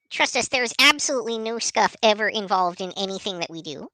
Trust us, there's absolutely no scuff ever involved in anything that we do.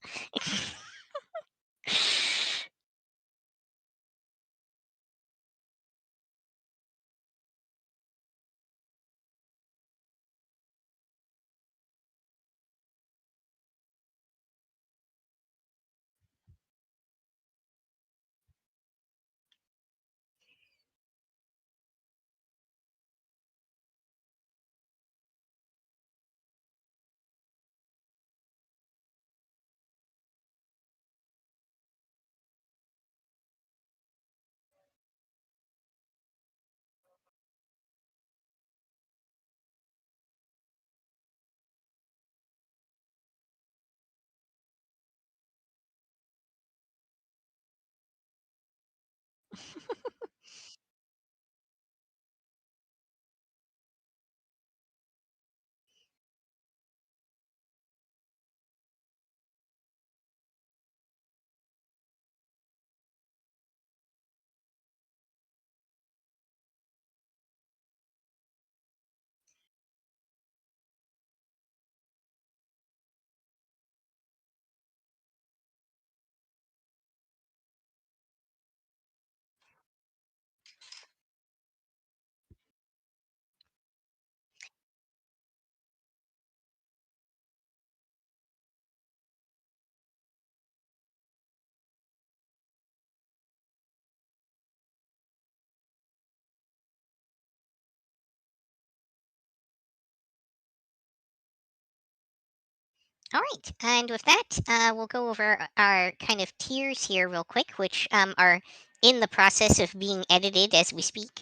All right, and with that, we'll go over our kind of tiers here real quick, which are in the process of being edited as we speak.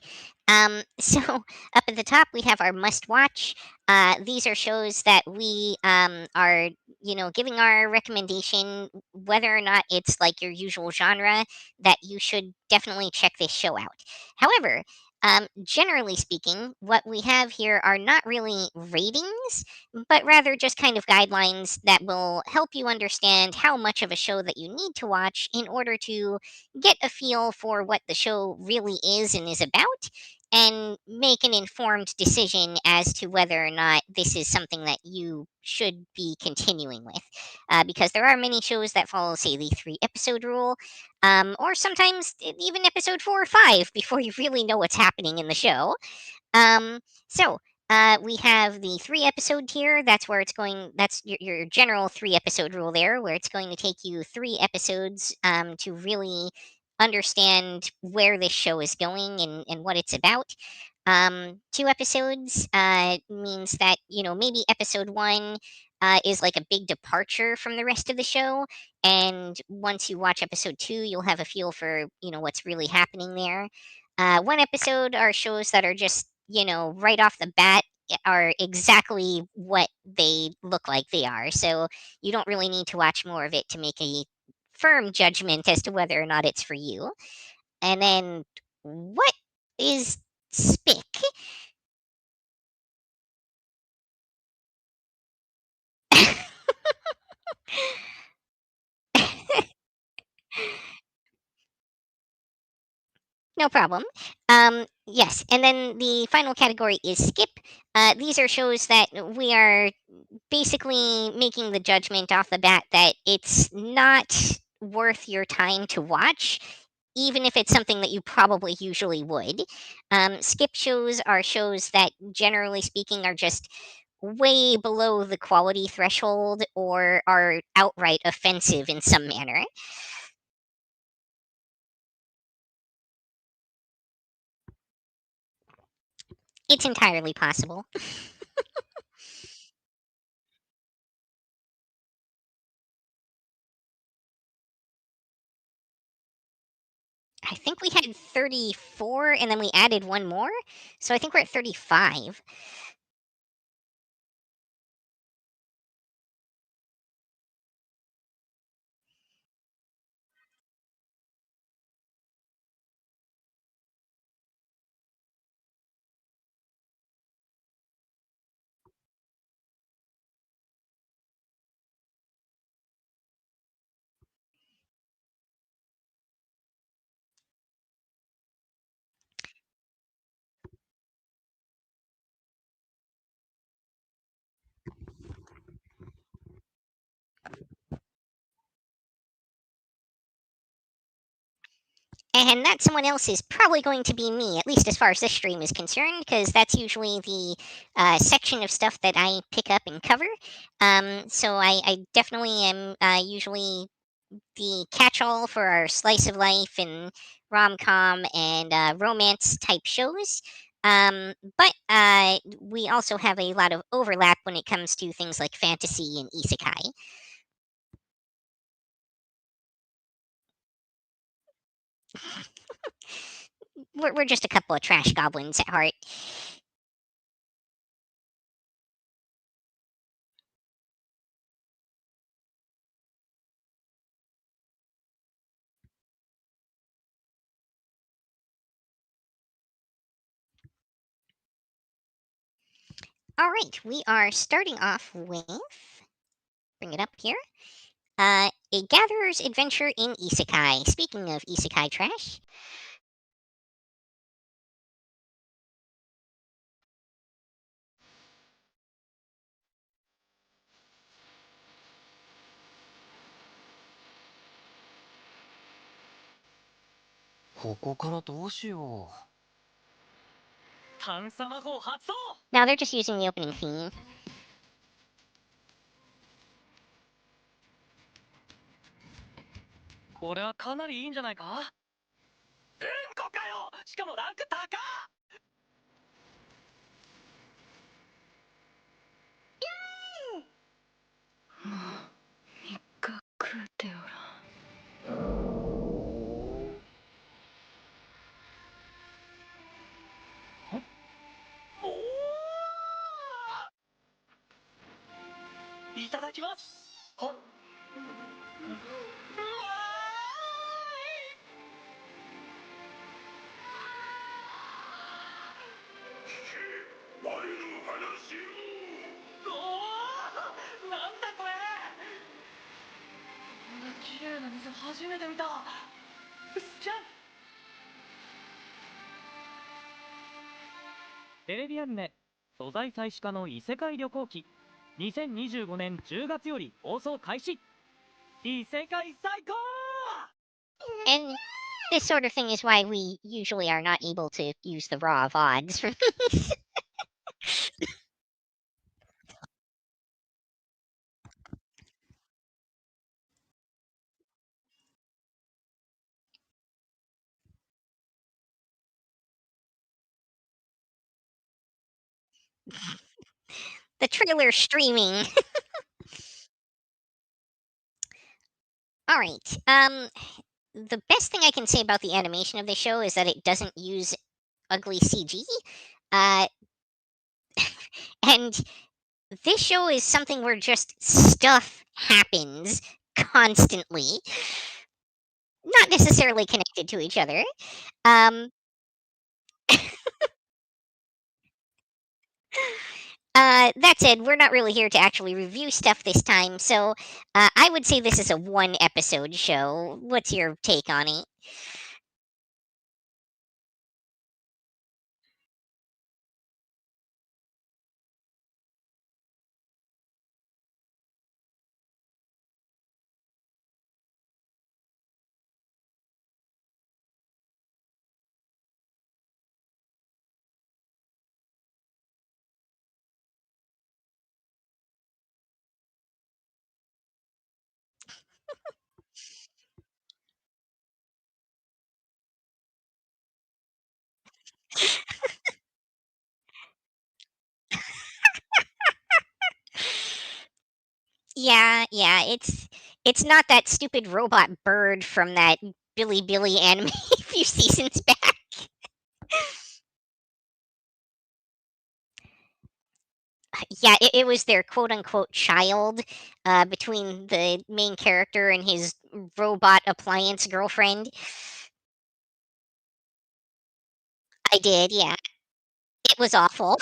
So up at the top, we have our must watch. These are shows that we are, giving our recommendation, whether or not it's like your usual genre, that you should definitely check this show out. However, generally speaking, what we have here are not really ratings, but rather just kind of guidelines that will help you understand how much of a show that you need to watch in order to get a feel for what the show really is and is about, and make an informed decision as to whether or not this is something that you should be continuing with. Because there are many shows that follow, say, the 3 episode rule, or sometimes even episode 4 or 5 before you really know what's happening in the show. So we have the 3 episode tier. That's where it's going. That's your general 3 episode rule there, where it's going to take you 3 episodes to really understand where this show is going and what it's about. 2 episodes means that, maybe episode 1 is like a big departure from the rest of the show. And once you watch episode 2, you'll have a feel for, what's really happening there. 1 episode are shows that are just, right off the bat, are exactly what they look like they are. So you don't really need to watch more of it to make a firm judgment as to whether or not it's for you. And then what is spick? No problem. Yes, and then the final category is skip. These are shows that we are basically making the judgment off the bat that it's not worth your time to watch, even if it's something that you probably usually would. Skip shows are shows that, generally speaking, are just way below the quality threshold or are outright offensive in some manner. It's entirely possible. I think we had 34 and then we added one more. So I think we're at 35. And that someone else is probably going to be me, at least as far as this stream is concerned, because that's usually the section of stuff that I pick up and cover. So I definitely am usually the catch-all for our slice of life and rom-com and romance type shows. But we also have a lot of overlap when it comes to things like fantasy and isekai. We're just a couple of trash goblins at heart. All right, we are starting off with, bring it up here, a gatherer's adventure in isekai. Speaking of isekai trash, ここからどうしよう。探査魔法発動。 now they're just using the opening theme. これはかなりいいんじゃないか。うんこかよ。しかもランク高っ。が食うておらん。おお。いただきます。はっ。うわーい。ワイル話を。おお。なんだこれ。こんな綺麗な水初めて見た。じゃん。テレビアニメ素材採取家の異世界旅行記2025年10月より放送開始。異世界最高。 And this sort of thing is why we usually are not able to use the raw VODs for these. The trailer streaming. All right. The best thing I can say about the animation of the show is that it doesn't use ugly CG. Uh, and this show is something where just stuff happens constantly, not necessarily connected to each other. Um, that said, we're not really here to actually review stuff this time, so I would say this is a one episode show. What's your take on it? Yeah, yeah, it's not that stupid robot bird from that Billy anime a few seasons back. Yeah, it was their quote unquote child between the main character and his robot appliance girlfriend. I did, yeah. It was awful.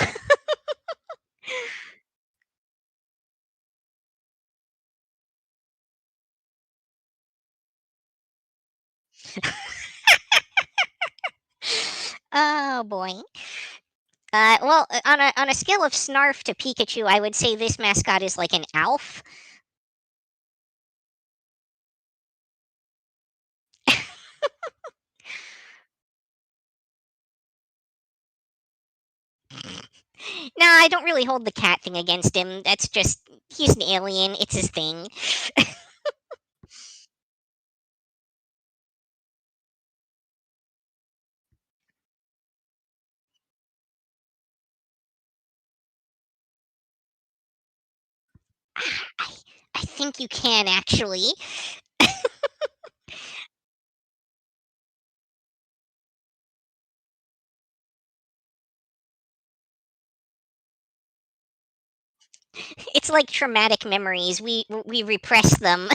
Oh boy. Well, on a scale of Snarf to Pikachu, I would say this mascot is like an Alf. No, I don't really hold the cat thing against him. That's just he's an alien. It's his thing. I, I think you can actually. It's like traumatic memories. We repress them.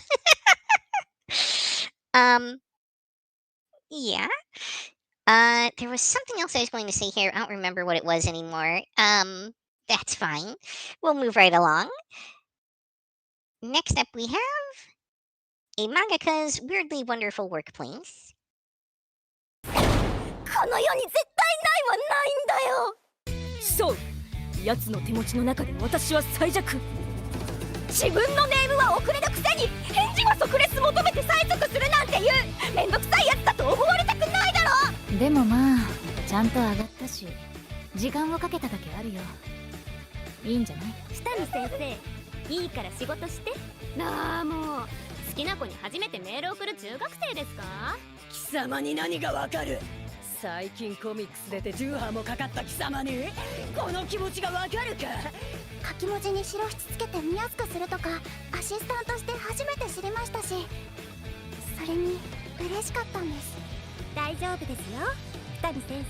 um. Yeah. There was something else I was going to say here. I don't remember what it was anymore. That's fine. We'll move right along. Next up, we have a mangaka's weirdly wonderful workplace. この世に絶対ないはないんだよ。そう奴の手持ちの中で私は最弱。自分のネームは遅れのくせに返事は即レス求めて催促するなんていうめんどくさいやつだと思われたくないだろ。でもまあちゃんと上がったし時間をかけただけあるよ。いいんじゃない？下見先生、いいから仕事して。なあもう好きな子に初めてメール送る中学生ですか？貴様に何がわかる？最近コミックス出て重波もかかった貴様にこの気持ちがわかるか？書き文字に白筆つけて見やすくするとかアシスタントして初めて知りましたし、それに嬉しかったんです。大丈夫ですよ二人先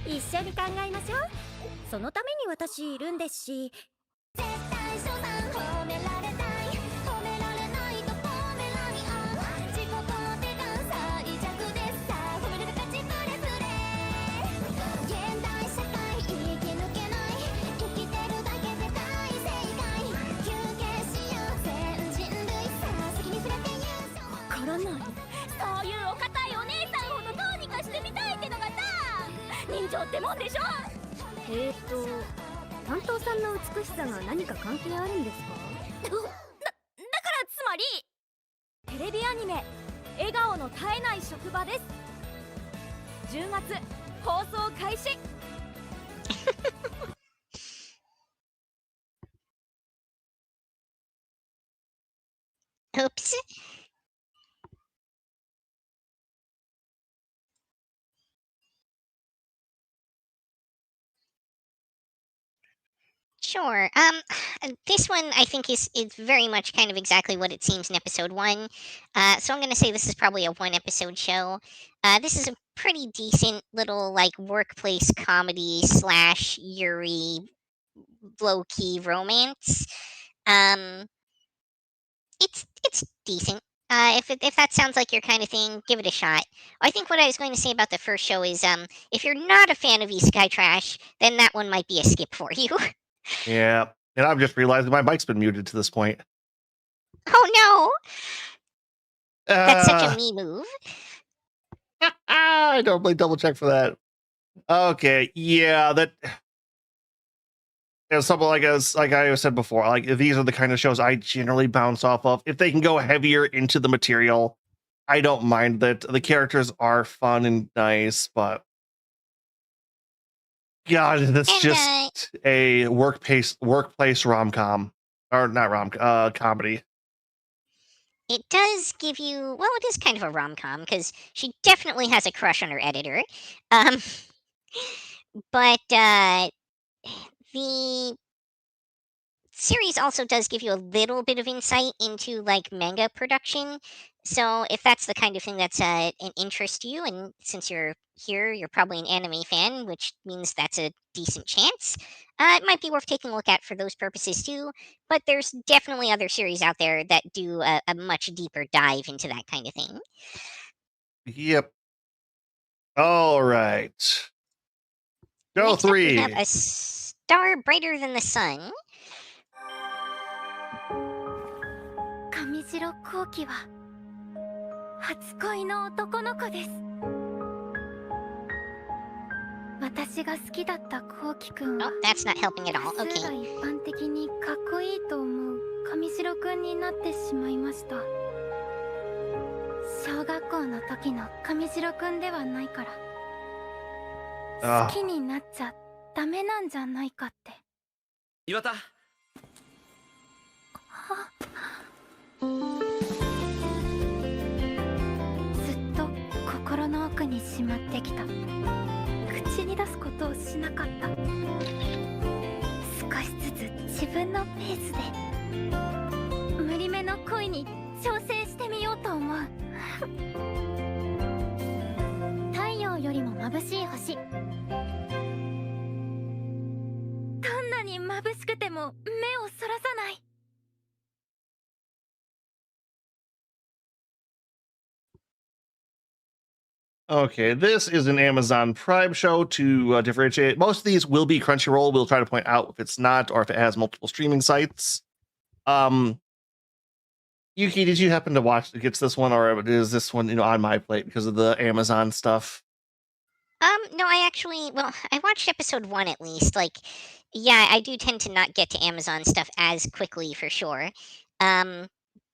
生、一緒に考えましょう。そのために私いるんですし。絶対所さん褒められたい、褒められないとポメラニアン、自己肯定感最弱ですさ、褒めれる価値プレスレ現代社会生き抜けない生きてるだけで大正解、休憩しよう全人類さ、先に触れて優勝。わからない。そういうお堅いお姉さんほどどうにかしてみたいってのがさ人情ってもんでしょ。担当さんの美しさが何か関係あるんですか？だからつまりテレビアニメ「笑顔の絶えない職場」です。10月放送開始。Oops. Sure. This one I think is very much kind of exactly what it seems in episode one. So I'm gonna say this is probably a one episode show. This is a pretty decent little like workplace comedy slash Yuri low key romance. Um, it's decent. If that sounds like your kind of thing, give it a shot. I think what I was going to say about the first show is if you're not a fan of Isekai Trash, then that one might be a skip for you. Yeah, and I'm just realizing my mic's been muted to this point. Oh no, that's such a Uh, me move. I normally double check for that. Okay, yeah, that. And something like I said before, like these are the kind of shows I generally bounce off of. If they can go heavier into the material, I don't mind that. The characters are fun and nice, but God, that's And just a workplace rom com or not comedy. it does give you, well, it is kind of a rom com because she definitely has a crush on her editor. Um, but the series also does give you a little bit of insight into like manga production. So if that's the kind of thing that's an interest to you, and since you're here, you're probably an anime fan, which means that's a decent chance. It might be worth taking a look at for those purposes too. But there's definitely other series out there that do a much deeper dive into that kind of thing. Yep. All right. Go Next up, we have 3. a star brighter than the sun. 上白後期は初恋の男の子です。私が好きだった後期くんは Oh, that's not helping at all. 多数が Okay. 一般的にかっこいいと思う上白くんになってしまいました。小学校の時の上白くんではないから好きになっちゃっダメなんじゃないかって。岩田、ずっと心の奥にしまってきた。口に出すことをしなかった。少しずつ自分のペースで無理めの恋に挑戦してみようと思う。太陽よりも眩しい星、どんなに眩しくても目をそらさない。Okay, this is an Amazon Prime show to differentiate. Most of these will be Crunchyroll. We'll try to point out if it's not or if it has multiple streaming sites. Yuki, did you happen to get this one, or is this one on my plate because of the Amazon stuff? No, I watched episode 1 at least. Like, yeah, I do tend to not get to Amazon stuff as quickly for sure.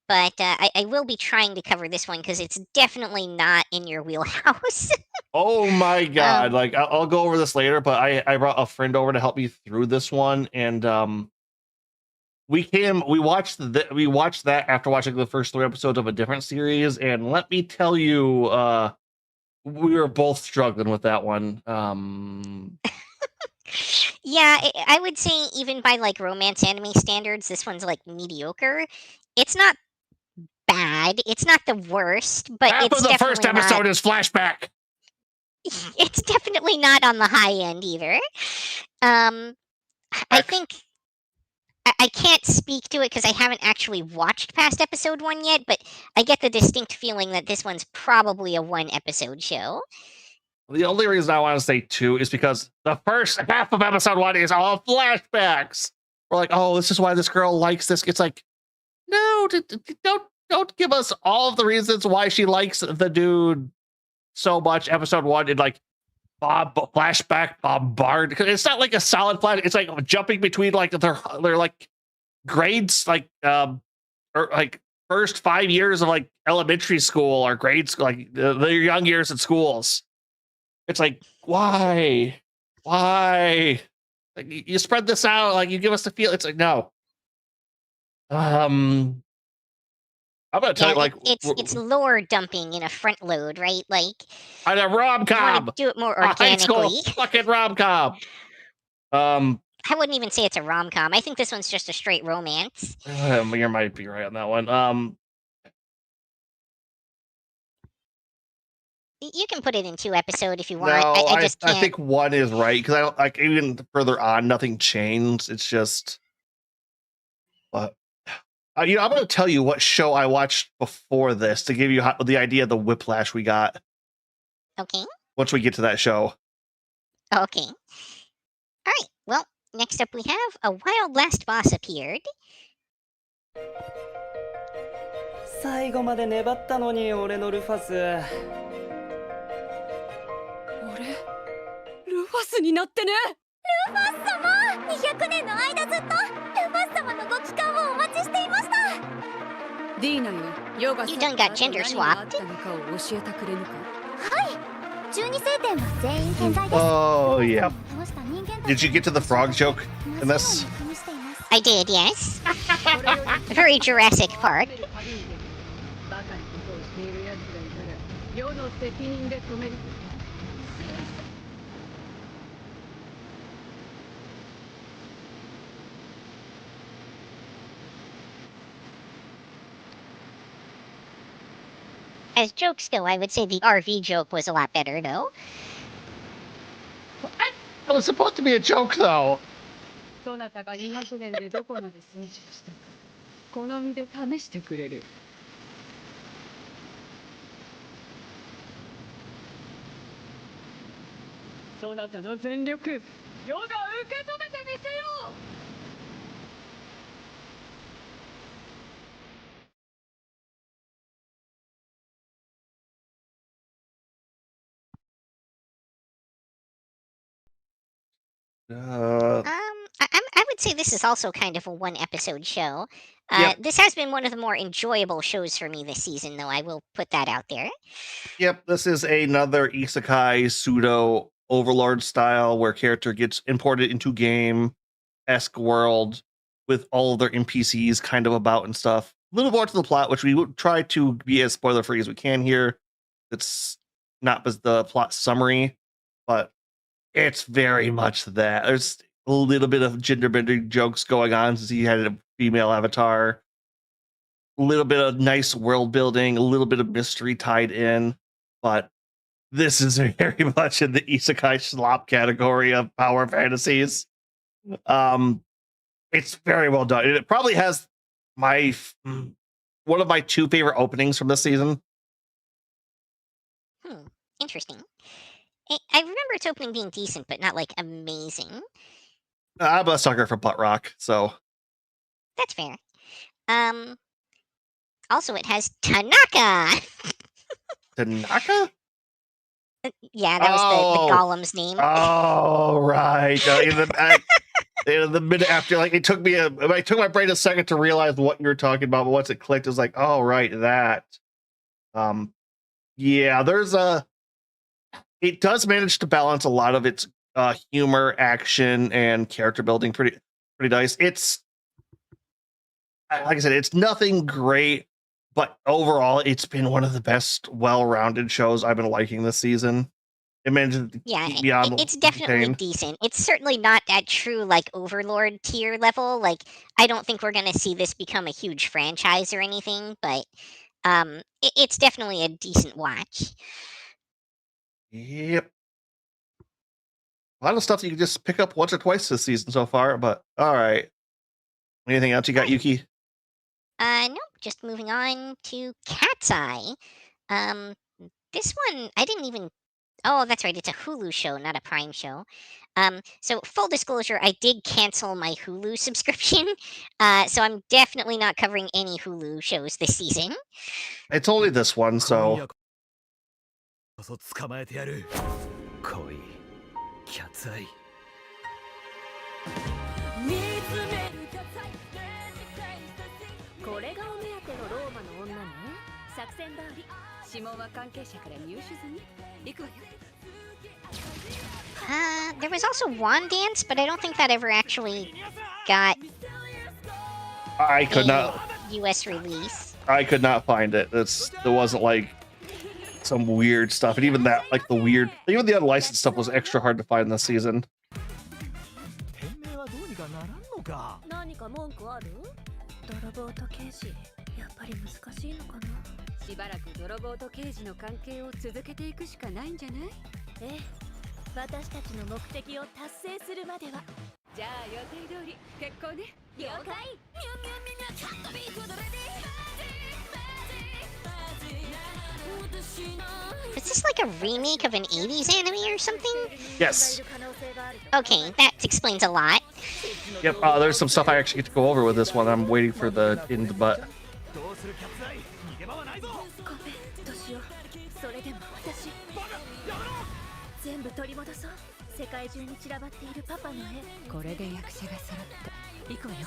But I will be trying to cover this one because it's definitely not in your wheelhouse. Oh my god! Like I'll go over this later, but I brought a friend over to help me through this one, and we watched that after watching the first 3 episodes of a different series, and let me tell you, we were both struggling with that one. Yeah, I would say even by like romance anime standards, this one's like mediocre. It's not bad. It's not the worst, but Half it's of the first definitely episode not, is flashback. it's definitely not on the high end either. I think I can't speak to it because I haven't actually watched past episode 1 yet, but I get the distinct feeling that this one's probably a 1 episode show. The only reason I want to say 2 is because the first half of episode 1 is all flashbacks. We're like, oh, this is why this girl likes this. It's like, no, don't give us all of the reasons why she likes the dude so much. Episode 1 in like flashback bombard, because it's not like a solid flash. It's like jumping between like their like grades, like or like first 5 years of like elementary school or grade school, like their young years at schools. It's like, why? Like, you spread this out, like you give us the feel. It's like, no. I'm gonna tell you, like, it's lore dumping in a front load, right? Like, on a rom-com. Do it more A high school organically. fucking rom-com. I wouldn't even say it's a rom-com. I think this one's just a straight romance. You might be right on that one. You can put it in 2 episodes if you want. No, I just can't. I think 1 is right because I don't like even further on. Nothing changed. It's just, but I'm going to tell you what show I watched before this to give you the idea of the whiplash we got. Okay. Once we get to that show. Okay. All right. Well, next up we have a wild last boss appeared. 最後まで粘ったのに俺のルファス。俺ルファスになってね。ルファス様、200年の間ずっとルファス様のご帰還をお待ちしていました。ディーナよ、ヨガ You done got gender swapped. 教えてくれぬか。はい。12星点は全員健在です。 Oh yeah. Did you get to the frog joke in this? I did, yes. Very Jurassic Park. As jokes go, I would say the RV joke was a lot better, though. It was supposed to be a joke, though. どなたが200年でどこまで成長したか好みで試してくれる。そなたの全力、世が受け止めてみせよう。I would say this is also kind of a 1 episode show. Yep. This has been one of the more enjoyable shows for me this season, though. I will put that out there. Yep, this is another isekai pseudo Overlord style, where character gets imported into game-esque world with all of their NPCs kind of about and stuff. A little more to the plot, which we would try to be as spoiler-free as we can here. It's not the plot summary, but it's very much that. There's a little bit of gender bending jokes going on since he had a female avatar. A little bit of nice world building, a little bit of mystery tied in, but this is very much in the isekai slop category of power fantasies. It's very well done. It probably has one of my 2 favorite openings from this season. Interesting. I remember its opening being decent, but not like amazing. I'm a sucker for butt rock, so That's fair. Also, it has Tanaka. Tanaka. Yeah, that was the golem's name. Oh, right. In the minute after, like, it took my brain a second to realize what you were talking about, but once it clicked, it was like, oh, right, that. Yeah, it does manage to balance a lot of its humor, action, and character building pretty nice. It's, like I said, it's nothing great, but overall, it's been one of the best well-rounded shows I've been liking this season. It managed to keep me on it's definitely entertained. decent. It's certainly not at true like Overlord tier level. Like, I don't think we're gonna see this become a huge franchise or anything, but it's definitely a decent watch. Yep. A lot of stuff you can just pick up once or twice this season so far, but all right. Anything else you got, Yuki? Nope. Just moving on to Cat's Eye. This one I didn't even. Oh, that's right. It's a Hulu show, not a Prime show. So full disclosure, I did cancel my Hulu subscription. So I'm definitely not covering any Hulu shows this season. It's only this one, so. 捕まえてやる。来い、キャッツアイ。これがお目当てのローマの女ね。作戦通り。指紋は関係者から入手済み。行くわよ。There was also Wand Dance, but I don't think that ever actually got I could not. U.S. release. I could not find it. There wasn't like some weird stuff, and even that, like even the unlicensed stuff was extra hard to find this season. 店名はどうにかならんのか。何か文句ある？泥棒と刑事、やっぱり難しいのかな。しばらく泥棒と刑事の関係を続けていくしかないんじゃない？ええ、私たちの目的を達成するまでは。じゃあ予定通り結構ね。了解。 Is this like a remake of an 80s anime or something? Yes. Okay, that explains a lot. Yep. There's some stuff I actually get to go over with this one. I'm waiting for the end, but どうするキャッツアイ。逃げ場はないぞ。ごめん、どうしよう。それでも私全部取り戻そう。世界中に散らばっているパパの絵。これで役者が揃った。行くわよ。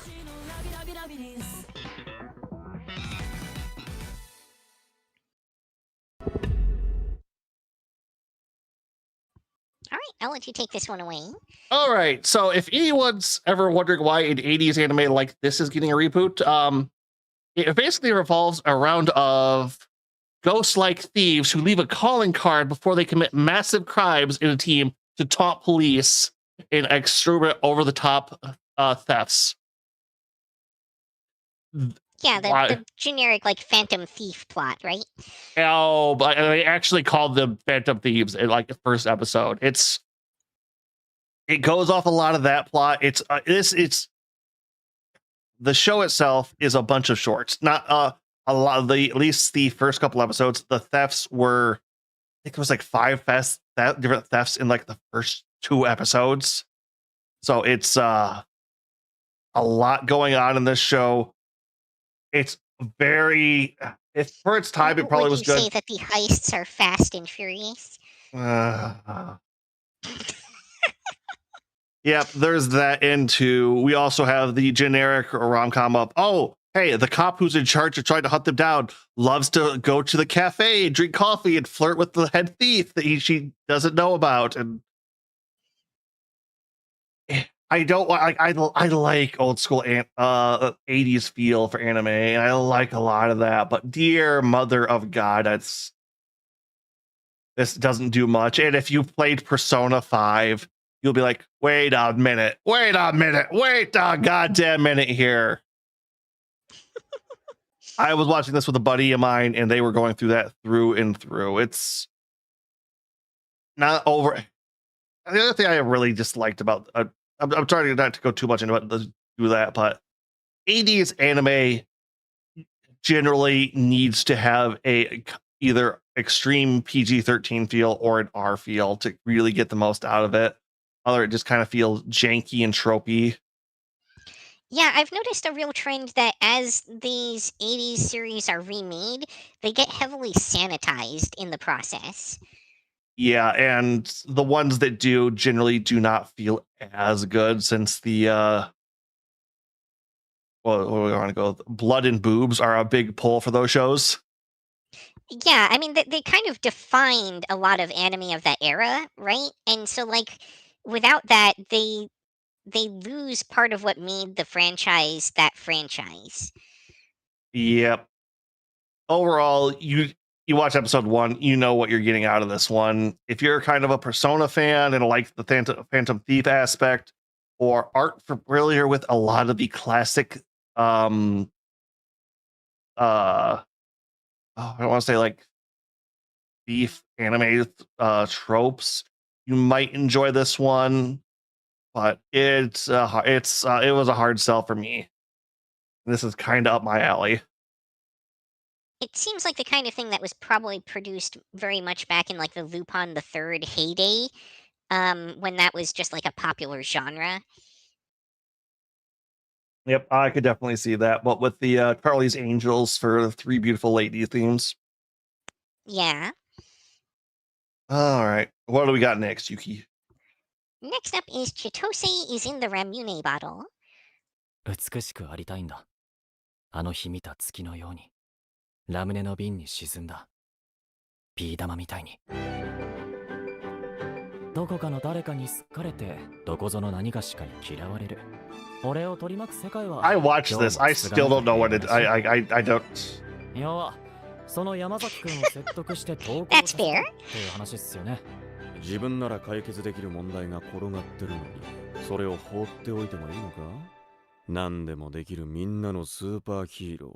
All right, I'll let you take this one away. all right. So if anyone's ever wondering why an 80s anime like this is getting a reboot, it basically revolves around of ghost-like thieves who leave a calling card before they commit massive crimes in a team to taunt police in extreme over-the-top thefts. Yeah, Why? the generic like Phantom Thief plot, right? Oh, but they actually called them Phantom Thieves in like the first episode. It goes off a lot of that plot. It's the show itself is a bunch of shorts. Not a lot of at least the first couple episodes. The thefts were, I think it was like 5 different thefts in like the first 2 episodes. So it's a lot going on in this show. It's very, for its time, it probably was Would you good. say that the heists are fast and furious? Yep, there's that into. We also have the generic rom-com of, oh, hey, the cop who's in charge of trying to hunt them down loves to go to the cafe, drink coffee, and flirt with the head thief that she doesn't know about. And I don't like I like old school 80s feel for anime, and I like a lot of that. But dear mother of God, this doesn't do much. And if you played Persona 5, you'll be like, wait a minute, wait a goddamn minute here. I was watching this with a buddy of mine, and they were going through that through and through. It's not over. The other thing I really disliked about I'm trying not to go too much into it, do that, but 80s anime generally needs to have a either extreme PG-13 feel or an R feel to really get the most out of it. Other, it just kind of feels janky and tropey. Yeah, I've noticed a real trend that as these 80s series are remade, they get heavily sanitized in the process. Yeah, and the ones that do generally do not feel as good since the well, where we want to go, blood and boobs are a big pull for those shows. Yeah, I mean, they kind of defined a lot of anime of that era, right? And so, like, without that, they lose part of what made the franchise that franchise. Yep. Overall, you watch episode 1, you know what you're getting out of this one. If you're kind of a Persona fan and like the Phantom Thief aspect, or aren't familiar with a lot of the classic I don't want to say like thief anime tropes, you might enjoy this one, but it was a hard sell for me. This is kind of up my alley. It seems like the kind of thing that was probably produced very much back in like the Lupin the Third heyday, when that was just like a popular genre. Yep, I could definitely see that, but with the Charlie's Angels for the Three Beautiful Lady themes. Yeah. All right, what do we got next, Yuki? Next up is Chitose is in the Ramune bottle. 美しくありたいんだ。あの日見た月のように。ラムネの瓶に沈んだ。ビー玉みたいに。どこかの誰かに好かれて、どこぞの何かしかに嫌われる。俺を取り巻く世界は。I watched this. I still don't know what it. I don't. いや、その山崎君を説得して投稿 That's させた fair. っていう話っすよね。自分なら解決できる問題が転がってるのに、それを放っておいてもいいのか？何でもできるみんなのスーパーヒーロー、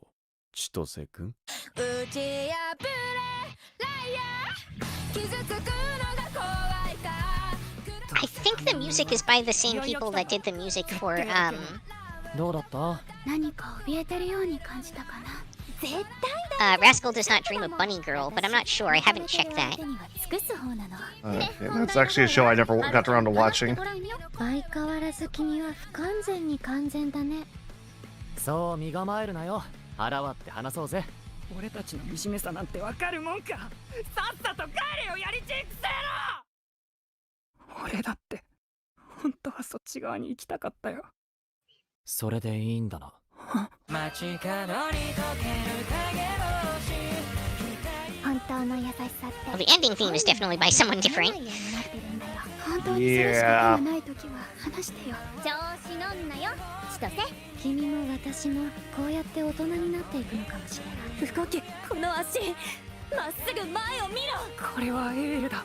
千歳くん。打ち破れライアー、傷つくのが怖いか。I think the music is by the same people that did the music for どうだった？何か怯えてるように感じたかな。絶対 Rascal Does Not Dream of Bunny Girl, but I'm not sure. I haven't checked that. Okay, that's actually a show I never got around to watching. 相変わらず君は不完全に完全だね。そう身構えるなよ。腹割って話そうぜ。俺たちの惨めさなんてわかるもんか。さっさと帰れよ、やりちんくせえろ。俺だって本当はそっち側に行きたかったよ。それでいいんだな。本当の優しさって Well, the ending theme is definitely by someone different. 本当にそれしか手がない時は話してよ。調子乗んなよ、千歳。君も私もこうやって大人になっていくのかもしれない。動け、この足。まっすぐ前を見ろ。これはエールだ。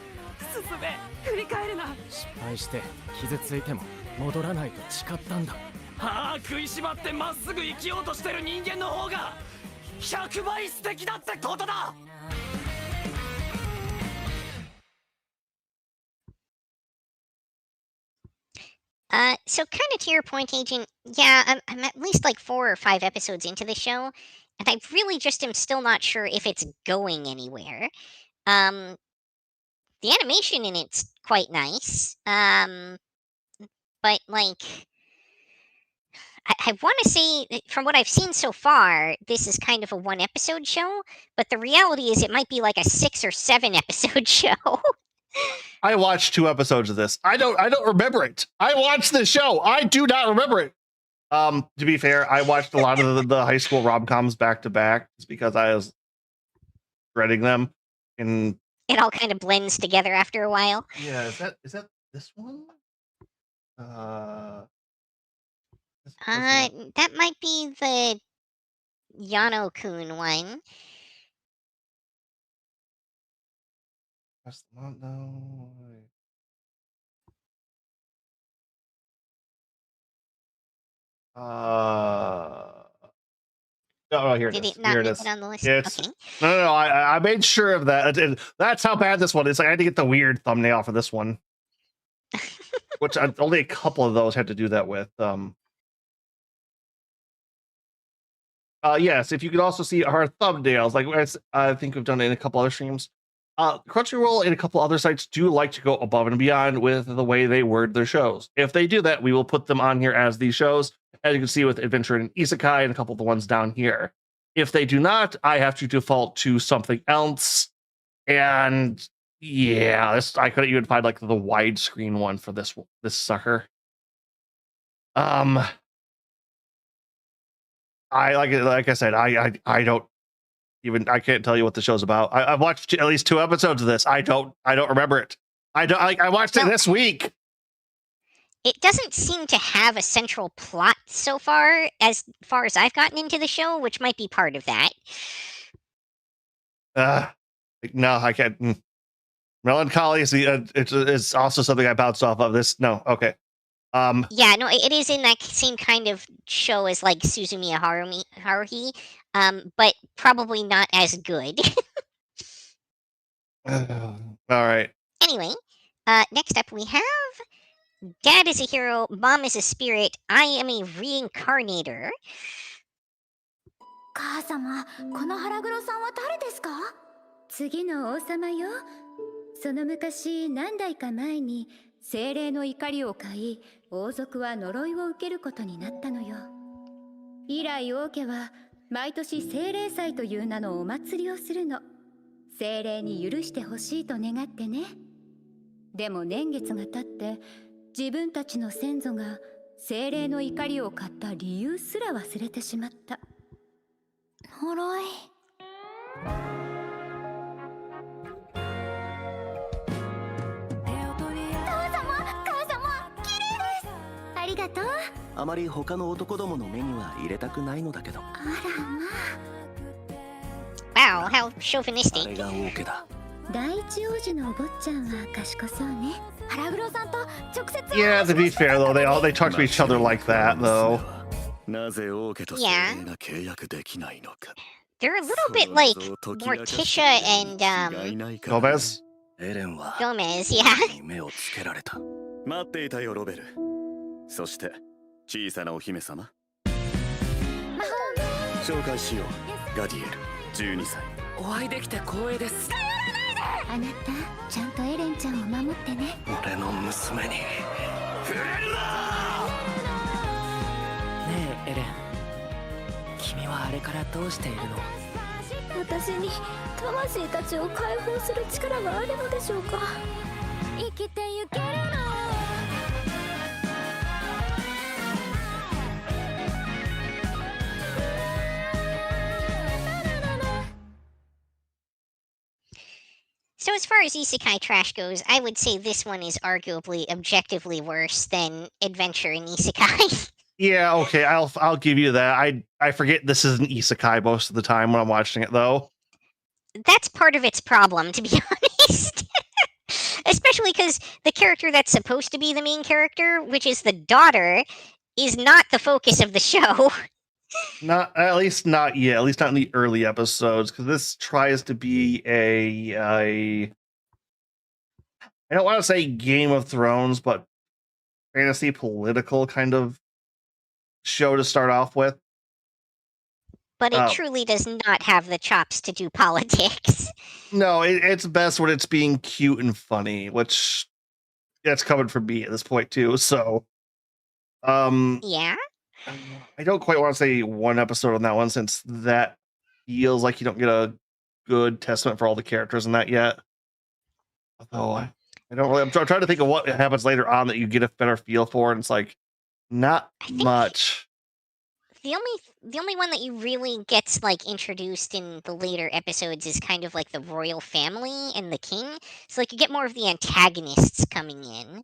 進め、振り返るな。失敗して傷ついても戻らないと誓ったんだ。はあ、食いしばってまっすぐ生きようとしてる人間の方が100倍素敵だってことだ。So kind of to your point, Agent, yeah, I'm at least like 4 or 5 episodes into the show, and I really just am still not sure if it's going anywhere. The animation in it's quite nice, but like, I want to say, from what I've seen so far, this is kind of a 1 episode show, but the reality is it might be like a 6 or 7 episode show. I watched 2 episodes of this. I don't remember it. I watched the show. I do not remember it. To be fair, I watched a lot of the high school rom-coms back to back just because I was dreading them. And It all kind of blends together after a while. yeah, is that this one? That might be the Yano-kun one. That's not no. Oh, here it Did is. it not Here it make is. it on the list? It's Okay. no. I made sure of that. That's how bad this one is. Like, I had to get the weird thumbnail for this one, which only a couple of those had to do that with. Yes, if you could also see our thumbnails, like I think we've done it in a couple other streams. Crunchyroll and a couple other sites do like to go above and beyond with the way they word their shows. If they do that, we will put them on here as these shows, as you can see with Adventure in Isekai and a couple of the ones down here. If they do not, I have to default to something else. And yeah, I couldn't even find like the widescreen one for this sucker. Like I said, I don't even, I can't tell you what the show's about. I've watched at least 2 episodes of this. I don't remember it. I watched it this week. It doesn't seem to have a central plot so far as I've gotten into the show, which might be part of that. No, I can't. Melancholy is it's also something I bounced off of. This no, okay. Yeah, no, it is in that same kind of show as like Suzumiya Haruhi, but probably not as good. All right. Anyway, next up we have Dad is a hero, Mom is a spirit, I am a reincarnator. 母様、この腹黒さんは誰ですか？次の王様よ。その昔、何代か前に精霊の怒りを買い、王族は呪いを受けることになったのよ。以来王家は毎年精霊祭という名のお祭りをするの。精霊に許してほしいと願ってね。でも年月が経って、自分たちの先祖が精霊の怒りを買った理由すら忘れてしまった。呪い。ありがとう。あまり他の男どもの目には入れたくないのだけど。あらまWow, あ。how あ chauvinistic. れが王家だ。第一王子のお坊ちゃんは賢そうね。腹黒さんと直接。Yeah, to be fair though, they talk to each other like that though. なぜ王家と精霊が契約できないのか。 They're a little bit like Morticia and Gomez? エレンは Gomez, yeah. に目をつけられた。待っていたよロベル。そして小さなお姫様。紹介しよう。ガディエル、12歳。お会いできて光栄です。あなた、ちゃんとエレンちゃんを守ってね。俺の娘に触れるな。ねえエレン、君はあれからどうしているの？私に魂たちを解放する力があるのでしょうか。生きてゆけるの。So as far as isekai trash goes, I would say this one is arguably objectively worse than Adventure in Isekai. Yeah, okay, I'll give you that. I forget this is an isekai most of the time when I'm watching it though. That's part of its problem, to be honest. Especially because the character that's supposed to be the main character, which is the daughter, is not the focus of the show. Not at least not yet. At least not in the early episodes, because this tries to be a I don't want to say Game of Thrones, but fantasy political kind of show to start off with. But it truly does not have the chops to do politics. No, it's best when it's being cute and funny, which that's coming from me at this point too. So, Yeah. I don't quite want to say one episode on that one, since that feels like you don't get a good testament for all the characters in that yet. Although I don't really, I'm trying to think of what happens later on that you get a better feel for, and it's like not much. The only one that you really gets like introduced in the later episodes is kind of like the royal family and the king. So like you get more of the antagonists coming in.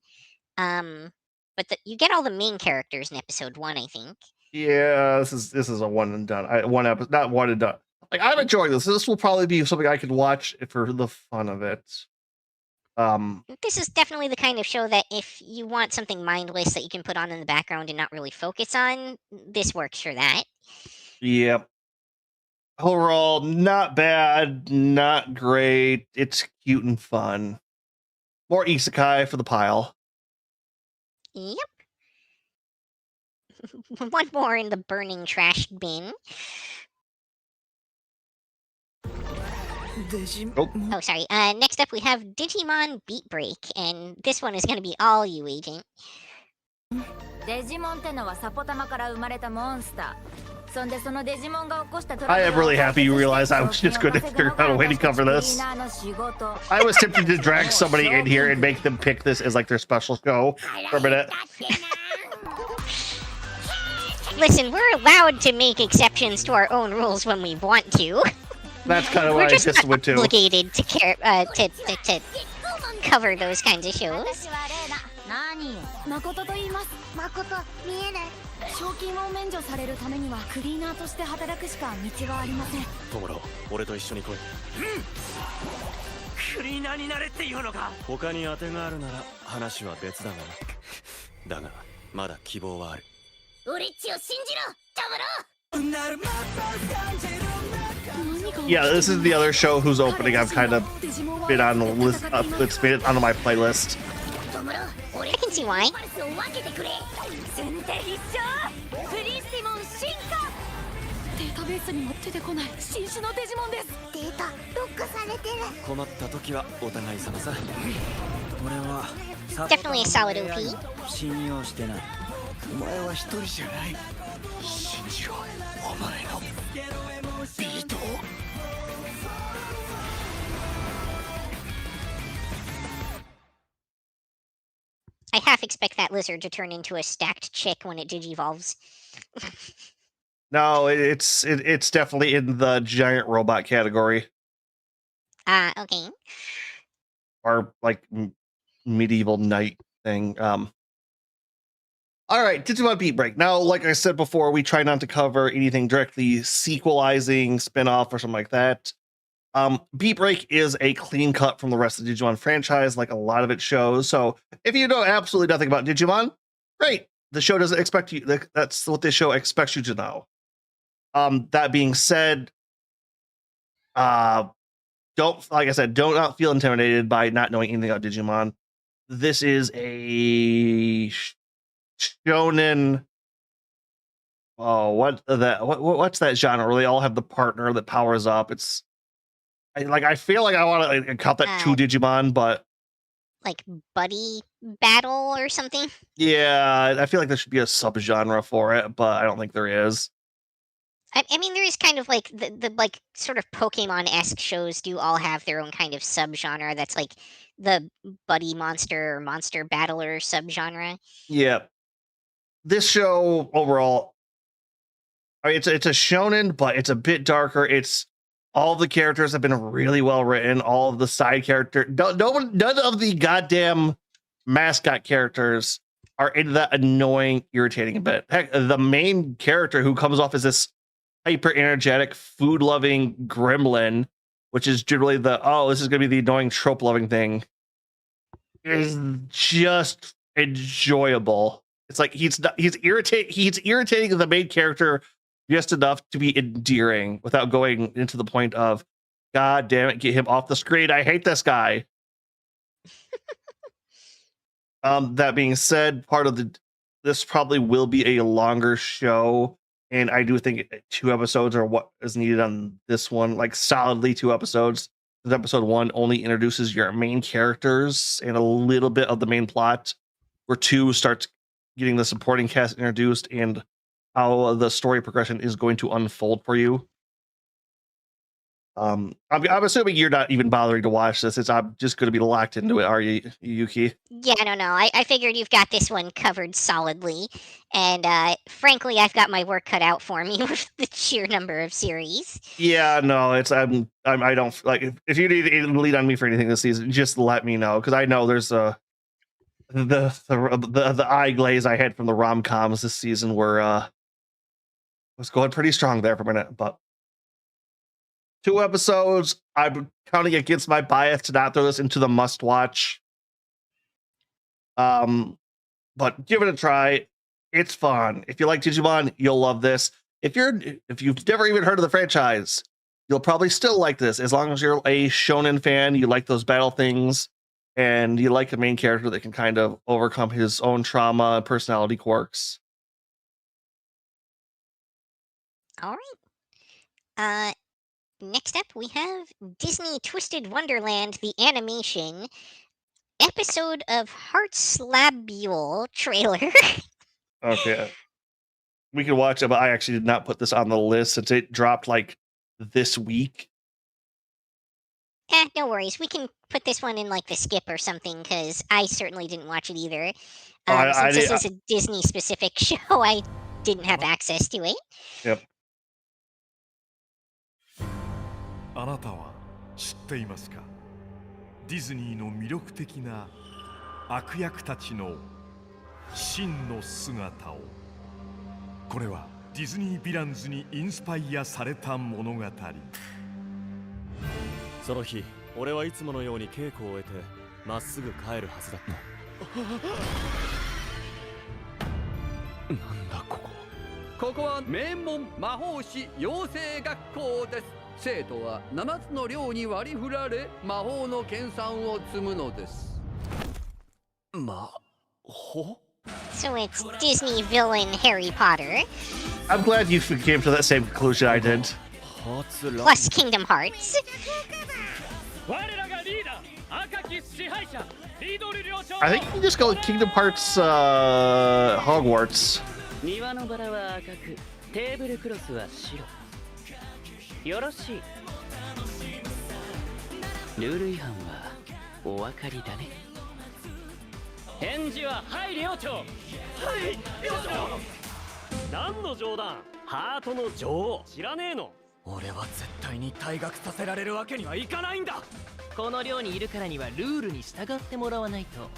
but you get all the main characters in episode 1, I think. Yeah, this is a one and done. One episode, not one and done. Like, I'm enjoying this. This will probably be something I could watch for the fun of it. This is definitely the kind of show that if you want something mindless that you can put on in the background and not really focus on, this works for that. Yep. Overall, not bad, not great. It's cute and fun. More isekai for the pile. Yep. One more in the burning trash bin. Oh, sorry. Next up, we have Digimon Beat Break, and this one is going to be all you, Agent. デジモンってのはサポタマから生まれたモンスター。そんでそのデジモンが起こしたトラ I ブル am を really 解 happy 決 you して realize I was 賞 just 金 going を to 稼ぐ figure のが out a way to 私た cover ちクリ this. ーナーの仕事。 I was tempted to drag somebody in here and make them pick this as like their special show for a minute. Listen, we're allowed to make exceptions to our own rules when we want to. That's kind of We're what I just just not went to. obligated to to cover those kinds of shows. 私はレイナ。何よ。誠と言います。誠見えない。賞金を免除されるためにはクリーナーとして働くしか道がありません。トモロ、俺と一緒に来い。クリーナーになれっていうのか。他に当てがあるなら話は別だがな。だがまだ希望はある。俺っちを信じろ、トモロ。 Yeah, this is the other show whose opening I've kind of been on the list. It's made it onto my playlist. I can see why. 先手必勝。フリースティモン進化。データベースにも出てこない新種のデジモンです。データロックされてる。困った時はお互い様さ。俺は Definitely a solid OP. 信用してない。お前は一人じゃない。信じろ、お前のビートを。 I half expect that lizard to turn into a stacked chick when it digivolves. No, it's definitely in the giant robot category Okay. or like medieval knight thing. All right, Digimon Beat Break. Now, like I said before, we try not to cover anything directly sequelizing, spin-off, or something like that. Beat Break is a clean cut from the rest of the Digimon franchise, like a lot of it shows. So if you know absolutely nothing about Digimon, great. The show doesn't expect you. That's what this show expects you to know. That being said, don't, like I said, do not feel intimidated by not knowing anything about Digimon. This is a shonen. Oh, what's that genre where they all have the partner that powers up? I feel like I want to count that to Digimon, but like buddy battle or something. Yeah, I feel like there should be a subgenre for it, but I don't think there is. I mean, there is kind of like the like sort of Pokemon-esque shows do all have their own kind of subgenre. That's like the buddy monster or monster battler subgenre. Yeah, this show overall, I mean, it's a shonen, but it's a bit darker. It's all the characters have been really well written. All of the side character, none of the goddamn mascot characters are into that annoying, irritating bit. Heck, the main character who comes off as this hyper energetic, food loving gremlin, which is generally this is gonna be the annoying trope loving thing, is just enjoyable. It's like he's irritating the main character just enough to be endearing without going into the point of, God damn it, get him off the screen. I hate this guy. That being said, this probably will be a longer show, and I do think 2 episodes are what is needed on this one, like solidly 2 episodes. Because episode 1 only introduces your main characters and a little bit of the main plot, where 2 starts getting the supporting cast introduced and how the story progression is going to unfold for you. I'm assuming you're not even bothering to watch this. I'm just going to be locked into it, are you, Yuki? Yeah, no. I figured you've got this one covered solidly, and frankly, I've got my work cut out for me with the sheer number of series. Yeah, no, I don't like if you need to lead on me for anything this season, just let me know, because I know there's I the eye glaze I had from the rom-coms this season were was going pretty strong there for a minute, but 2 episodes. I'm counting against my bias to not throw this into the must-watch. But give it a try. It's fun. If you like Digimon, you'll love this. If you've never even heard of the franchise, you'll probably still like this. As long as you're a shonen fan, you like those battle things, and you like a main character that can kind of overcome his own trauma and personality quirks. All right. Next up, we have Disney Twisted Wonderland, the animation episode of Heart's Labule trailer. Okay. We can watch it, but I actually did not put this on the list since it dropped like this week. No worries. We can put this one in like the skip or something because I certainly didn't watch it either. Since this is a Disney specific show, I didn't have access to it. Yep. あなたは知っていますか？ディズニーの魅力的な悪役たちの真の姿を。これはディズニーヴィランズにインスパイアされた物語。その日、俺はいつものように稽古を終えてまっすぐ帰るはずだった。なんだここ。ここは名門魔法師養成学校です。生徒は7つの寮に割り振られ魔法の研鑽を積むのです。魔法 So it's Disney villain Harry Potter. I'm glad you came to that same conclusion I did. Plus Kingdom Hearts. I think you can just go with Kingdom Hearts Hogwarts. 庭のバラは赤く、テーブルクロスは白。よろしい。ルール違反はお分かりだね。返事ははい寮長。はい寮長。何の冗談？ハートの女王知らねえの？俺は絶対に退学させられるわけにはいかないんだ。この寮にいるからにはルールに従ってもらわないと。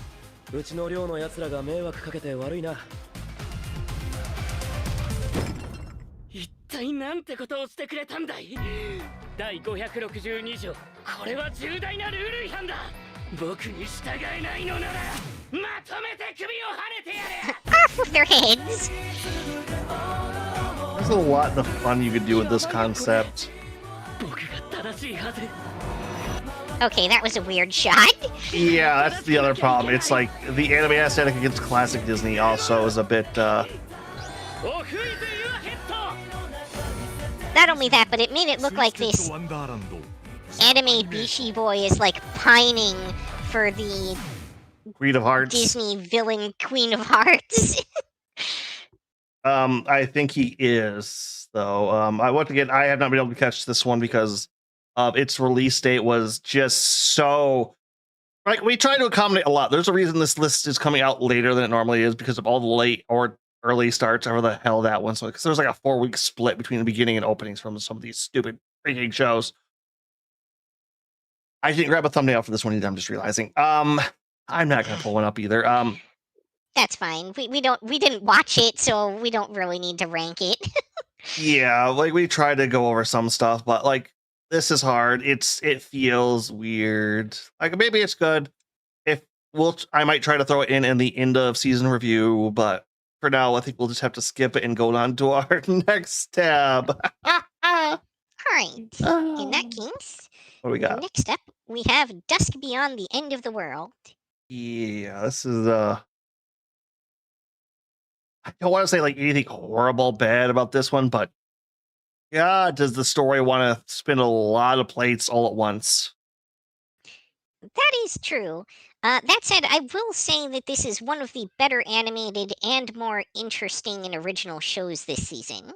うちの寮の奴らが迷惑かけて悪いな。一体なんてことをしてくれたんだい。第562条、これは重大なルール違反だ。僕に従えないのならまとめて首をはねてやれ。 Off with their heads. There's a lot of fun you could do with this concept. 僕が正しいはず。 Okay, that was a weird shot. Yeah, that's the other problem. It's like the anime aesthetic against classic Disney also is a bit Not only that, but it made it look like this anime Bishi boy is like pining for the Queen of Hearts. Disney villain Queen of Hearts. I think he is, though. Once again, I have not been able to catch this one because its release date was just so. Like, we try to accommodate a lot. There's a reason this list is coming out later than it normally is because of all the late or early starts, however the hell that one. So, because there's like a 4-week split between the beginning and openings from some of these stupid freaking shows. I didn't grab a thumbnail for this one either. I'm just realizing. I'm not gonna pull one up either. That's fine. We didn't watch it, so we don't really need to rank it. Yeah, like we tried to go over some stuff, but like this is hard. It feels weird. Like maybe it's good. I might try to throw it in the end of season review, but for now, I think we'll just have to skip it and go on to our next tab. All right. In that case, what do we got? Next up, we have Dusk Beyond the End of the World. Yeah, this is I don't want to say like anything horrible bad about this one, but yeah, does the story want to spin a lot of plates all at once? That is true. That said, I will say that this is one of the better animated and more interesting and original shows this season.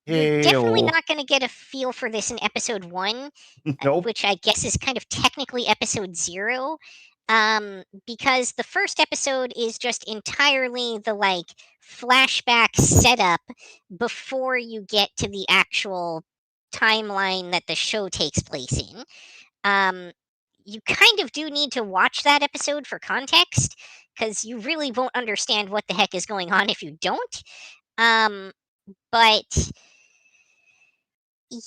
You're definitely not going to get a feel for this in episode 1, Nope. Which I guess is kind of technically episode 0. Because the first episode is just entirely the like flashback setup before you get to the actual timeline that the show takes place in. you kind of do need to watch that episode for context because you really won't understand what the heck is going on if you don't. But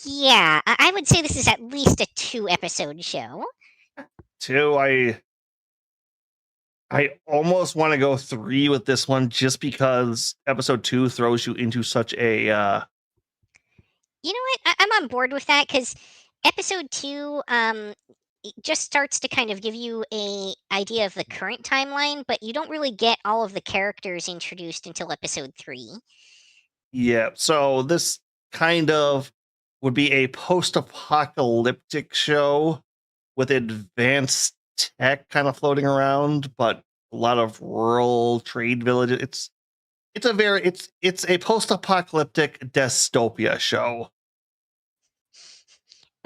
yeah, I would say this is at least a 2-episode show. 2, I almost want to go 3 with this one just because episode 2 throws you into such a You know what? I'm on board with that because episode 2 it just starts to kind of give you a idea of the current timeline, but you don't really get all of the characters introduced until episode 3. yeah, so this kind of would be a post-apocalyptic show with advanced tech kind of floating around, but a lot of rural trade villages. It's a post-apocalyptic dystopia show.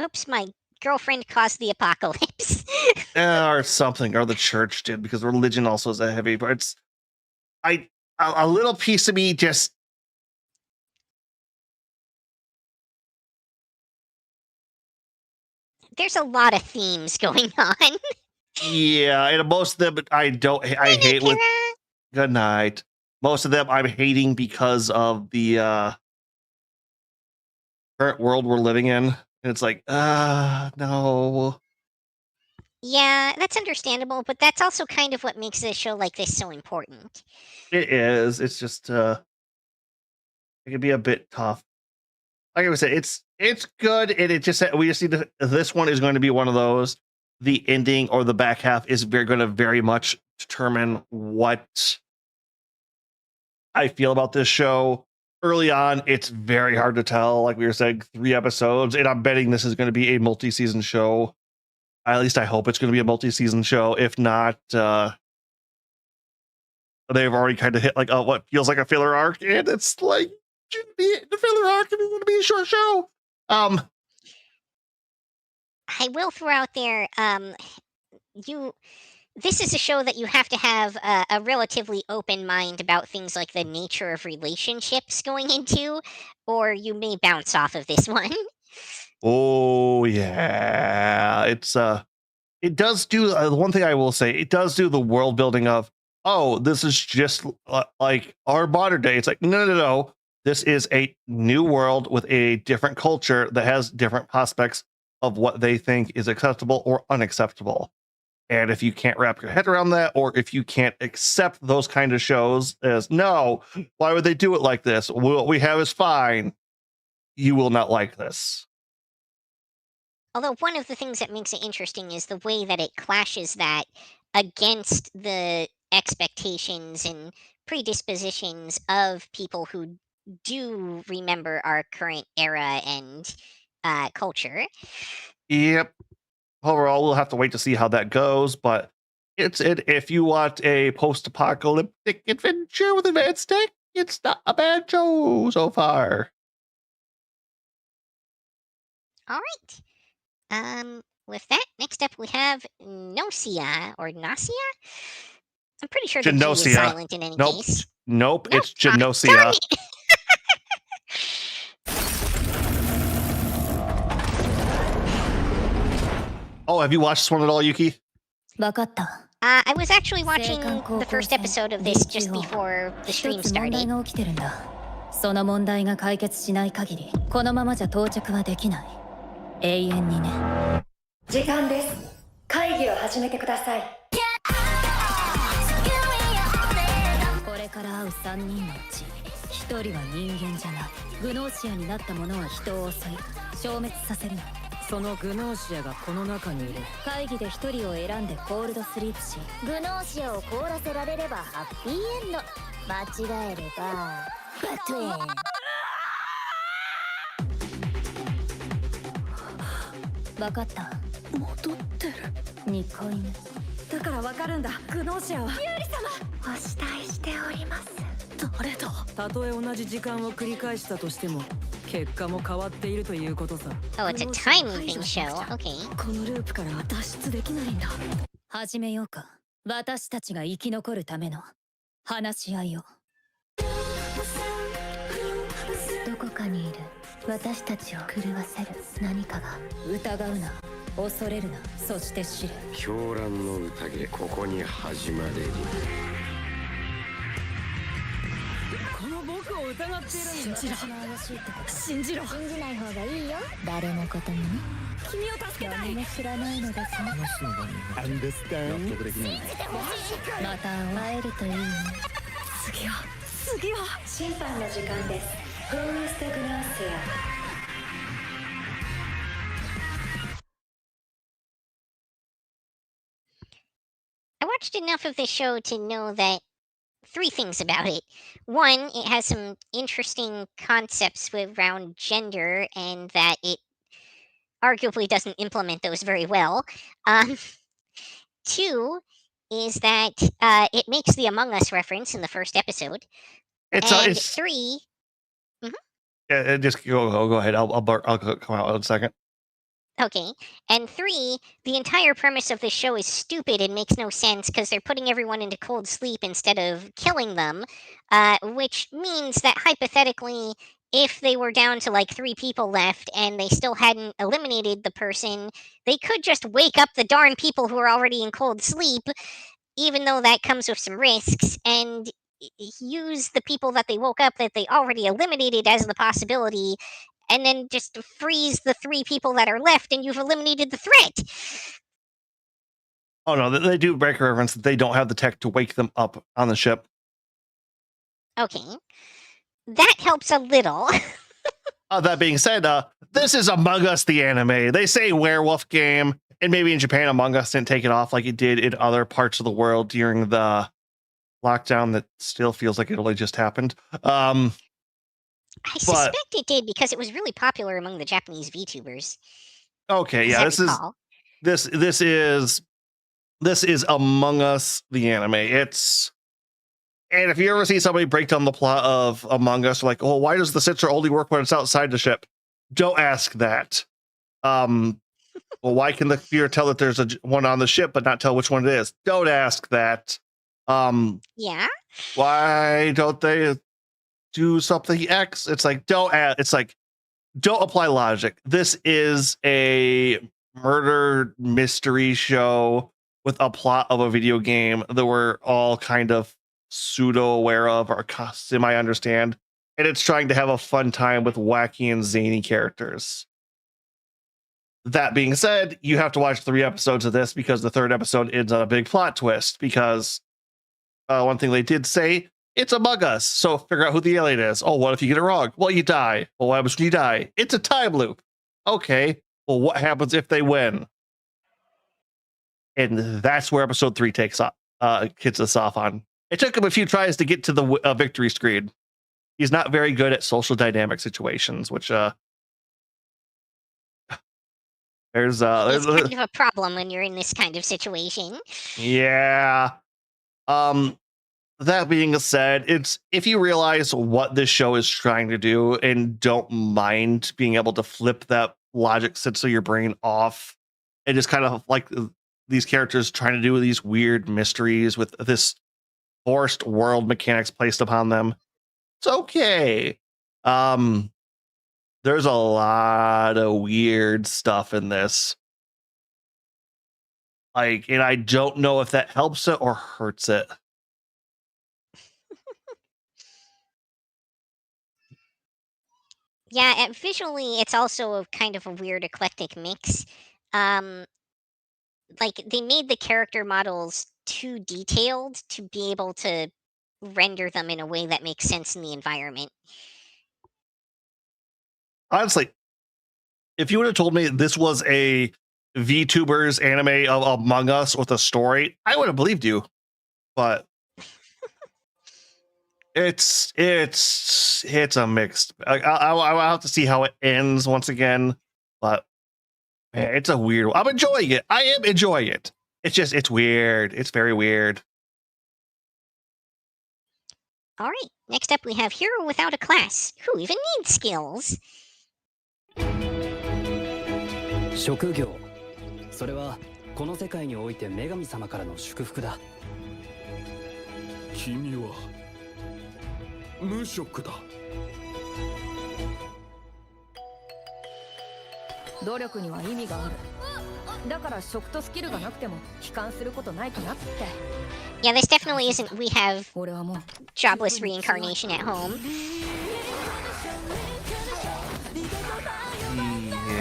Oops, my girlfriend caused the apocalypse. Or something, or the church did, because religion also is a heavy part. It's a little piece of me just There's a lot of themes going on. yeah, and most of them I hate with good night. Most of them I'm hating because of the current world we're living in. And it's like, no. Yeah, that's understandable, but that's also kind of what makes a show like this so important. It is. It's just it can be a bit tough. Like I said, it's good, and it just we just need to. This one is going to be one of those. The ending or the back half is going to very much determine what I feel about this show. Early on, it's very hard to tell. Like we were saying, 3 episodes, and I'm betting this is going to be a multi-season show. At least I hope it's going to be a multi-season show. If not, they've already kind of hit like what feels like a filler arc, and it's like the filler arc is going to be a short show. I will throw out there, this is a show that you have to have a relatively open mind about things like the nature of relationships going into, or you may bounce off of this one. Oh yeah, it does do the one thing I will say. It does do the world building of this is just like our modern day. It's like no. This is a new world with a different culture that has different prospects of what they think is acceptable or unacceptable. And if you can't wrap your head around that, or if you can't accept those kind of shows as no, why would they do it like this? What we have is fine. You will not like this. Although one of the things that makes it interesting is the way that it clashes that against the expectations and predispositions of people who do remember our current era and culture. Yep. Overall, we'll have to wait to see how that goes, but if you want a post-apocalyptic adventure with advanced tech, it's not a bad show so far. All right. With that, next up we have Nocia or Nasia. I'm pretty sure the G is silent in any case. Nope, it's Genosia. Oh, have you watched this one at all, Yuki? I was actually watching the first episode of this just before the stream started. その問題が解決しない限りこのままじゃ到着はできない。永遠にね。時間です。会議を始めてください。これから会う3人のうち1人は人間じゃない。グノーシアになった者は人を襲い消滅させるの。そのグノーシアがこの中にいる。会議で1人を選んでコールドスリープし、グノーシアを凍らせられればハッピーエンド。間違えればバッドエン。分かった。戻ってる。2個犬。だから分かるんだ。グノーシアは。ユーリ様。お慕いしております。誰だ。たとえ同じ時間を繰り返したとしても。結果も変わっているということさ。Oh, it's a time looping show. Okay. このループからは脱出できないんだ。始めようか。私たちが生き残るための話し合いを。どこかにいる私たちを狂わせる何かが。疑うな。恐れるな、そして知れ。狂乱の宴、ここに始まれる。この僕を疑っているんだ。信じろ。信じろ。信じない方がいいよ。誰のこともね。君を助けたい。何も知らないのですね。話の場にアンダースタンド。納得できない。また会えるといいね。次は審判の時間です。フロースタグラーセア。I watched enough of this show to know that 3 things about it. One, it has some interesting concepts around gender, and that it arguably doesn't implement those very well. 2 is that it makes the Among Us reference in the first episode. And 3, just go ahead. I'll come out in a second. okay. And 3, the entire premise of this show is stupid and makes no sense because they're putting everyone into cold sleep instead of killing them, which means that hypothetically, if they were down to like 3 people left and they still hadn't eliminated the person, they could just wake up the darn people who are already in cold sleep, even though that comes with some risks, and use the people that they woke up that they already eliminated as the possibility, and then just freeze the 3 people that are left, and you've eliminated the threat. Oh no, they do break a reference that they don't have the tech to wake them up on the ship. Okay. That helps a little. That being said, this is Among Us the anime. They say werewolf game, and maybe in Japan Among Us didn't take it off like it did in other parts of the world during the lockdown that still feels like it only just happened. I suspect it did because it was really popular among the Japanese VTubers. Okay, yeah, this is Among Us the anime. And if you ever see somebody break down the plot of Among Us, like, oh, why does the sensor only work when it's outside the ship? Don't ask that. Well, why can the computer tell that there's one on the ship but not tell which one it is? Don't ask that. Yeah. Why don't they do something X? It's like, don't apply logic. This is a murder mystery show with a plot of a video game that we're all kind of pseudo aware of or semi understand, and it's trying to have a fun time with wacky and zany characters. That being said, you have to watch 3 episodes of this because the 3rd episode ends on a big plot twist, because one thing they did say, it's Among Us, so figure out who the alien is. Oh, what if you get it wrong? Well, you die. Well, what happens when you die? It's a time loop. Okay, well, what happens if they win? And that's where episode 3 kicks us off on. It took him a few tries to get to the victory screen. He's not very good at social dynamic situations, which there's it's kind of a problem when you're in this kind of situation. Yeah. That being said, it's if you realize what this show is trying to do and don't mind being able to flip that logic sense of your brain off, and just kind of like these characters trying to do these weird mysteries with this forced world mechanics placed upon them, it's okay. There's a lot of weird stuff in this. And I don't know if that helps it or hurts it. Yeah, visually, it's also a kind of a weird eclectic mix. Like, they made the character models too detailed to be able to render them in a way that makes sense in the environment. Honestly, if you would have told me this was a VTubers anime of Among Us with a story, I would have believed you. But it's a mixed. I'll have to see how it ends once again. But man, it's a weird one. I'm enjoying it. I am enjoying it. It's weird. It's very weird. All right. Next up, we have Hero Without a Class. Who even needs skills? 職業それはこの世界において女神様からの祝福だ君は無職だ努力には意味があるだから食とスキルがなくても悲観することないかなって。 Yeah, this definitely isn't we have 俺はもう jobless reincarnation at home.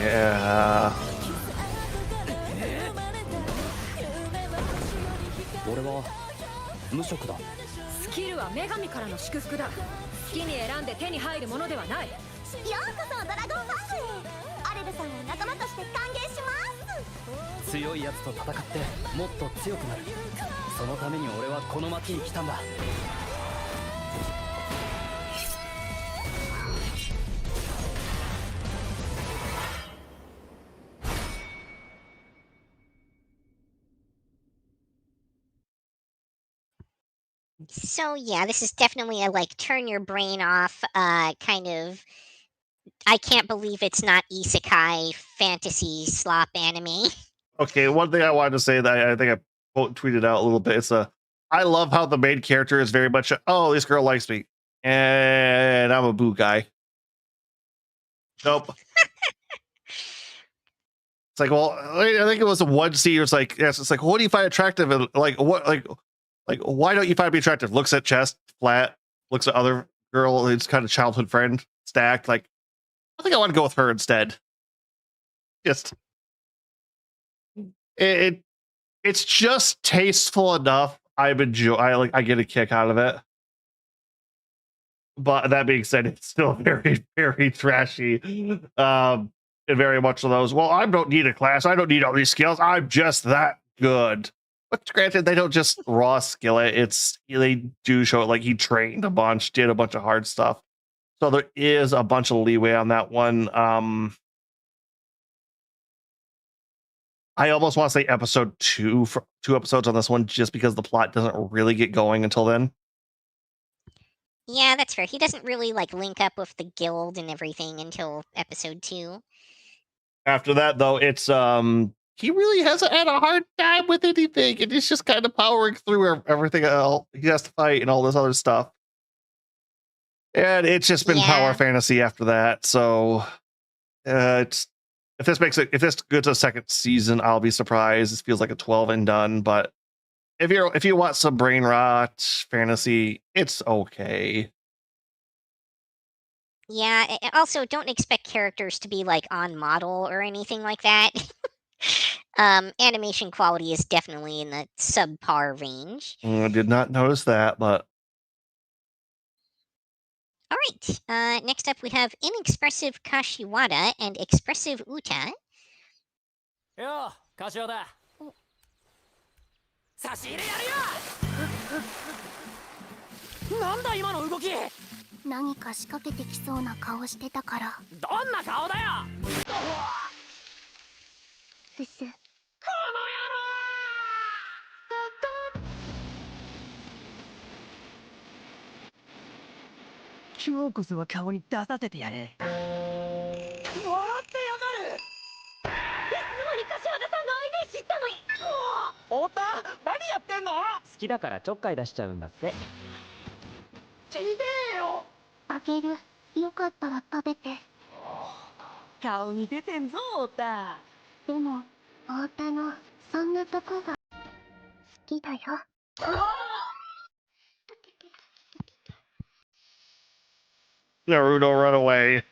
Yeah. 俺は無職だ。スキルは女神からの祝福だ。好きに選んで手に入るものではない。ようこそドラゴンファンクへ。アレルさんを仲間として歓迎します。強いやつと戦ってもっと強くなる。そのために俺はこの町に来たんだ。So yeah, this is definitely a like turn your brain off kind of. I can't believe it's not isekai fantasy slop anime. Okay, one thing I wanted to say that I think I tweeted out a little bit. It's I love how the main character is very much oh, this girl likes me, and I'm a boo guy. Nope. It's like, well, I think it was a one scene. It's like, yes, it's like, what do you find attractive? And like, what, like, why don't you find me attractive? Looks at chest, flat. Looks at other girl, it's kind of childhood friend, stacked. Like, I think I want to go with her instead. Just, it's just tasteful enough. I get a kick out of it. But that being said, it's still very, very trashy. And very much of those. Well, I don't need a class. I don't need all these skills. I'm just that good. But granted, they don't just raw skill it. It's they do show it like he trained a bunch, did a bunch of hard stuff. So there is a bunch of leeway on that one. I almost want to say episode 2 for 2 episodes on this one, just because the plot doesn't really get going until then. Yeah, that's fair. He doesn't really like link up with the guild and everything until episode 2. After that, though, it's he really hasn't had a hard time with anything, and he's just kind of powering through everything else. He has to fight and all this other stuff. And it's just been power fantasy after that. So it's if this goes to a second season, I'll be surprised. This feels like a 12 and done, but if you want some brain rot fantasy, it's okay. Yeah, also don't expect characters to be like on model or anything like that. Animation quality is definitely in the subpar range. I did not notice that, but all right. Next up, we have inexpressive Kashiwada and expressive Uta. よう、柏だ。差し入れやるよ。なんだ今の動き。何か仕掛けてきそうな顔してたから。どんな顔だよ。ふす。こ今日こそは顔に出させてやれ。の野郎。笑ってやがる。いつの間に柏田さんの ID 知ったのに。太田、何やってんの？好きだからちょっかい出しちゃうんだって。ちげえよ。あげる。よかったら食べて。顔に出てんぞ、太田。でも、太田のそんなとこが好きだよ。Naruto run away.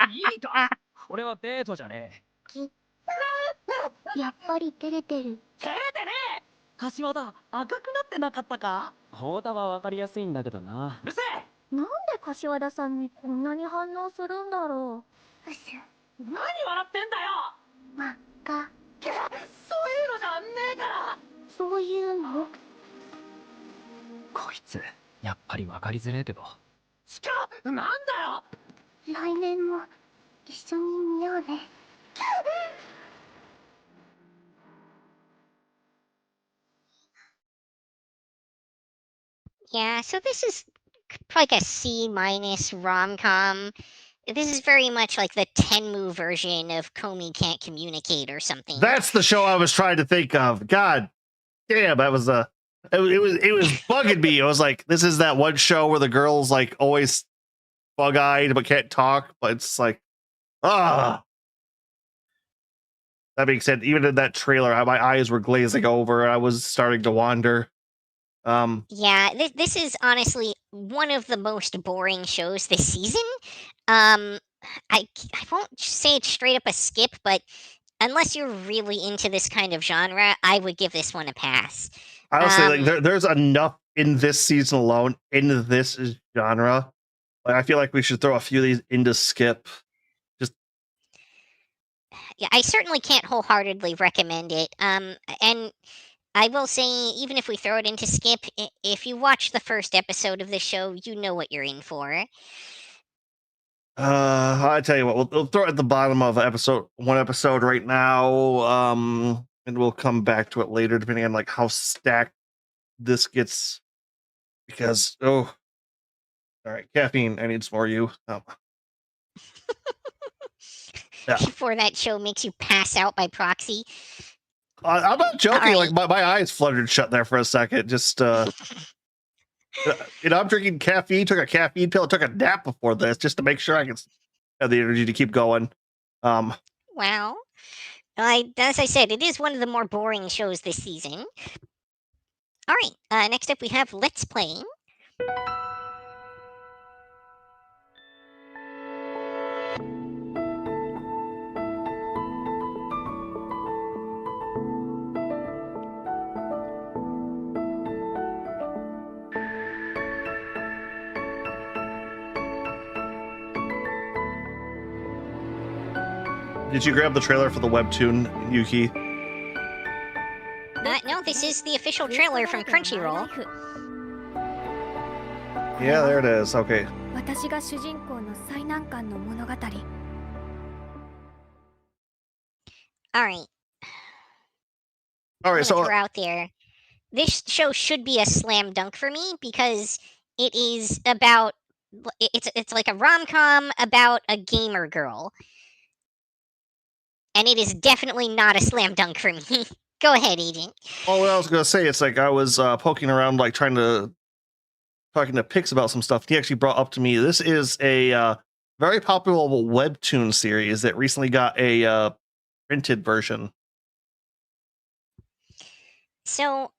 いいか。これはデートじゃねえ。やっぱり照れてる。照れてねえ。柏田、赤くなってなかったか？太田はわかりやすいんだけどな。うるせえ。なんで柏田さんにこんなに反応するんだろう。うす。何笑ってんだよ。真っ赤。そういうのじゃねえから。そういうの？こいつやっぱりわかりづれえけど。なんだよ。来年も一緒に見ようね。Yeah, so this is like a C- rom-com. This is very much like the Tenmu version of Komi Can't Communicate or something. That's the show I was trying to think of. God damn, that was it was bugging me. I was like, this is that one show where the girl's like always bug-eyed but can't talk, but it's like, ah. That being said, even in that trailer, my eyes were glazing over. I was starting to wander. Yeah, this is honestly one of the most boring shows this season. Um, I won't say it's straight up a skip, but unless you're really into this kind of genre, I would give this one a pass. I would say like there's enough in this season alone in this genre. Like I feel like we should throw a few of these into skip. Yeah, I certainly can't wholeheartedly recommend it. And I will say, even if we throw it into skip, if you watch the first episode of the show, you know what you're in for. I tell you what, we'll throw it at the bottom of one episode right now. And we'll come back to it later, depending on like how stacked this gets. Because all right, caffeine. I need some more of you. Yeah. Before that show makes you pass out by proxy. I'm not joking. Right. Like my eyes fluttered shut there for a second. Just I'm drinking caffeine. Took a caffeine pill. Took a nap before this just to make sure I can have the energy to keep going. Well, as I said, it is one of the more boring shows this season. All right. Next up, we have Let's Play. Did you grab the trailer for the webtoon, Yuki? No, this is the official trailer from Crunchyroll. Yeah, there it is. Okay. 私が主人公の最難関の物語。 All right. All right, so out there, this show should be a slam dunk for me because it is about it's like a rom-com about a gamer girl. And it is definitely not a slam dunk for me. Go ahead, Agent. Oh, what I was gonna say, it's like I was poking around, like talking to Pix about some stuff. He actually brought up to me, this is a very popular webtoon series that recently got a printed version. So,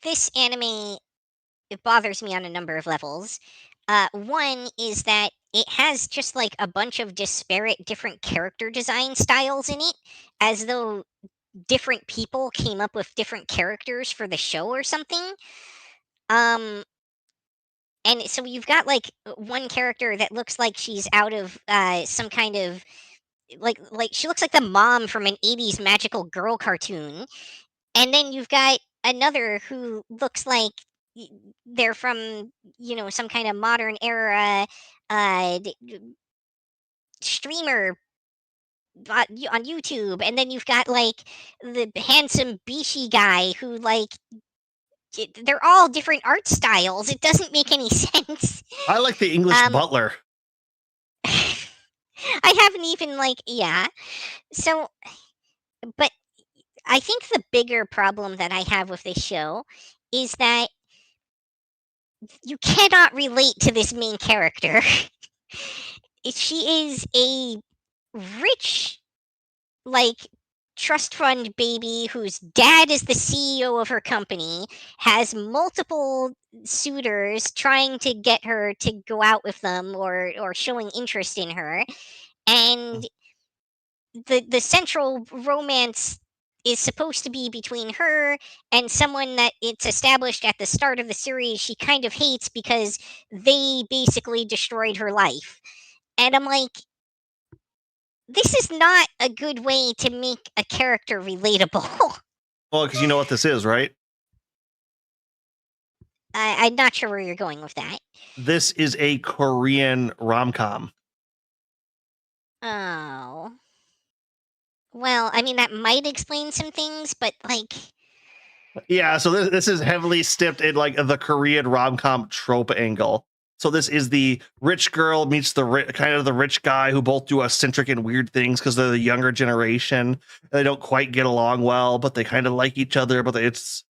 this anime, it bothers me on a number of levels. One is that it has just like a bunch of disparate different character design styles in it, as though different people came up with different characters for the show or something. And so you've got like one character that looks like she's out of some kind of like she looks like the mom from an 80s magical girl cartoon. And then you've got another who looks like they're from, some kind of modern era streamer on YouTube. And then you've got like the handsome Bishi guy who like they're all different art styles. It doesn't make any sense. I like the English butler. I haven't even so, but I think the bigger problem that I have with this show is that you cannot relate to this main character. She is a rich, trust fund baby whose dad is the CEO of her company, has multiple suitors trying to get her to go out with them or showing interest in her. And the central romance is supposed to be between her and someone that it's established at the start of the series she kind of hates because they basically destroyed her life. And I'm like, this is not a good way to make a character relatable. Well, because you know what this is, right? I'm not sure where you're going with that. This is a Korean rom-com. Oh. Well, I mean, that might explain some things, but yeah, so this is heavily steeped in like the Korean rom-com trope angle. So this is the rich girl meets the rich guy who both do eccentric and weird things because they're the younger generation. They don't quite get along well, but they kind of like each other. But it's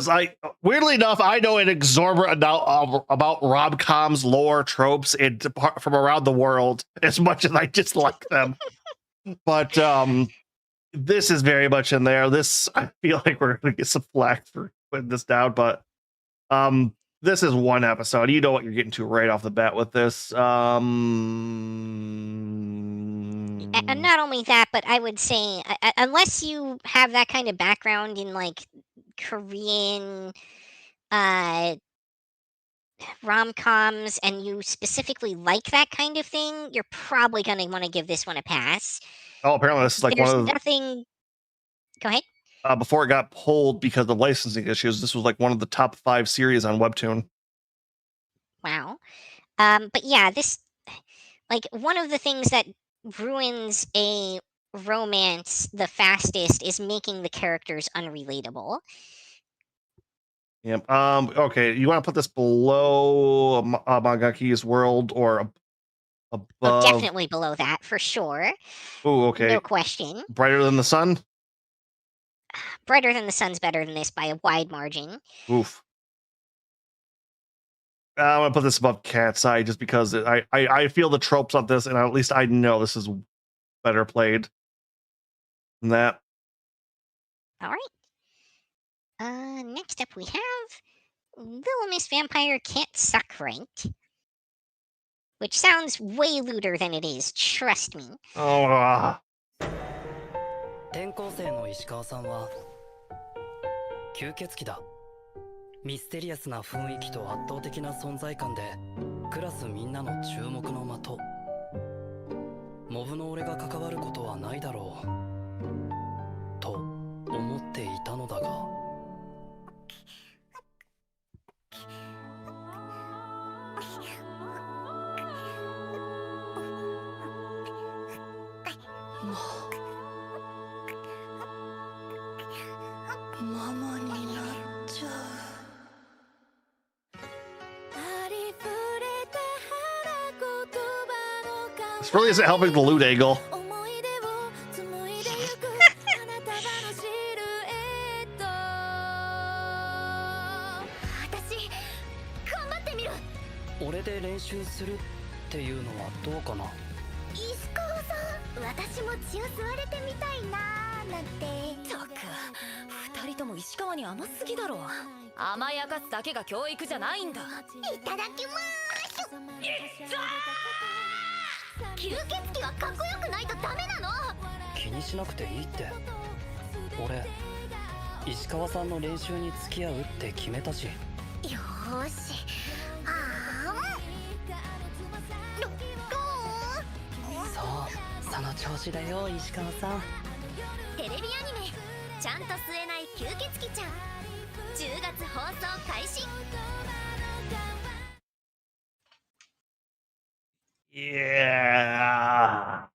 like, weirdly enough, I know an exorbitant amount about rom-coms, lore, tropes, and from around the world as much as I dislike them. But this is very much in there. This, I feel like we're gonna get some flack for putting this down, but this is one episode. You know what you're getting to right off the bat with this. And not only that, but I would say, unless you have that kind of background in like Korean rom-coms and you specifically like that kind of thing, you're probably going to want to give this one a pass. Oh, apparently this is like There's one of nothing. Go ahead. Before it got pulled because of licensing issues, this was like one of the top 5 series on Webtoon. Wow. But yeah, this, like, one of the things that ruins a romance the fastest is making the characters unrelatable. Yep. Okay, you want to put this below Magaki's World or above? Oh, definitely below that for sure. Oh, okay. No question. Brighter Than the Sun? Brighter Than the Sun's better than this by a wide margin. Oof. I'm gonna put this above Cat's Eye just because I feel the tropes of this, and at least I know this is better played than that. All right. Next up we have Little Miss Vampire Can't Suck Right, which sounds way lewder than it is. Trust me. Oh. 転校生の石川さんは吸血鬼だ。ミステリアスな雰囲気と圧倒的な存在感でクラスみんなの注目の的。モブの俺が関わることはないだろうと思っていたのだが。ママになっちゃう。 This really isn't helping the loot angle. 俺で練習するっていうのはどうかな。石川さん、私も血を吸われてみたいなーなんて。ったく、二人とも石川に甘すぎだろ。甘やかすだけが教育じゃないんだ。いただきまーす。吸血鬼はかっこよくないとダメなの。気にしなくていいって。俺石川さんの練習に付き合うって決めたし。よーし。そう、その調子だよ石川さん。テレビアニメ「ちゃんと吸えない吸血鬼ちゃん」10月放送開始。 Yeah.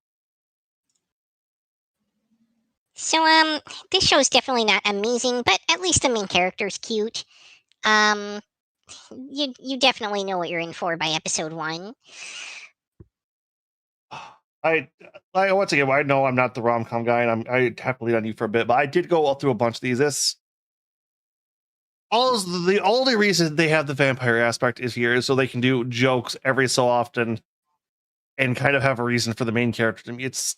So, this show is definitely not amazing, but at least the main character's cute. You definitely know what you're in for by episode 1. I once again, I know I'm not the rom-com guy, and I have to lean on you for a bit, but I did go through a bunch of these. The only reason they have the vampire aspect is here is so they can do jokes every so often and kind of have a reason for the main character. To me, it's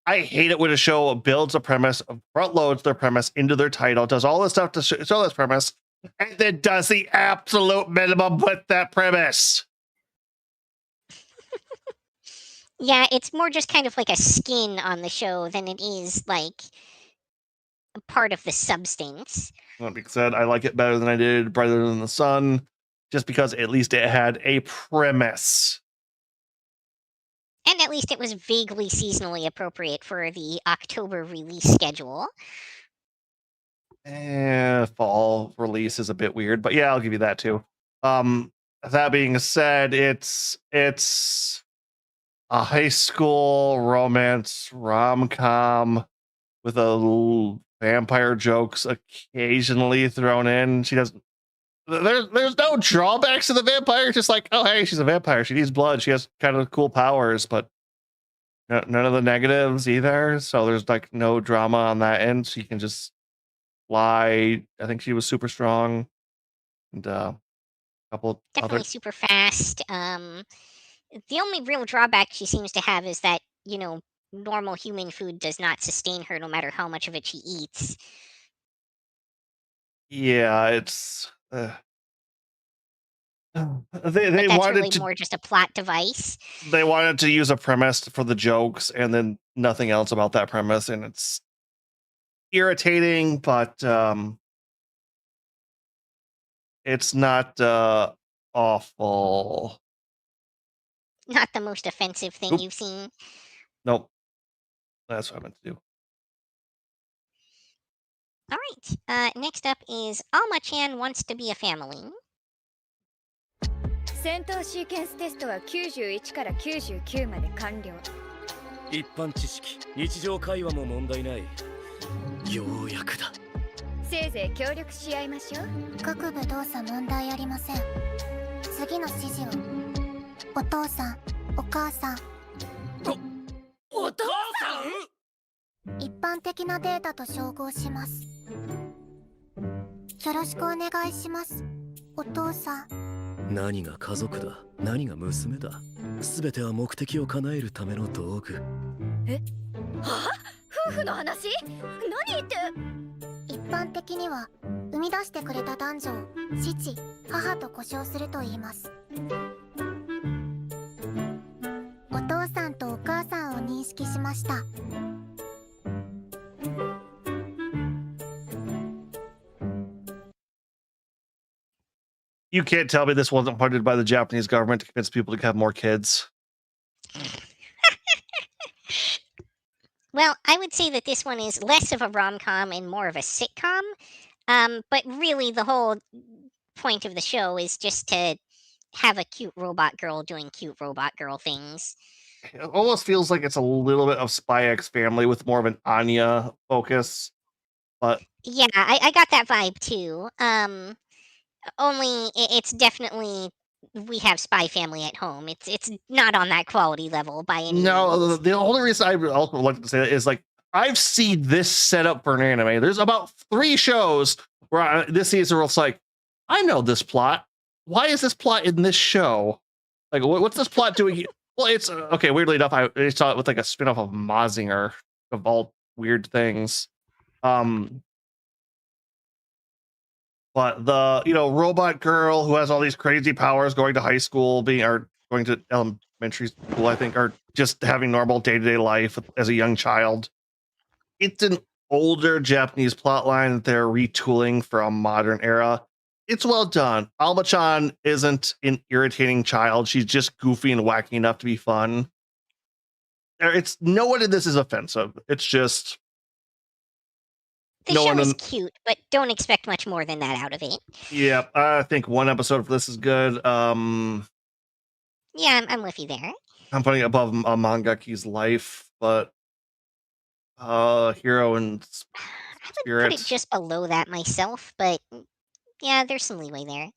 I hate it when a show builds a premise, front loads their premise into their title, does all this stuff to show this premise, and then does the absolute minimum with that premise. Yeah, it's more just kind of like a skin on the show than it is like a part of the substance. That being said, I like it better than I did Brighter Than the Sun, just because at least it had a premise. And at least it was vaguely seasonally appropriate for the October release schedule. Fall release is a bit weird, but yeah, I'll give you that too. That being said, it's a high school romance rom-com with a little vampire jokes occasionally thrown in. She doesn't. There's no drawbacks to the vampire. Just like, oh hey, she's a vampire. She needs blood. She has kind of cool powers, but none of the negatives either. So there's like no drama on that end. She can just fly. I think she was super strong, and a couple definitely other super fast. The only real drawback she seems to have is that normal human food does not sustain her no matter how much of it she eats. Yeah, it's they But they that's wanted really to more just a plot device. they wanted to use a premise for the jokes and then nothing else about that premise, and it's irritating, but it's not awful. Not the most offensive thing Nope. you've seen. Nope. That's what I meant to do. All right. Next up is Alma-chan wants to be a family. 戦闘シーケンステストは91から99まで完了。一般知識日常会話も問題ない。ようやくだ。せいぜい協力し合いましょう。各部動作問題ありません。次の指示を。お父さん、お母さん。お父さん？一般的なデータと照合します。よろしくお願いします。お父さん。何が家族だ、何が娘だ。すべては目的を叶えるための道具。え？はあ？夫婦の話？何言って？一般的には生み出してくれた男女を父、母と呼称すると言います。お父さんとお母さんを認識しました。You can't tell me this wasn't funded by the Japanese government to convince people to have more kids. Well, I would say that this one is less of a rom-com and more of a sitcom. But really, the whole point of the show is just to have a cute robot girl doing cute robot girl things. It almost feels like it's a little bit of Spy X Family with more of an Anya focus. But yeah, I got that vibe too. Only it's definitely we have Spy Family at home. It's not on that quality level by any means. No, the only reason I also like to say that is like I've seen this set up for an anime. There's about 3 shows where this season where it's like, I know this plot. Why is this plot in this show? Like, what's this plot doing? Well, it's okay. Weirdly enough, I saw it with like a spinoff of Mazinger of all weird things. But the robot girl who has all these crazy powers going to high school, going to elementary school, I think, or just having normal day-to-day life as a young child. It's an older Japanese plotline that they're retooling for a modern era. It's well done. Alma-chan isn't an irritating child. She's just goofy and wacky enough to be fun. It's no one in this is offensive. It's just the show is cute, but don't expect much more than that out of it. Yeah, I think 1 episode for this is good. Yeah, I'm with you there. I'm putting it above Mangaki's life, but Hero and Spirit. I would put it just below that myself, but yeah, there's some leeway there.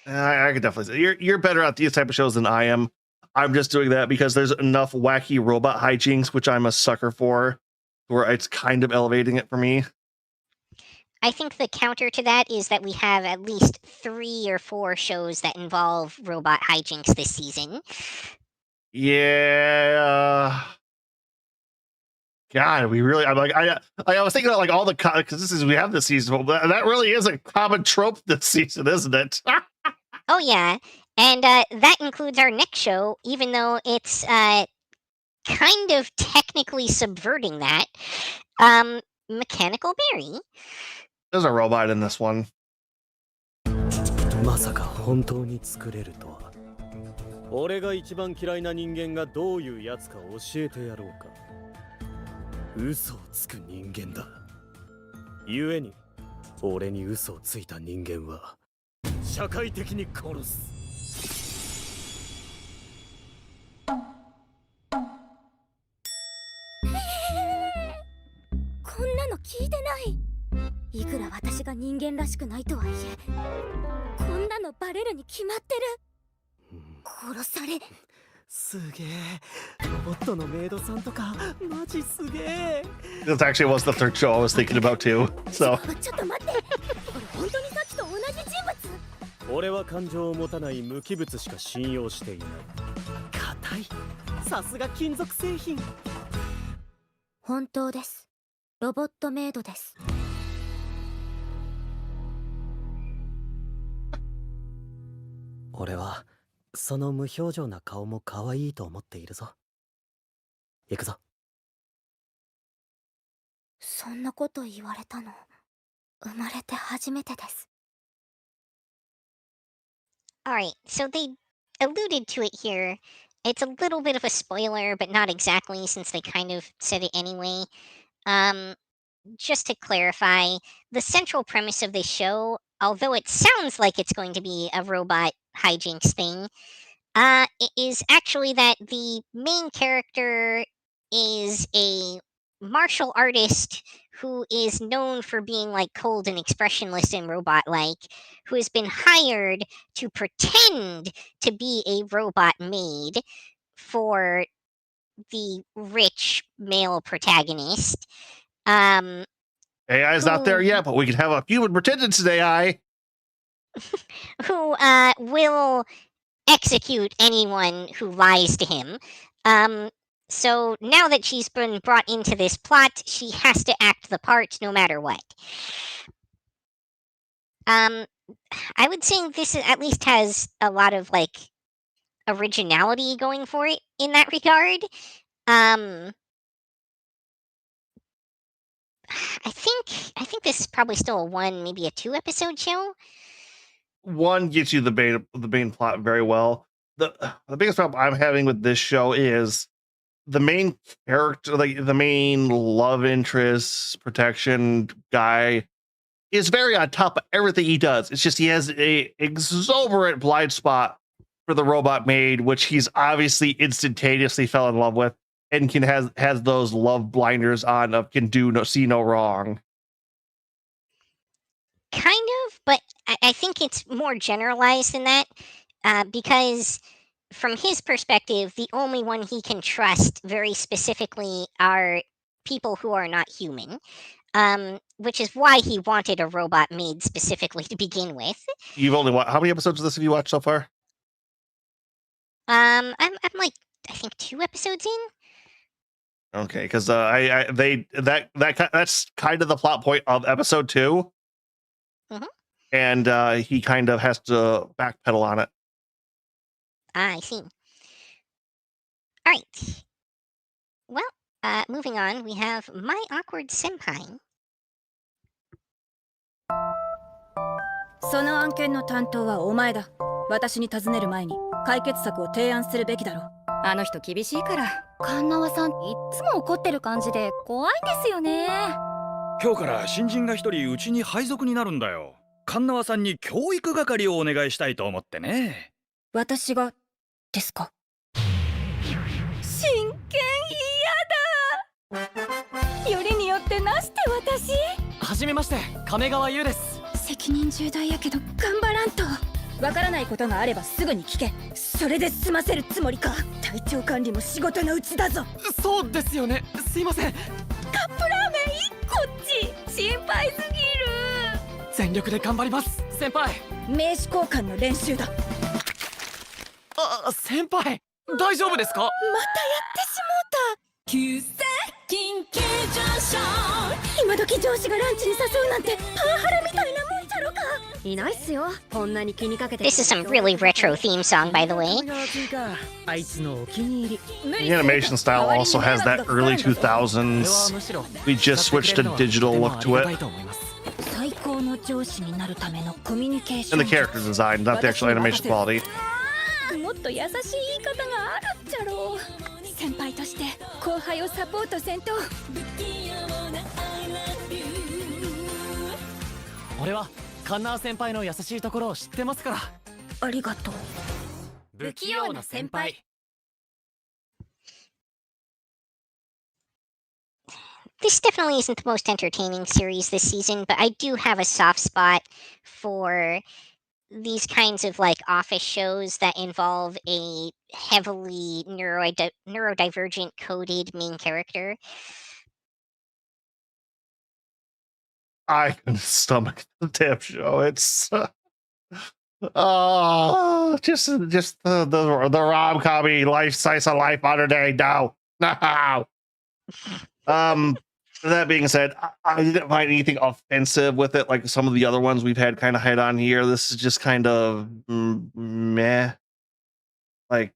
I could definitely say you're better at these type of shows than I am. I'm just doing that because there's enough wacky robot hijinks, which I'm a sucker for, where it's kind of elevating it for me. I think the counter to that is that we have at least 3 or 4 shows that involve robot hijinks this season. Yeah. God, we really. I'm like I was thinking about like all the because we have this season. Well, that really is a common trope this season, isn't it? Oh yeah, and that includes our next show, even though it's kind of technically subverting that. Mechanical Berry. There's a robot in this one. まさか本当に作れるとは。俺が一番嫌いな人間がどういうやつか教えてやろうか。嘘をつく人間だ。故に俺に嘘をついた人間は社会的に殺す。こんなの聞いてない。いくら私が人間らしくないとはいえ、こんなのバレるに決まってる。殺され。すげえ。ロボットのメイドさんとかマジすげえ。This actually was the third show I was thinking about too. So. ちょっと待って。これ本当にさっきと同じ人物？俺は感情を持たない無機物しか信用していない。硬い。さすが金属製品。本当です。ロボットメイドです。俺はその無表情な顔も可愛いと思っているぞ。行くぞ。そんなこと言われたの、生まれて初めてです。Alright, so they alluded to it here. It's a little bit of a spoiler, but not exactly since they kind of said it anyway. Um, just to clarify, the central premise of this show, although it sounds like it's going to be a robot hijinks thing, it is actually that the main character is a martial artist who is known for being like cold and expressionless and robot like, who has been hired to pretend to be a robot maid for the rich male protagonist. AI is not there yet, but we can have a human pretending to AI. Who will execute anyone who lies to him. So now that she's been brought into this plot, she has to act the part no matter what. I would say this at least has a lot of like originality going for it in that regard. I think this is probably still a 1, maybe a 2 episode show. 1 gets you the main plot very well. The biggest problem I'm having with this show is the main character, like the main love interest protection guy, is very on top of everything he does. It's just he has a exuberant blind spot for the robot maid, which he's obviously instantaneously fell in love with, and has those love blinders on of can see no wrong. Kind of, but I think it's more generalized than that, because from his perspective, the only one he can trust very specifically are people who are not human, which is why he wanted a robot maid specifically to begin with. You've only how many episodes of this have you watched so far? I'm like, I think 2 episodes in. Okay, because that's kind of the plot point of episode 2. Mhm. And he kind of has to backpedal on it. I see. Alright. Well, moving on, we have My Awkward Senpai. その案件の担当はお前だ。私に尋ねる前に解決策を提案するべきだろう。あの人厳しいから。カンナワさんいっつも怒ってる感じで怖いんですよね。今日から新人が一人うちに配属になるんだよ。カンナワさんに教育係をお願いしたいと思ってね。私がですか？真剣嫌だ。よりによってなして私。はじめまして、亀川優です。責任重大やけど頑張らんと。わからないことがあればすぐに聞け。それで済ませるつもりか。体調管理も仕事のうちだぞ。そうですよね。すいません。カップラーメン1個っち。心配すぎる。全力で頑張ります、先輩。名刺交換の練習だ。先輩、大丈夫ですか？またやってしもうた。急性緊急上昇。今時上司がランチに誘うなんてパワハラみたいなもんじゃろか。いないっすよ。こんなに気にかけて。This is some really retro theme song, by the way. あいつのお気に入り。 The animation style also has that early 2000s. We just switched a digital look to it. 最高の上司になるためのコミュニケーション。 And the character design, not the actual animation quality. もっと優しい言い方があるっちゃろう。先輩として後輩をサポートせんと。俺はカンナー先輩の優しいところを知ってますから。ありがとう。不器用な先輩。This definitely isn't the most entertaining series this season, but I do have a soft spot for these kinds of like office shows that involve a heavily neurodivergent coded main character. I can stomach the damn show. It's just the rom-com life slice of life modern day. No. That being said, I didn't find anything offensive with it like some of the other ones we've had kind of head on here. This is just kind of meh. Like,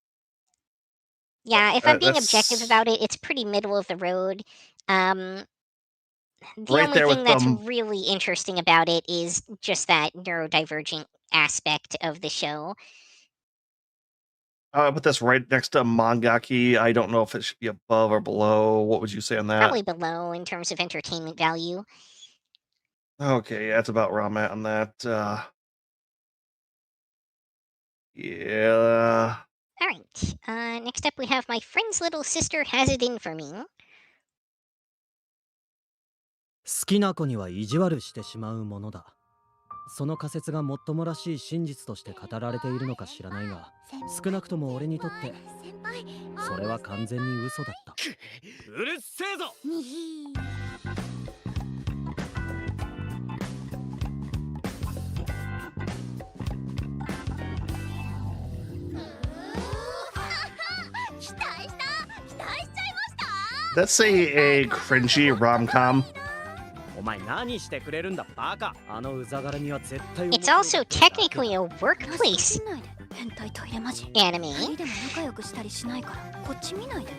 Yeah, if I'm being objective that's about it, it's pretty middle of the road. Um, the right only there thing with that's really interesting about it is just that neurodivergent aspect of the show. I put this right next to Mangaki. I don't know if it should be above or below. What would you say on that? Probably below in terms of entertainment value. Okay, that's about where I'm at on that. Yeah. All right. Next up, we have my friend's little sister has it in for me. 好きな子には意地悪してしまうものだ。その仮説がもっともらしい真実として語られているのか知らないが、少なくとも俺にとってそれは完全に嘘だった。うるせえぞ。Let's say a cringy rom-com. お前何してくれるんだバカ。あのうざがらみは絶対。 It's also technically a workplace 変態トイレマジ anime. でも仲良くしたりしないからこっち見ないで。へ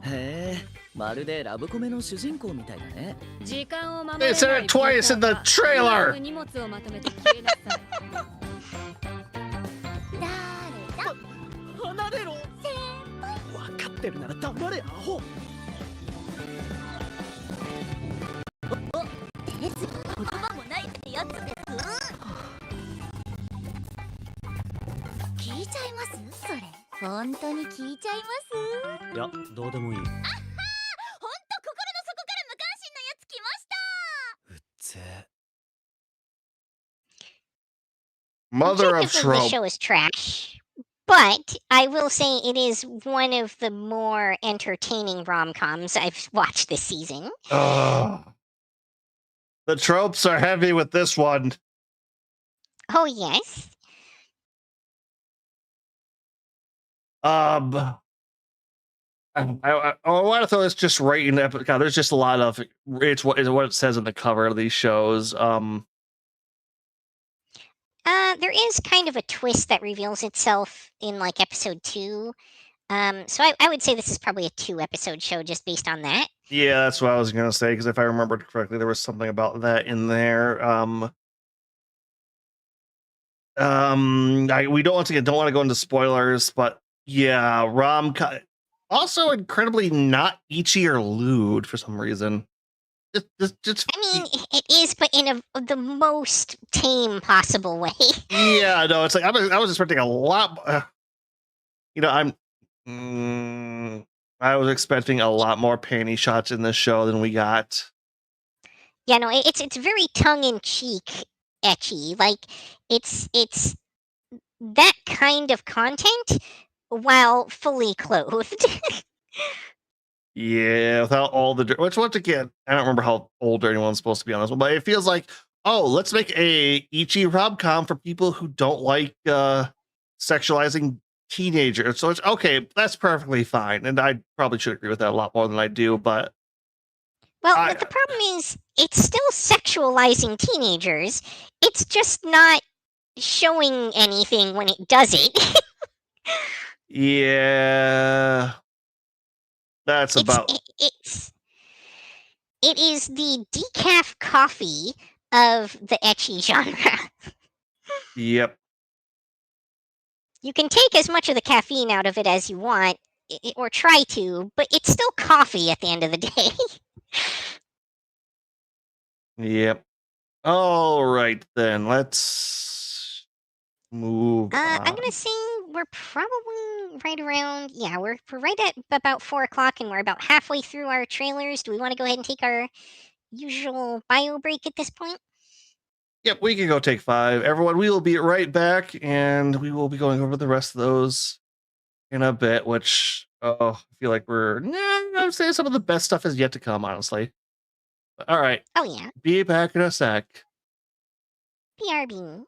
え、まるでラブコメの主人公みたいだね。時間を守 They れ said ない it twice in the trailer. 荷物をまとめて消えなさい。離れろ。分かってるなら黙れアホ。言葉もないってやつです。聞いちゃいますそれ。本当に聞いちゃいます。いや、どうでもいい。あっはー、本当心の底から無関心なやつ来ました。うっぜ。 Mother of Objectively, the trope. show is trash, but I will say it is one of the more entertaining rom-coms I've watched this season. The tropes are heavy with this one. Oh yes. I want to throw this just right in the God, there's just a lot of it's what it says in the cover of these shows. There is kind of a twist that reveals itself in like episode 2. So I would say this is probably a 2-episode show just based on that. Yeah, that's what I was gonna say, because if I remembered correctly, there was something about that in there. We don't want to go into spoilers, but yeah, also incredibly not Ichi or lewd for some reason. Just I mean, it is, but in the most tame possible way. Yeah, no, it's like I was expecting a lot. I was expecting a lot more panty shots in this show than we got. Yeah, no, it's very tongue-in-cheek ecchi. Like it's that kind of content while fully clothed. Yeah, without all the which once again, I don't remember how old anyone's supposed to be on this one, but it feels like, oh, let's make a Ichi rom-com for people who don't like sexualizing teenagers. So it's okay, that's perfectly fine, and I probably should agree with that a lot more than I do. But well, the problem is it's still sexualizing teenagers. It's just not showing anything when it does it. Yeah, that's about. It is the decaf coffee of the ecchi genre. Yep. You can take as much of the caffeine out of it as you want, or try to, but it's still coffee at the end of the day. Yep. All right, then let's move on. I'm gonna say we're probably right around. Yeah, we're right at about 4 o'clock, and we're about halfway through our trailers. Do we want to go ahead and take our usual bio break at this point? Yep, we can go take 5. Everyone, we will be right back, and we will be going over the rest of those in a bit, which, I feel like I'm saying some of the best stuff is yet to come, honestly. But, all right. Oh, yeah. Be back in a sec. BRB.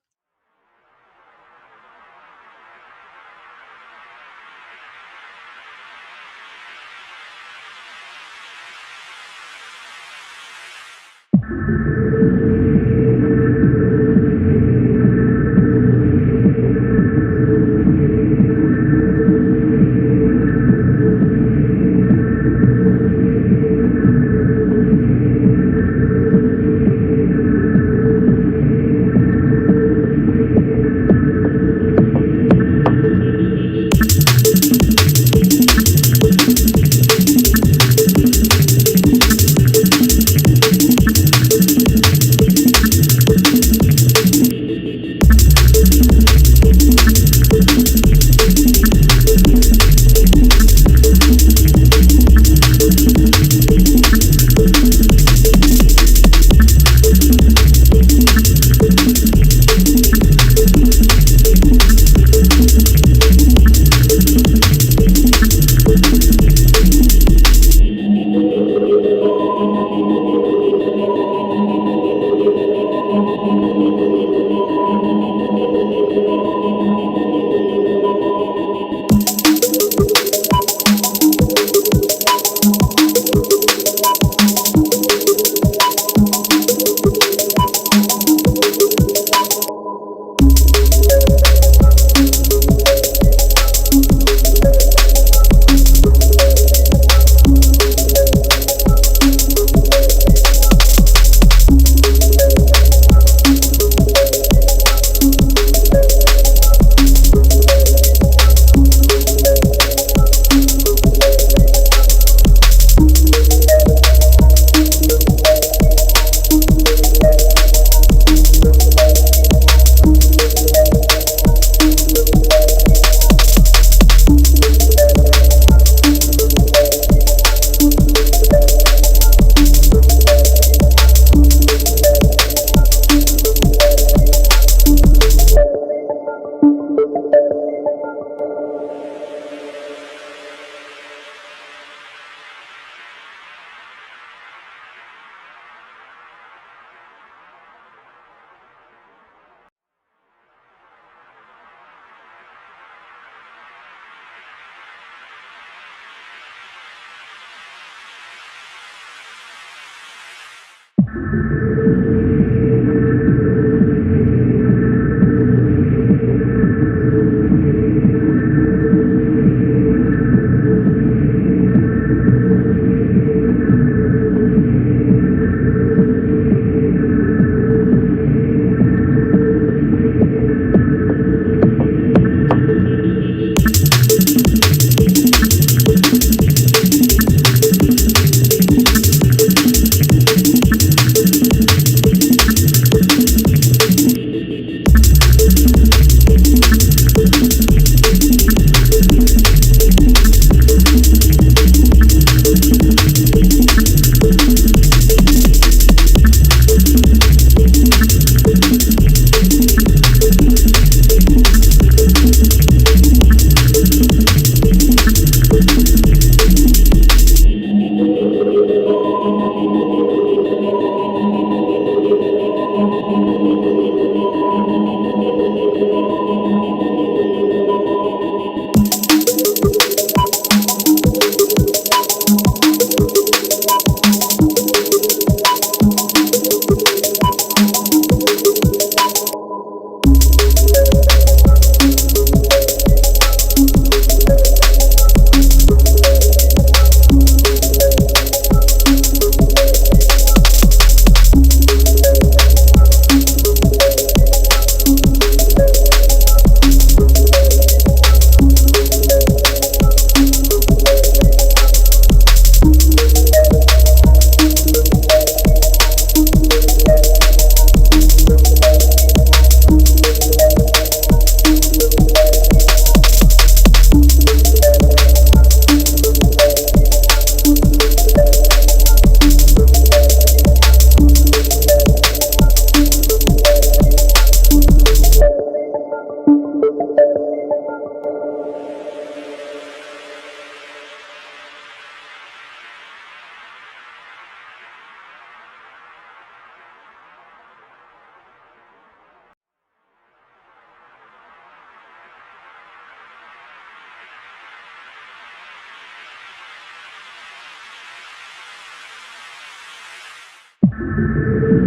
you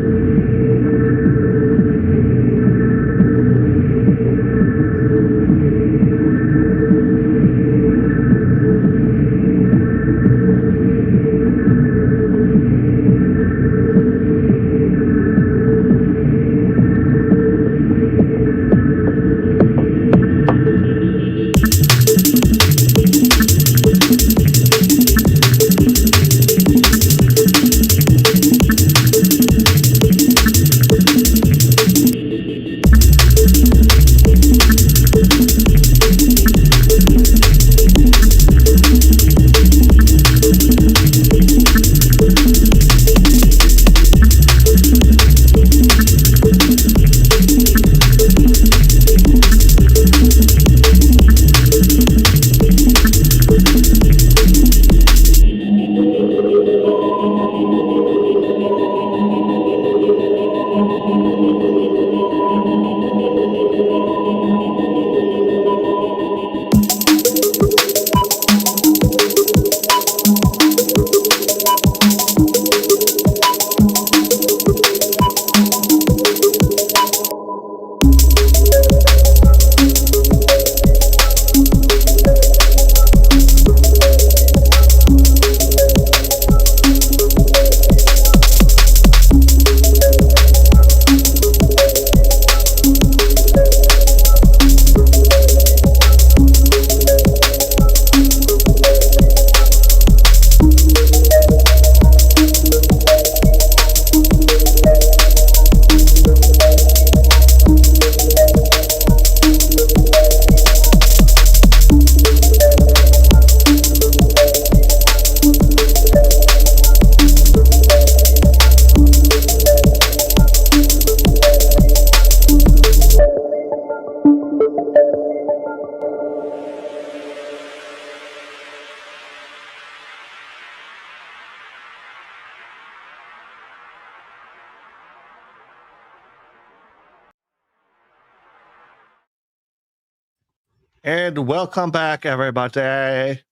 And welcome back, everybody.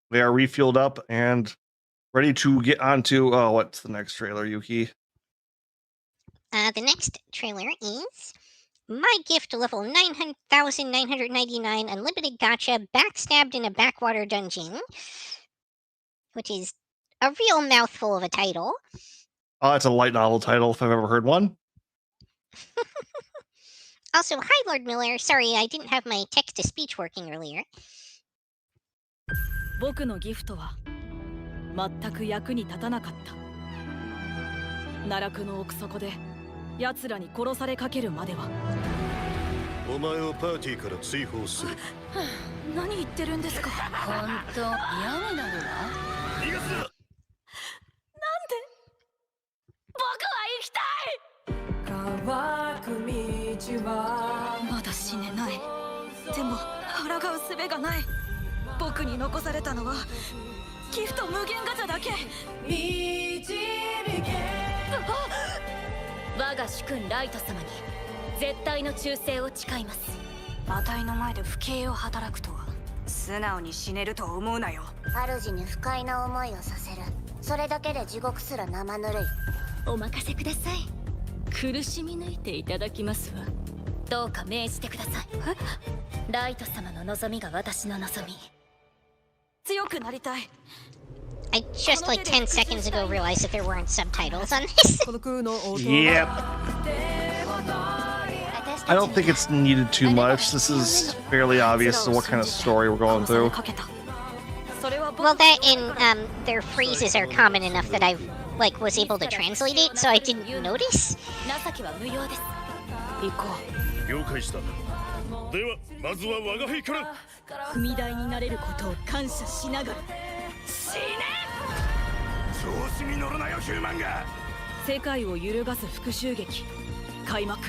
We are refueled up and ready to get on to what's the next trailer, Yuki? The next trailer is My Gift Level 9,999 Unlimited Gacha Backstabbed in a Backwater Dungeon, which is a real mouthful of a title. Oh, it's a light novel title if I've ever heard one. Also, hi, Lord Miller. Sorry, I didn't have my text-to-speech working earlier. 僕のギフトは全く役に立たなかった。奈落の奥底で奴らに殺されかけるまでは。お前をパーティーから追放する。何言ってるんですか。本当嫌になるわ。逃がすな。なんで僕は生きたい。乾く道はまだ死ねない。でも抗う術がない。僕に残されたのはギフト無限ガチャだけ。導け。我が主君ライト様に絶対の忠誠を誓います。値の前で不敬を働くとは素直に死ねると思うなよ。主に不快な思いをさせる。それだけで地獄すら生ぬるい。お任せください。苦しみ抜いていただきますわ。どうか命じてください。ライト様の望みが私の望み。強くなりたい。I just like 10 seconds ago realized that there weren't subtitles on this. Yep. I don't think it's needed too much. This is fairly obvious what kind of story we're going through. Well, that and their phrases are common enough that I was able to translate it, so I didn't notice. 了解した。ではまずは我が輩から。踏み台になれることを感謝しながら死ね。調子に乗るなよヒューマンが。世界を揺るがす復讐劇開幕。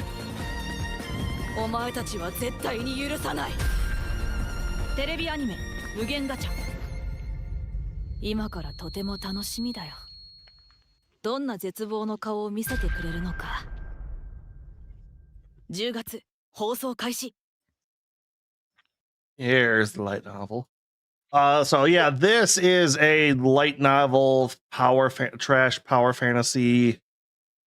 お前たちは絶対に許さない。テレビアニメ無限ガチャ。今からとても楽しみだよ。どんな絶望の顔を見せてくれるのか。10月放送開始。 Here's the light novel. So yeah, this is a light novel trash power fantasy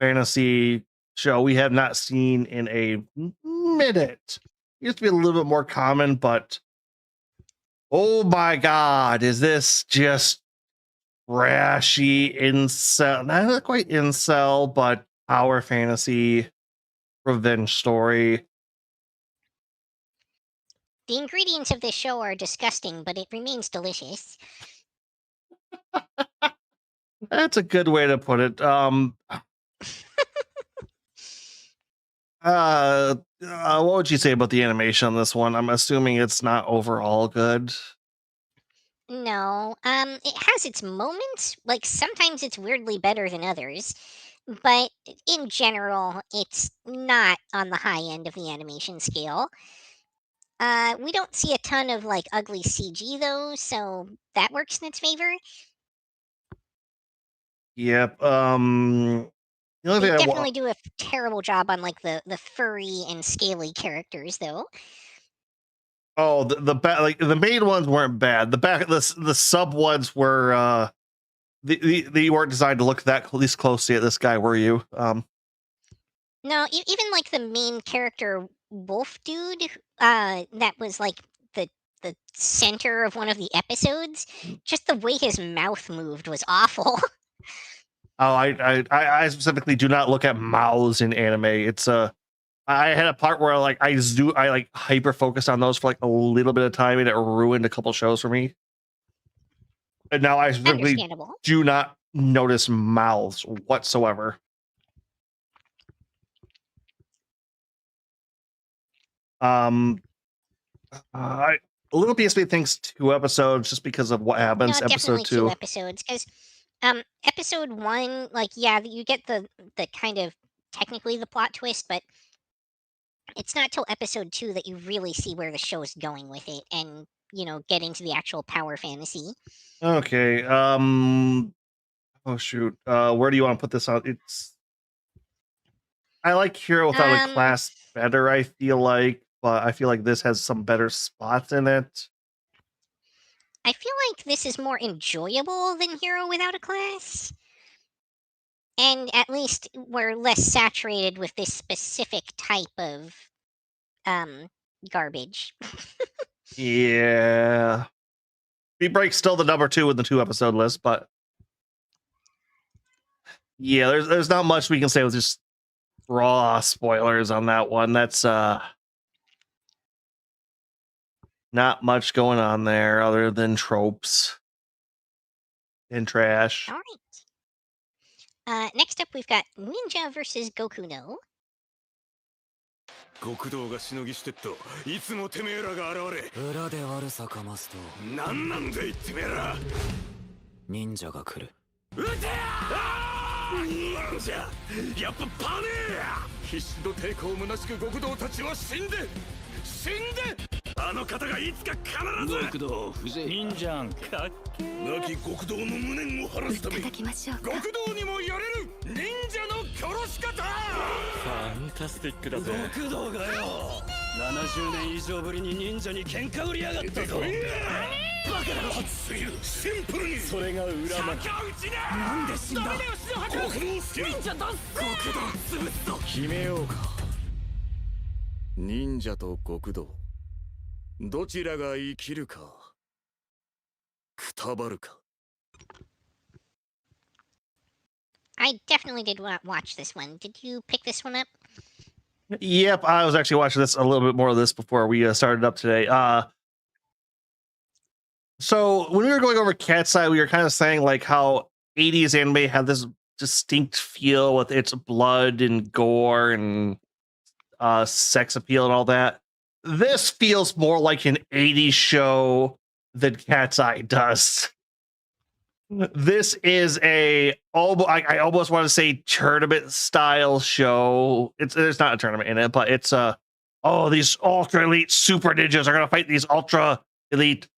fantasy show we have not seen in a minute. It used to be a little bit more common, but oh my god, is this just trashy incel? Not quite incel, but power fantasy revenge story. The ingredients of this show are disgusting, but it remains delicious. That's a good way to put it. What would you say about the animation on this one? I'm assuming it's not overall good. No, it has its moments. Like sometimes it's weirdly better than others, but in general, it's not on the high end of the animation scale. We don't see a ton of like ugly CG though, so that works in its favor. Yep. The only They thing I definitely do a terrible job on like the furry and scaly characters though. oh like the main ones weren't bad. The sub ones were they weren't designed to look that least closely at this guy. Were you? No, even like the main character wolf dude, that was like the center of one of the episodes. Just the way his mouth moved was awful. Oh, I specifically do not look at mouths in anime. It's I had a part where like I like hyper focused on those for like a little bit of time, and it ruined a couple shows for me. And now I specifically Understandable. do not notice mouths whatsoever. A little PSP thinks 2 episodes just because of what No, happens. definitely Episode 2 2. episodes, 'cause, episode 1, like, yeah, you get the kind of technically the plot twist, but it's not till episode 2 that you really see where the show is going with it and, get into the actual power fantasy. Okay. Oh shoot. Where do you want to put this on? I like Hero Without a Um Class better, I feel like, but I feel like this has some better spots in it. I feel like this is more enjoyable than Hero Without a Class. And at least we're less saturated with this specific type of, um, garbage. Yeah. Beat Break's still the number 2 in the 2 episode list, but yeah, there's not much we can say with just raw spoilers on that one. That's not much going on there other than tropes and trash. Alright. Next up, we've got Ninja versus Goku no. 極道がしのぎしてっといつもてめえらが現れ裏で悪さかますとなんなんだいてめえら忍者が来る撃てやなんじゃやっぱパネーや必死の抵抗虚しく極道たちは死んであの方がいつか必ず極道風情忍者んかっけー亡き極道の無念を晴らすためいただきましょう極道にもやれる忍者の殺し方ファンタスティックだぜ極道がよ70年以上ぶりに忍者に喧嘩売りやがったぞバカだろ熱すぎるシンプルにそれが裏まなんで死んだ極道忍者だっせ極道潰すぞ決めようか忍者と極道どちらが生きるかくたばるか I definitely did not watch this one. Did you pick this one up? Yep, I was actually watching this a little bit more of this before we started up today. So when we were going over Cat's Eye, we were kind of saying like how 80s anime had this distinct feel with its blood and gore and sex appeal and all that. This feels more like an 80s show than Cat's Eye does. This is I almost want to say tournament style show. There's not a tournament in it, but it's these ultra elite super ninjas are gonna fight these ultra elite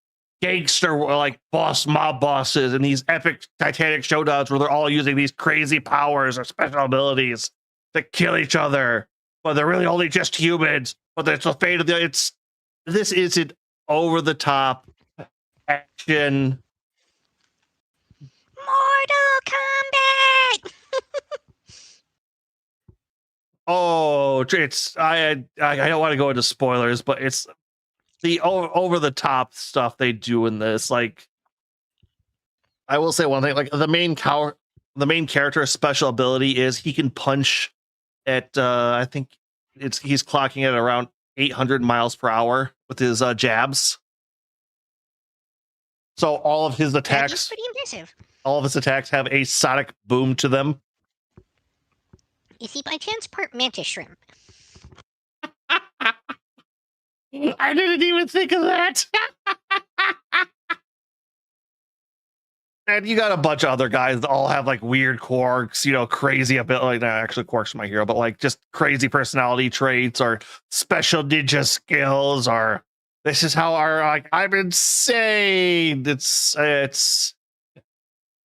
gangster like mob bosses and these epic titanic showdowns where they're all using these crazy powers or special abilities to kill each other, but they're really only just humans. But it's the fate of this isn't over the top action. Mortal Kombat! Oh, it's I don't want to go into spoilers, but it's the over the top stuff they do in this. Like, I will say one thing: like the main character's special ability is he can punch at I think he's clocking at around 800 miles per hour with his jabs. So all of his attacks, That is pretty impressive. all of his attacks have a sonic boom to them. Is he by chance part mantis shrimp? I didn't even think of that. And you got a bunch of other guys that all have like weird quirks, crazy ability. Like, not actually quirks my hero, but like just crazy personality traits or special ninja skills, or this is how I'm insane. It's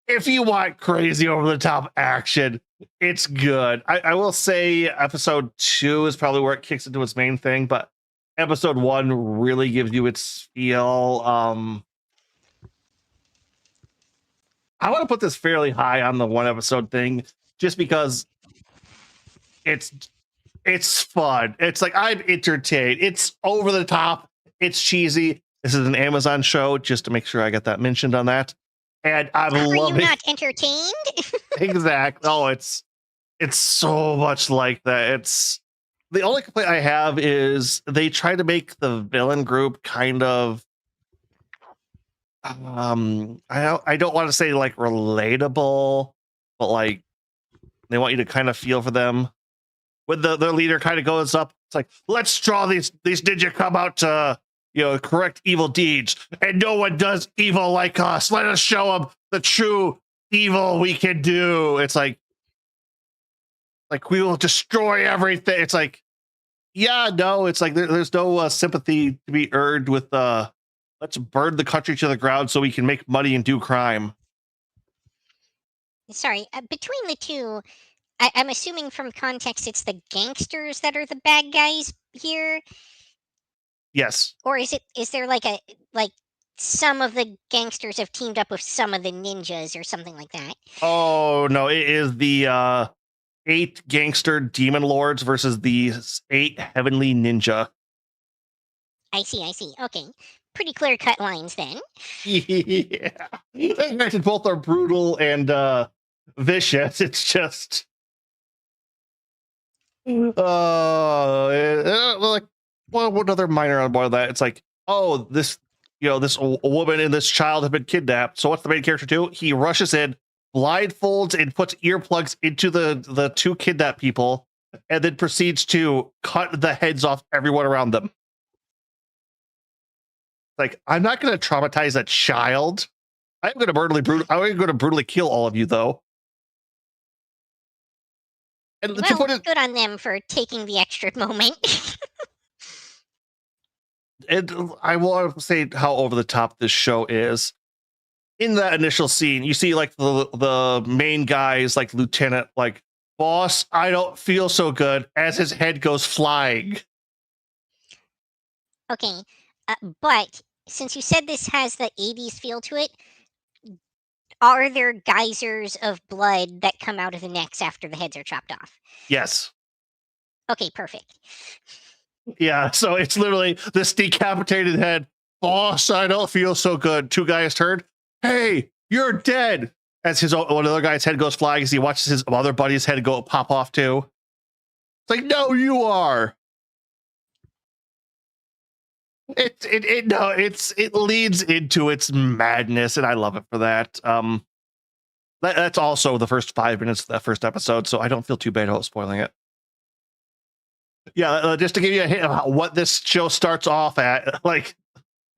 if you want crazy over the top action, it's good. I will say episode 2 is probably where it kicks into its main thing, but episode 1 really gives you its feel. I want to put this fairly high on the 1 episode thing, just because it's fun. It's like I'm entertained. It's over the top. It's cheesy. This is an Amazon show, just to make sure I get that mentioned on that. And I'm Are loving. you not entertained? Exactly. Oh, it's so much like that. It's the only complaint I have is they try to make the villain group kind of I don't want to say like relatable, but like they want you to kind of feel for them. When their leader kind of goes up, it's like, let's draw these ninja come out to correct evil deeds, and no one does evil like us. Let us show them the true evil we can do. It's like we will destroy everything. It's like, yeah, no, it's like there's no sympathy to be earned with let's burn the country to the ground so we can make money and do crime. Sorry, between the two, I'm assuming from context it's the gangsters that are the bad guys here, Yes. or is there like some of the gangsters have teamed up with some of the ninjas or something like that? Oh no, it is the 8 gangster demon lords versus the 8 heavenly ninja. I see. Okay. Pretty clear cut lines then. Yeah. Granted, both are brutal and vicious. It's just like one other minor on board of that. It's like, oh, this this woman and this child have been kidnapped. So what's the main character do? He rushes in, blindfolds, and puts earplugs into the 2 kidnapped people, and then proceeds to cut the heads off everyone around them. Like, I'm not going to traumatize a child. I'm going to brutally kill all of you, though. And well, good on them for taking the extra moment. And I will say how over the top this show is. In that initial scene, you see like the main guy's like lieutenant, like, boss, I don't feel so good, as his head goes flying. Okay, but since you said this has the 80s feel to it, are there geysers of blood that come out of the necks after the heads are chopped off? Yes. Okay, perfect. Yeah, so it's literally this decapitated head. Boss, I don't feel so good. 2 guys turned. Hey, you're dead. As one of the other guy's head goes flying, as he watches his other buddy's head go pop off too. It's like, no, you are. It leads into its madness, and I love it for that. That's also the first 5 minutes of that first episode, so I don't feel too bad about spoiling it. Yeah, just to give you a hint of what this show starts off at, like,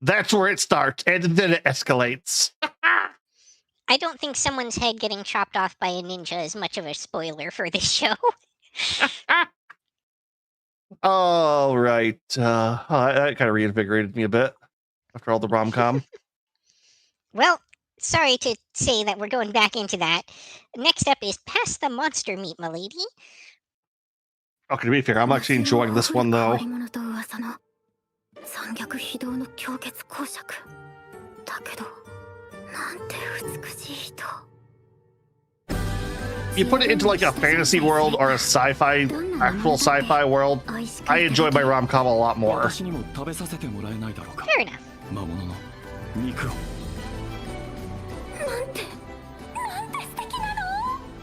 that's where it starts, and then it escalates. I don't think someone's head getting chopped off by a ninja is much of a spoiler for this show. All right. That kind of reinvigorated me a bit after all the rom-com. Well, sorry to say that we're going back into that. Next up is Pass the Monster Meat, m'lady. Okay, to be fair, I'm actually enjoying this one, though. 残虐非道の狂血公爵だけどなんて美しい人 you put it into like a fantasy world or a sci-fi, actual sci-fi world, I enjoy my rom-com a lot more. Fair enough. 魔物の肉を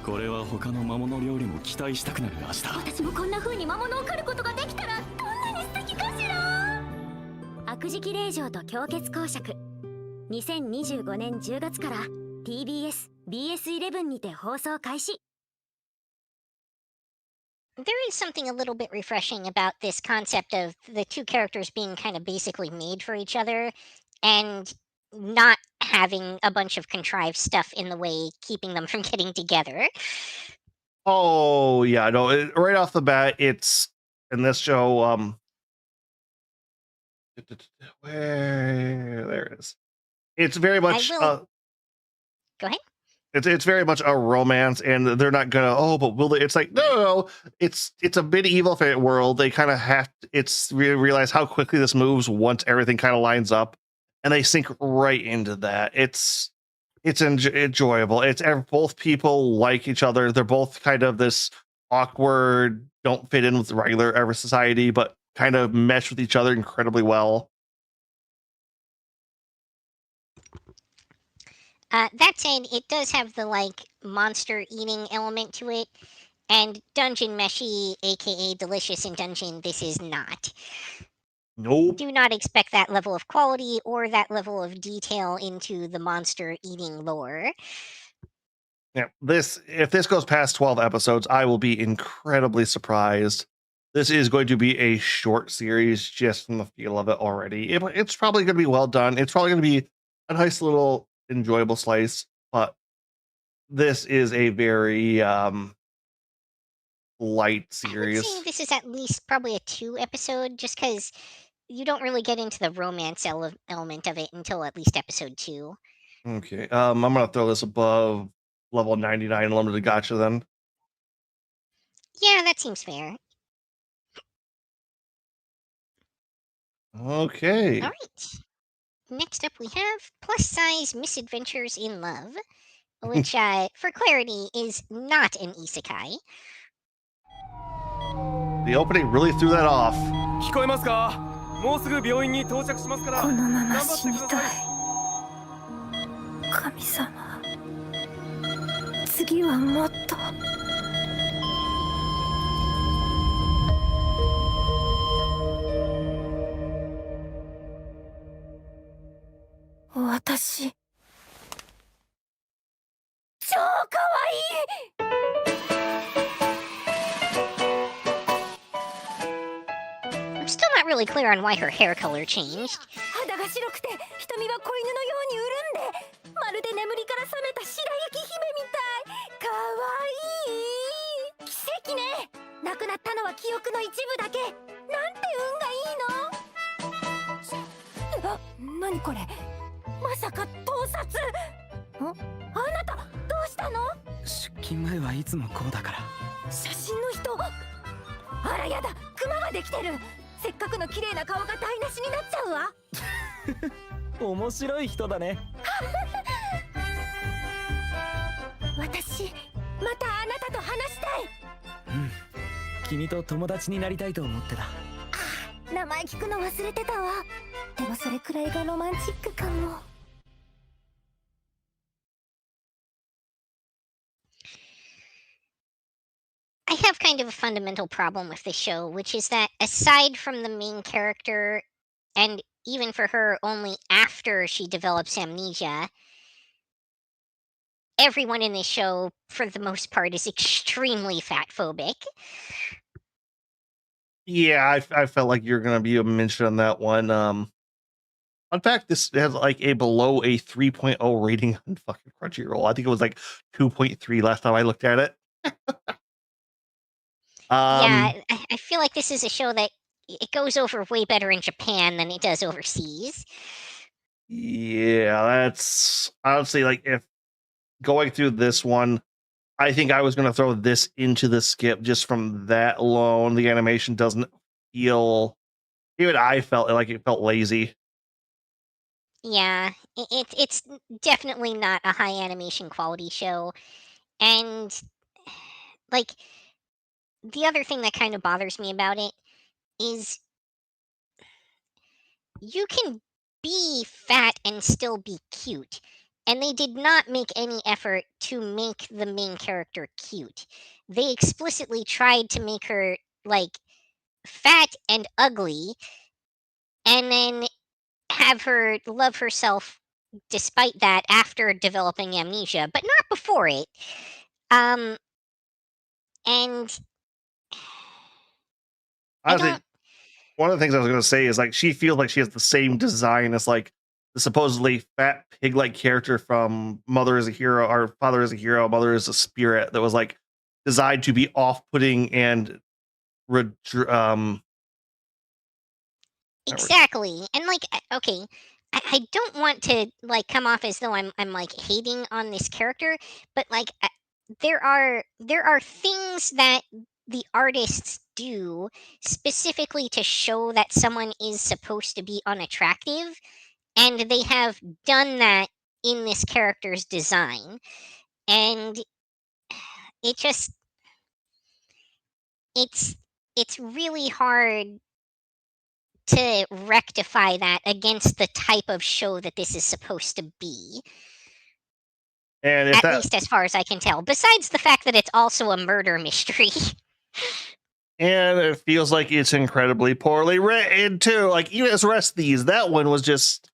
これは他の魔物料理も期待したくなる味だ。私もこんな風に魔物を狩ることができたらどんなに素敵かしら。悪食令嬢と狂血公爵、2025年10月から TBS BS11 にて放送開始。 There is something a little bit refreshing about this concept of the two characters being kind of basically made for each other and not having a bunch of contrived stuff in the way keeping them from getting together. Oh yeah, no, right off the bat, it's in this show. Where there it is. It's very much. Go ahead. It's very much a romance, and they're not gonna. Oh, but will they? It's like no. It's a medieval world. They kind of have. Realize how quickly this moves once everything kind of lines up, and they sink right into that. It's enjoyable. It's both people like each other. They're both kind of this awkward, don't fit in with the regular ever society, but kind of mesh with each other incredibly well. That said, it does have the like monster eating element to it, and Dungeon Meshi, aka Delicious in Dungeon, this is not. Nope. Do not expect that level of quality or that level of detail into the monster eating lore. Yeah, if this goes past 12 episodes, I will be incredibly surprised. This is going to be a short series just from the feel of it already. It's probably going to be well done. It's probably going to be a nice little enjoyable slice, but this is a very light series. I would say this is at least probably a 2 episode, just because you don't really get into the romance element of it until at least episode 2. Okay, I'm gonna throw this above level 99 limited gotcha then. Yeah, that seems fair. Okay. All right. Next up, we have Plus Size Misadventures in Love, which, for clarity, is not an isekai. The opening really threw that off. 聞こえますか？もうすぐ病院に到着しますから。このまま頑張って死にたい。くださ神様、次はもっと。私、超かわいい。 I'm still not really clear on why her hair color changed. 肌が白くて瞳は子犬のように潤んで、まるで眠りから覚めた白雪姫みたい。かわいい。奇跡ね。亡くなったのは記憶の一部だけ。なんて運がいいの。あ、何これ。まさか盗撮。あなたどうしたの？出勤前はいつもこうだから。写真の人。あらやだ、クマができてる。せっかくの綺麗な顔が台無しになっちゃうわ。面白い人だね。私、またあなたと話したい。うん、君と友達になりたいと思ってた。名前聞くの忘れてたわ。でもそれくらいがロマンチックかも。I have kind of a fundamental problem with this show, which is that aside from the main character, and even for her only after she develops amnesia, everyone in this show, for the most part, is extremely fat phobic. Yeah, I felt like you're gonna be a mention on that one. In fact, this has like a below a 3.0 rating on fucking Crunchyroll. I think it was like 2.3 last time I looked at it. Yeah, I feel like this is a show that it goes over way better in Japan than it does overseas. Yeah, that's honestly like if going through this one, I think I was going to throw this into the skip just from that alone. The animation doesn't feel, even I felt like it felt lazy. Yeah, it's definitely not a high animation quality show, and like, the other thing that kind of bothers me about it is you can be fat and still be cute. And they did not make any effort to make the main character cute. They explicitly tried to make her, like, fat and ugly, and then have her love herself despite that after developing amnesia, but not before it. Um, and I I think don't. one of the things I was going to say is like she feels like she has the same design as like the supposedly fat pig-like character from Mother is a Hero or Father is a Hero, Mother is a Spirit that was like designed to be off-putting and Exactly. And like okay, I don't want to like come off as though I'm like hating on this character, but like there are things that the artists do specifically to show that someone is supposed to be unattractive, and they have done that in this character's design. And it just it's it's really hard to rectify that against the type of show that this is supposed to be. and if At that least as far as I can tell. Besides the fact that it's also a murder mystery. and it feels like it's incredibly poorly written too. Like even as rest of these, that one was just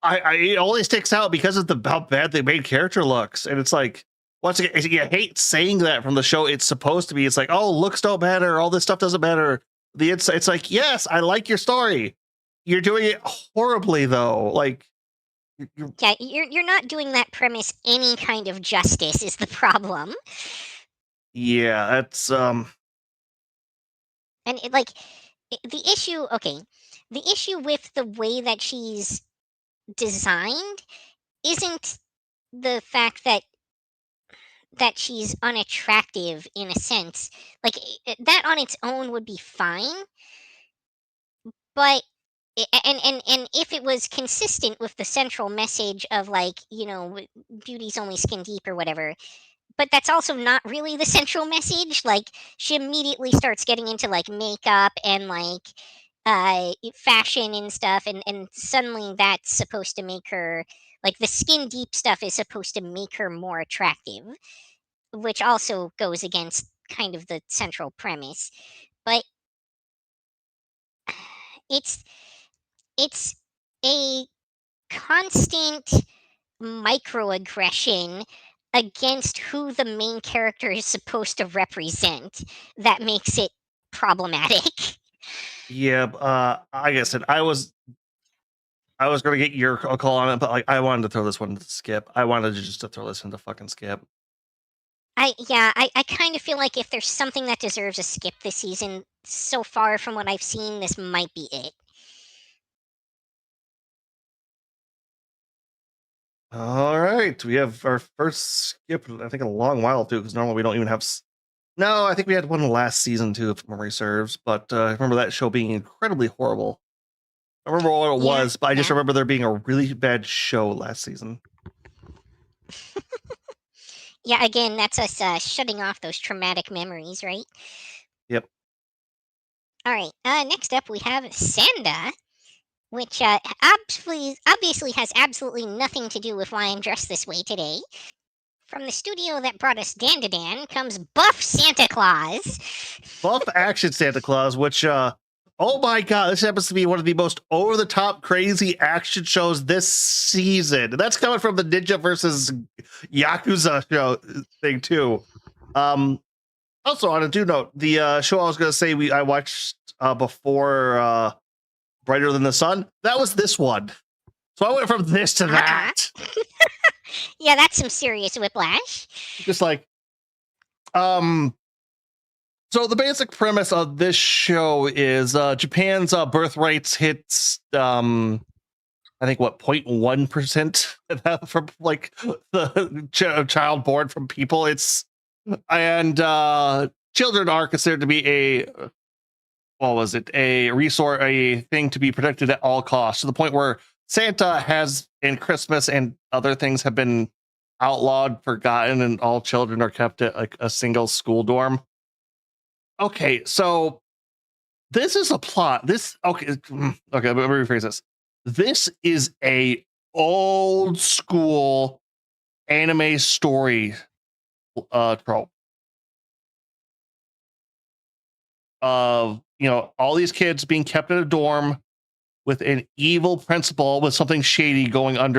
it only sticks out because of how bad the main character looks, and it's like once again, you hate saying that from the show. It's supposed to be. It's like, oh, looks don't matter. All this stuff doesn't matter. It's like, yes, I like your story. You're doing it horribly though. Like, Yeah, you're not doing that premise any kind of justice is the problem. yeah, that's And like the issue, okay, the issue with the way that she's designed isn't the fact that she's unattractive in a sense. Like that on its own would be fine, but and if it was consistent with the central message of like, beauty's only skin deep or whatever, but that's also not really the central message. Like she immediately starts getting into like makeup and like fashion and stuff, and suddenly that's supposed to make her, like, the skin deep stuff is supposed to make her more attractive, which also goes against kind of the central premise. But it's it's a constant microaggression against who the main character is supposed to represent that makes it problematic. yeah. Like I said, I was gonna get your call on it, but like I wanted to throw this one to skip. I wanted to just to throw this into fucking skip. I kind of feel like if there's something that deserves a skip this season, so far from what I've seen, this might be it. All right, we have our first skip. I think in a long while too, because normally we don't even have. No, I think we had one last season too, if memory serves. But I remember that show being incredibly horrible. I remember what it was, but I just remember there being a really bad show last season. Yeah, again, that's us shutting off those traumatic memories, right? Yep. All right. Next up, we have Sanda, which obviously has absolutely nothing to do with why I'm dressed this way today. From the studio that brought us Dan to Dan comes Buff Santa Claus. Buff Action Santa Claus, which oh my god, this happens to be one of the most over-the-top crazy action shows this season. And that's coming from the Ninja versus Yakuza show thing too. Also on a due note, the show I was gonna say I watched before Brighter Than the Sun, that was this one. So I went from this to that. Yeah, that's some serious whiplash. Just like so the basic premise of this show is Japan's birth rates hits I think what 0.1% from like the child born from people. It's and children are considered to be a resource, a thing to be protected at all costs, to the point where Santa has and Christmas and other things have been outlawed, forgotten, and all children are kept at like a single school dorm. Okay, so this is a plot. Okay, let me rephrase this. This is a old school anime story trope of all these kids being kept in a dorm with an evil principal with something shady going going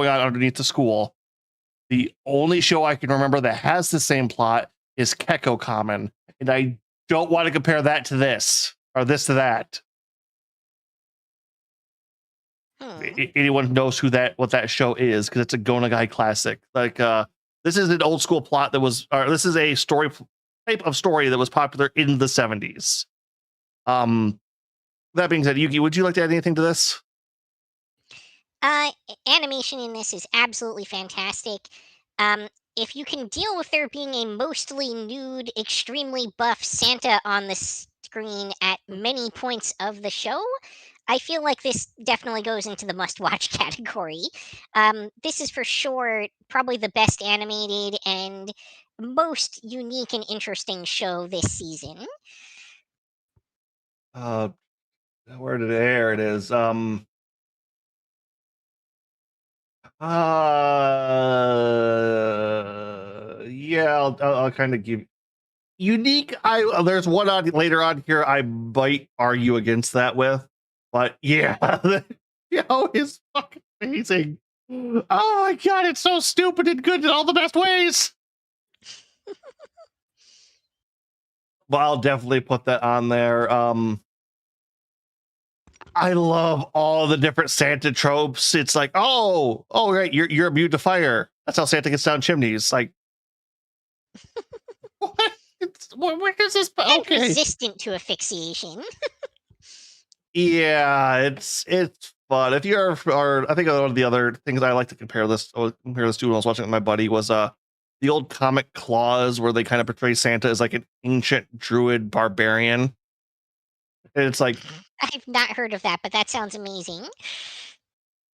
on underneath the school. The only show I can remember that has the same plot is Kekko Common, and I don't want to compare that to this or this to that. Anyone knows what that show is, because it's a Gonagai classic. Like this is an old school plot this is a story type of story that was popular in the 70s. That being said, Yuki, would you like to add anything to this? Animation in this is absolutely fantastic. If you can deal with there being a mostly nude, extremely buff Santa on the screen at many points of the show, I feel like this definitely goes into the must-watch category. This is for sure probably the best animated and most unique and interesting show this season. Where did it air? It is yeah, I'll kind of give unique. There's one on later on here I might argue against that with, but yeah, it's fucking amazing. Oh my god, it's so stupid and good in all the best ways. But I'll definitely put that on there. I love all the different Santa tropes. It's like, oh, right, you're immune to fire. That's how Santa gets down chimneys. Like, where is this? Okay, resistant to asphyxiation. Yeah, it's fun. If you're, or I think one of the other things I like to compare this to when I was watching it with my buddy was the old comic Claus, where they kind of portray Santa as like an ancient druid barbarian. And it's like, I've not heard of that, but that sounds amazing.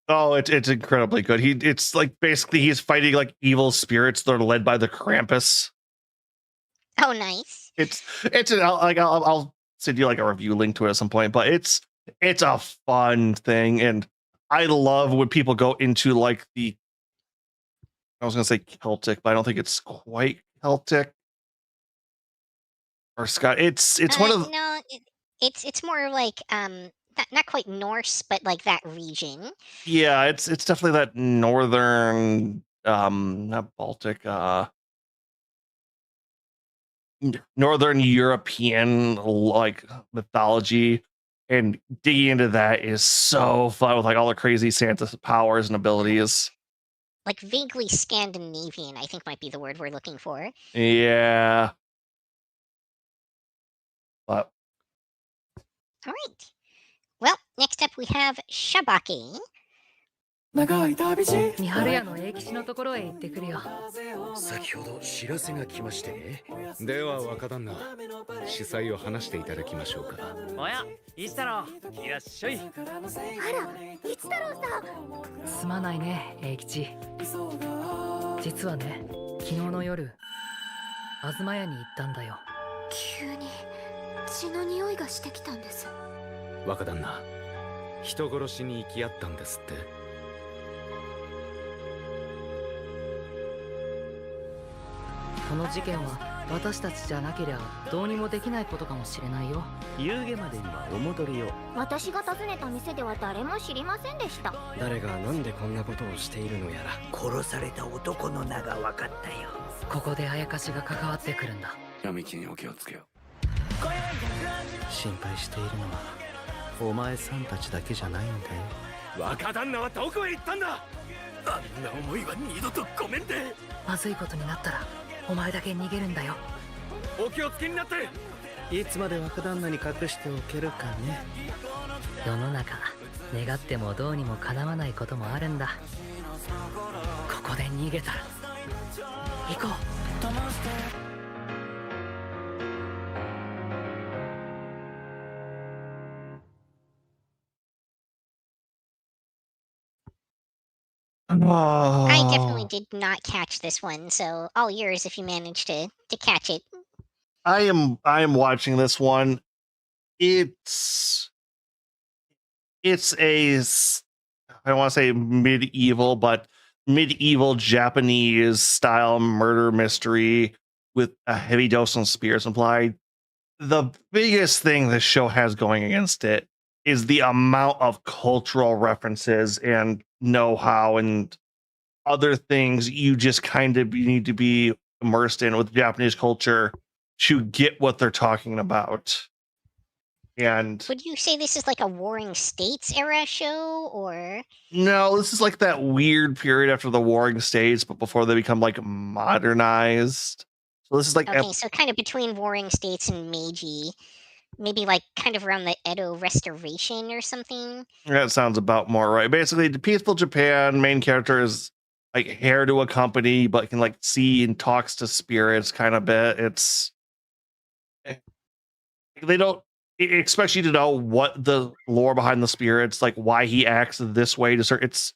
oh, it's incredibly good. It's like basically he's fighting like evil spirits that are led by the Krampus. Oh, nice. I'll send you like a review link to it at some point, but it's a fun thing, and I love when people go into like I was gonna say Celtic, but I don't think it's quite Celtic or Scott. It's one of no, it's more like not quite Norse, but like that region. yeah, it's definitely that northern not Baltic northern European like mythology, and digging into that is so fun with like all the crazy Santa powers and abilities. Like vaguely Scandinavian, I think might be the word we're looking for. Yeah. But all right. Well, next up we have Shabaki. 長い旅路三春屋の永吉のところへ行ってくるよ。先ほど知らせが来ましてね。では若旦那、主催を話していただきましょうか。おや、一太郎、いらっしゃい。あら、一太郎さん。すまないね、永吉。実はね、昨日の夜、東屋に行ったんだよ。急に血の匂いがしてきたんです。若旦那、人殺しに行き合ったんですって。この事件は私たちじゃなけりゃどうにもできないことかもしれないよ。夕げまでにはお戻りを。私が訪ねた店では誰も知りませんでした。誰がなんでこんなことをしているのやら。殺された男の名が分かったよ。ここであやかしが関わってくるんだ。闇金にお気をつけよ。心配しているのはお前さんたちだけじゃないんだよ。若旦那はどこへ行ったんだ。あんな思いは二度とごめんで。まずいことになったらお前だけ逃げるんだよ。お気をつけになって。いつまで若旦那に隠しておけるかね。世の中願ってもどうにも叶わないこともあるんだ。ここで逃げたら行こう。I definitely Oh, did not catch this one, so all yours if you managed to catch it. I am watching this one. It's I don't want to say medieval, but medieval Japanese style murder mystery with a heavy dose of spirits implied. The biggest thing this show has going against it is the amount of cultural references and know-how and other things you just kind of need to be immersed in with Japanese culture to get what they're talking about. And Would you say this is like a Warring States era show, or no, this is like that weird period after the Warring States, but before they become like modernized. So this is like okay, so kind of between Warring States and Meiji, maybe like kind of around the Edo Restoration or something? that sounds about more right. Basically, the peaceful Japan main character is like heir to a company, but can like see and talks to spirits kind of bit. It's they don't it expects you to know what the lore behind the spirits, like why he acts this way to certain. It's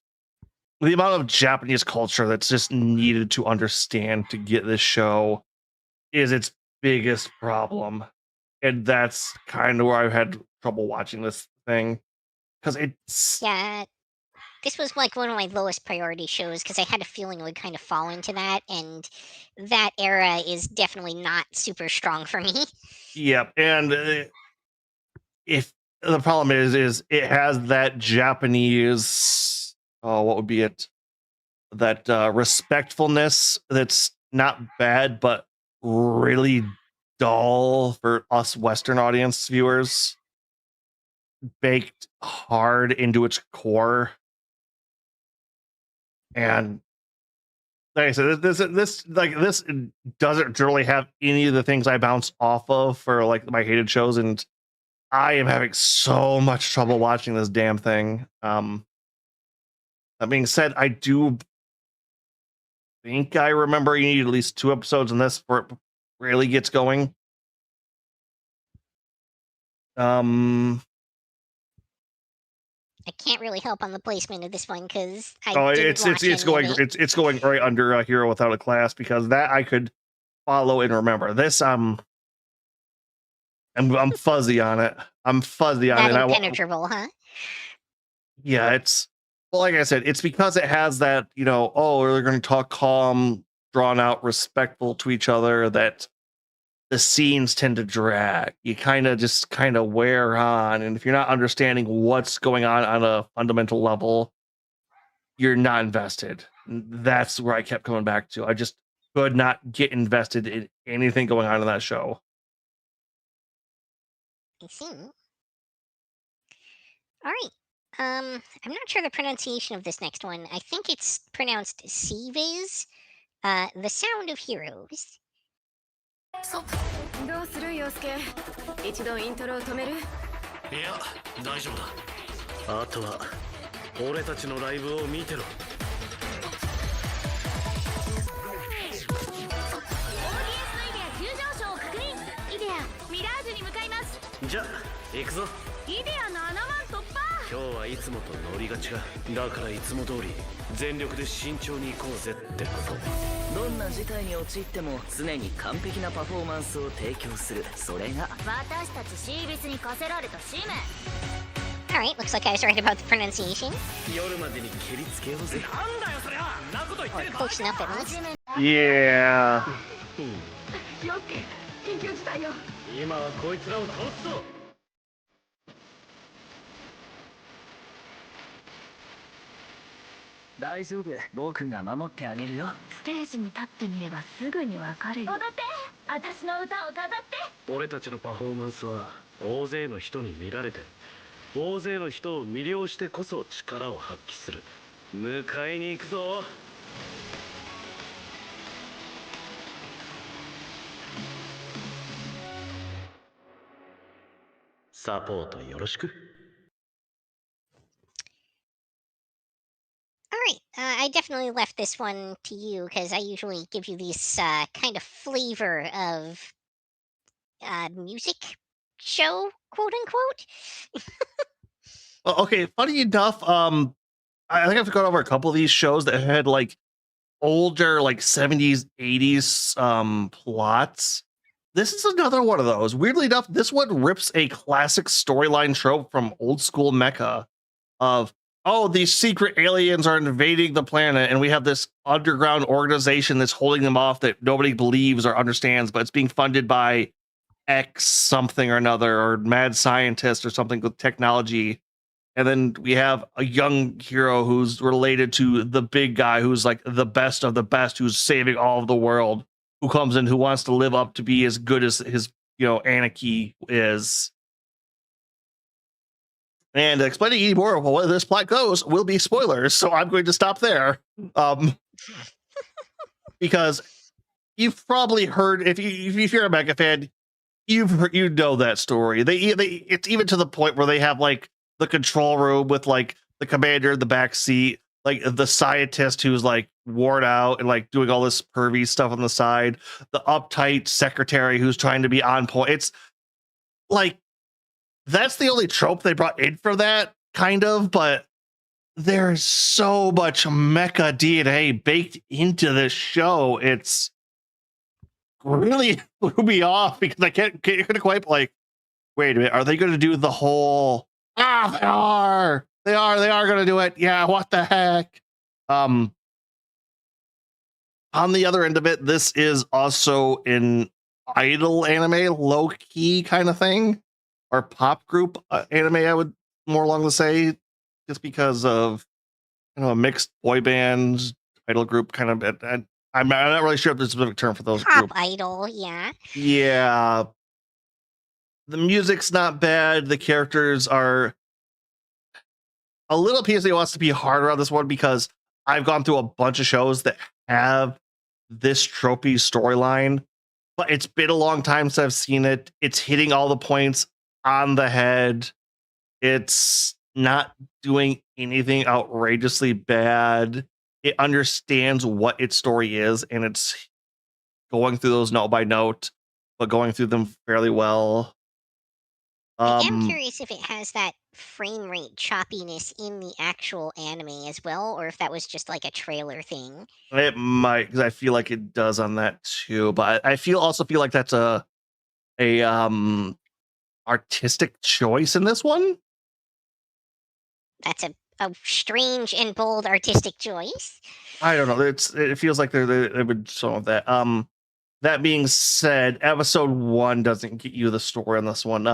the amount of Japanese culture that's just needed to understand to get this show is its biggest problem. And that's kind of where I've had trouble watching this thing because it's Yeah, this was like one of my lowest priority shows because I had a feeling it would kind of fall into that, and that era is definitely not super strong for me. yep. And if the problem is it has that Japanese what would be it that respectfulness that's not bad but really dull for us Western audience viewers, baked hard into its core. And like I said, this doesn't really have any of the things I bounce off of for like my hated shows, and I am having so much trouble watching this damn thing. That being said, I do think I remember you need at least 2 episodes in this before it really gets going. Um, I can't really help on the placement of this one because I oh, didn't watch any of it. it's going right under a Hero Without a Class because that I could follow and remember. This I'm fuzzy on it. I'm fuzzy on it. That And impenetrable, huh? yeah, it's well, like I said, it's because it has that, oh, we're going to talk calm, drawn out, respectful to each other that the scenes tend to drag. You kind of wear on, and if you're not understanding what's going on a fundamental level, you're not invested. That's where I kept coming back to. I just could not get invested in anything going on in that show. I see. All right. I'm not sure the pronunciation of this next one. I think it's pronounced Seaviz. The Sound of Heroes. どうする陽介一度イントロを止めるいや大丈夫だあとは俺たちのライブを見てろ 急上昇を確認イデアミラージュに向かいますじゃ行くぞイデア7万突破今日はいつもとノリが違うだからいつも通り全力で慎重に行こうぜってことどんな事態に陥っても常に完璧なパフォーマンスを提供するそれが私たちシービスに課せられた使命 Alright, looks like I was right about the pronunciation. 夜までに蹴りつけようぜなんだよそれはんなこと言ってれば Close enough at least. Yeah. 陽介緊急事態よ今はこいつらを倒すぞ大丈夫僕が守ってあげるよステージに立ってみればすぐにわかるよ踊って私の歌を飾って俺たちのパフォーマンスは大勢の人に見られて大勢の人を魅了してこそ力を発揮する迎えに行くぞサポートよろしく Alright, I definitely left this one to you because I usually give you these kind of flavor of music show, quote unquote. Well, okay, funny enough, I think I've gone over a couple of these shows that had like older, like 70s, 80s plots. This is another one of those. Weirdly enough, this one rips a classic storyline trope from old school mecha of, oh, these secret aliens are invading the planet, and we have this underground organization that's holding them off that nobody believes or understands, but it's being funded by X something or another, or mad scientist or something with technology. And then we have a young hero who's related to the big guy who's like the best of the best, who's saving all of the world, who comes in, who wants to live up to be as good as his, Anarchy is. And explaining any more of where this plot goes will be spoilers, so I'm going to stop there. Because you've probably heard, if you're a mega fan, you know that story. It's even to the point where they have like the control room with like the commander in the back seat, like the scientist who's like worn out and like doing all this pervy stuff on the side, the uptight secretary who's trying to be on point. It's like, that's the only trope they brought in for that, kind of, but there's so much mecha DNA baked into this show. It's really threw me off because I couldn't quite like, wait a minute, are they going to do the whole? They are going to do it. Yeah, what the heck? On the other end of it, this is also an idol anime, low key kind of thing, or pop group anime. I would more along to say, just because of a mixed boy band idol group kind of. I'm not really sure if there's a specific term for those Pop groups. idol, yeah. Yeah. The music's not bad. The characters are a little PSA wants to be harder on this one because I've gone through a bunch of shows that have this tropey storyline, but it's been a long time since I've seen it. It's hitting all the points on the head. It's not doing anything outrageously bad. It understands what its story is, and it's going through those note by note, but going through them fairly well. I am curious if it has that frame rate choppiness in the actual anime as well, or if that was just like a trailer thing. It might, because I feel like it does on that too, but I also feel like that's a artistic choice in this one. That's a strange and bold artistic choice. I don't know. It feels like they would some of that. That being said, episode 1 doesn't get you the story on this one.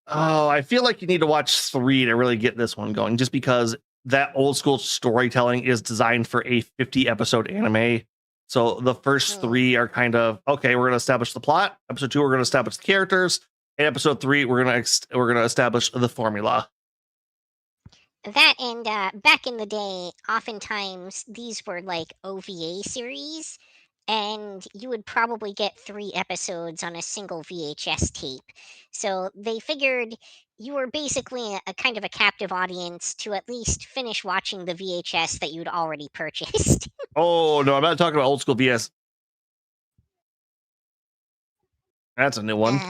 I feel like you need to watch 3 to really get this one going, just because that old school storytelling is designed for a 50 episode anime. So the first 3 are kind of, okay, we're going to establish the plot. Episode 2, we're going to establish the characters. And episode 3, we're going to establish the formula. That and back in the day, oftentimes these were like OVA series, and you would probably get 3 episodes on a single VHS tape. So they figured you were basically a kind of a captive audience to at least finish watching the VHS that you'd already purchased. Oh, no, I'm not talking about old school VS. That's a new one.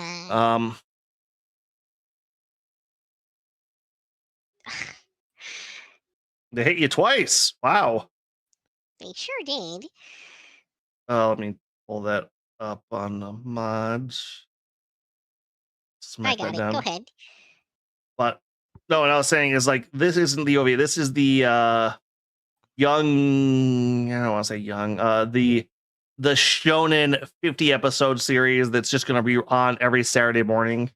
They hit you twice. Wow. They sure did. Let me pull that up on the mods. I got it. Go ahead. But no, what I was saying is like, this isn't the OVA. This is the young. I don't want to say young. The Shonen 50 episode series that's just going to be on every Saturday morning.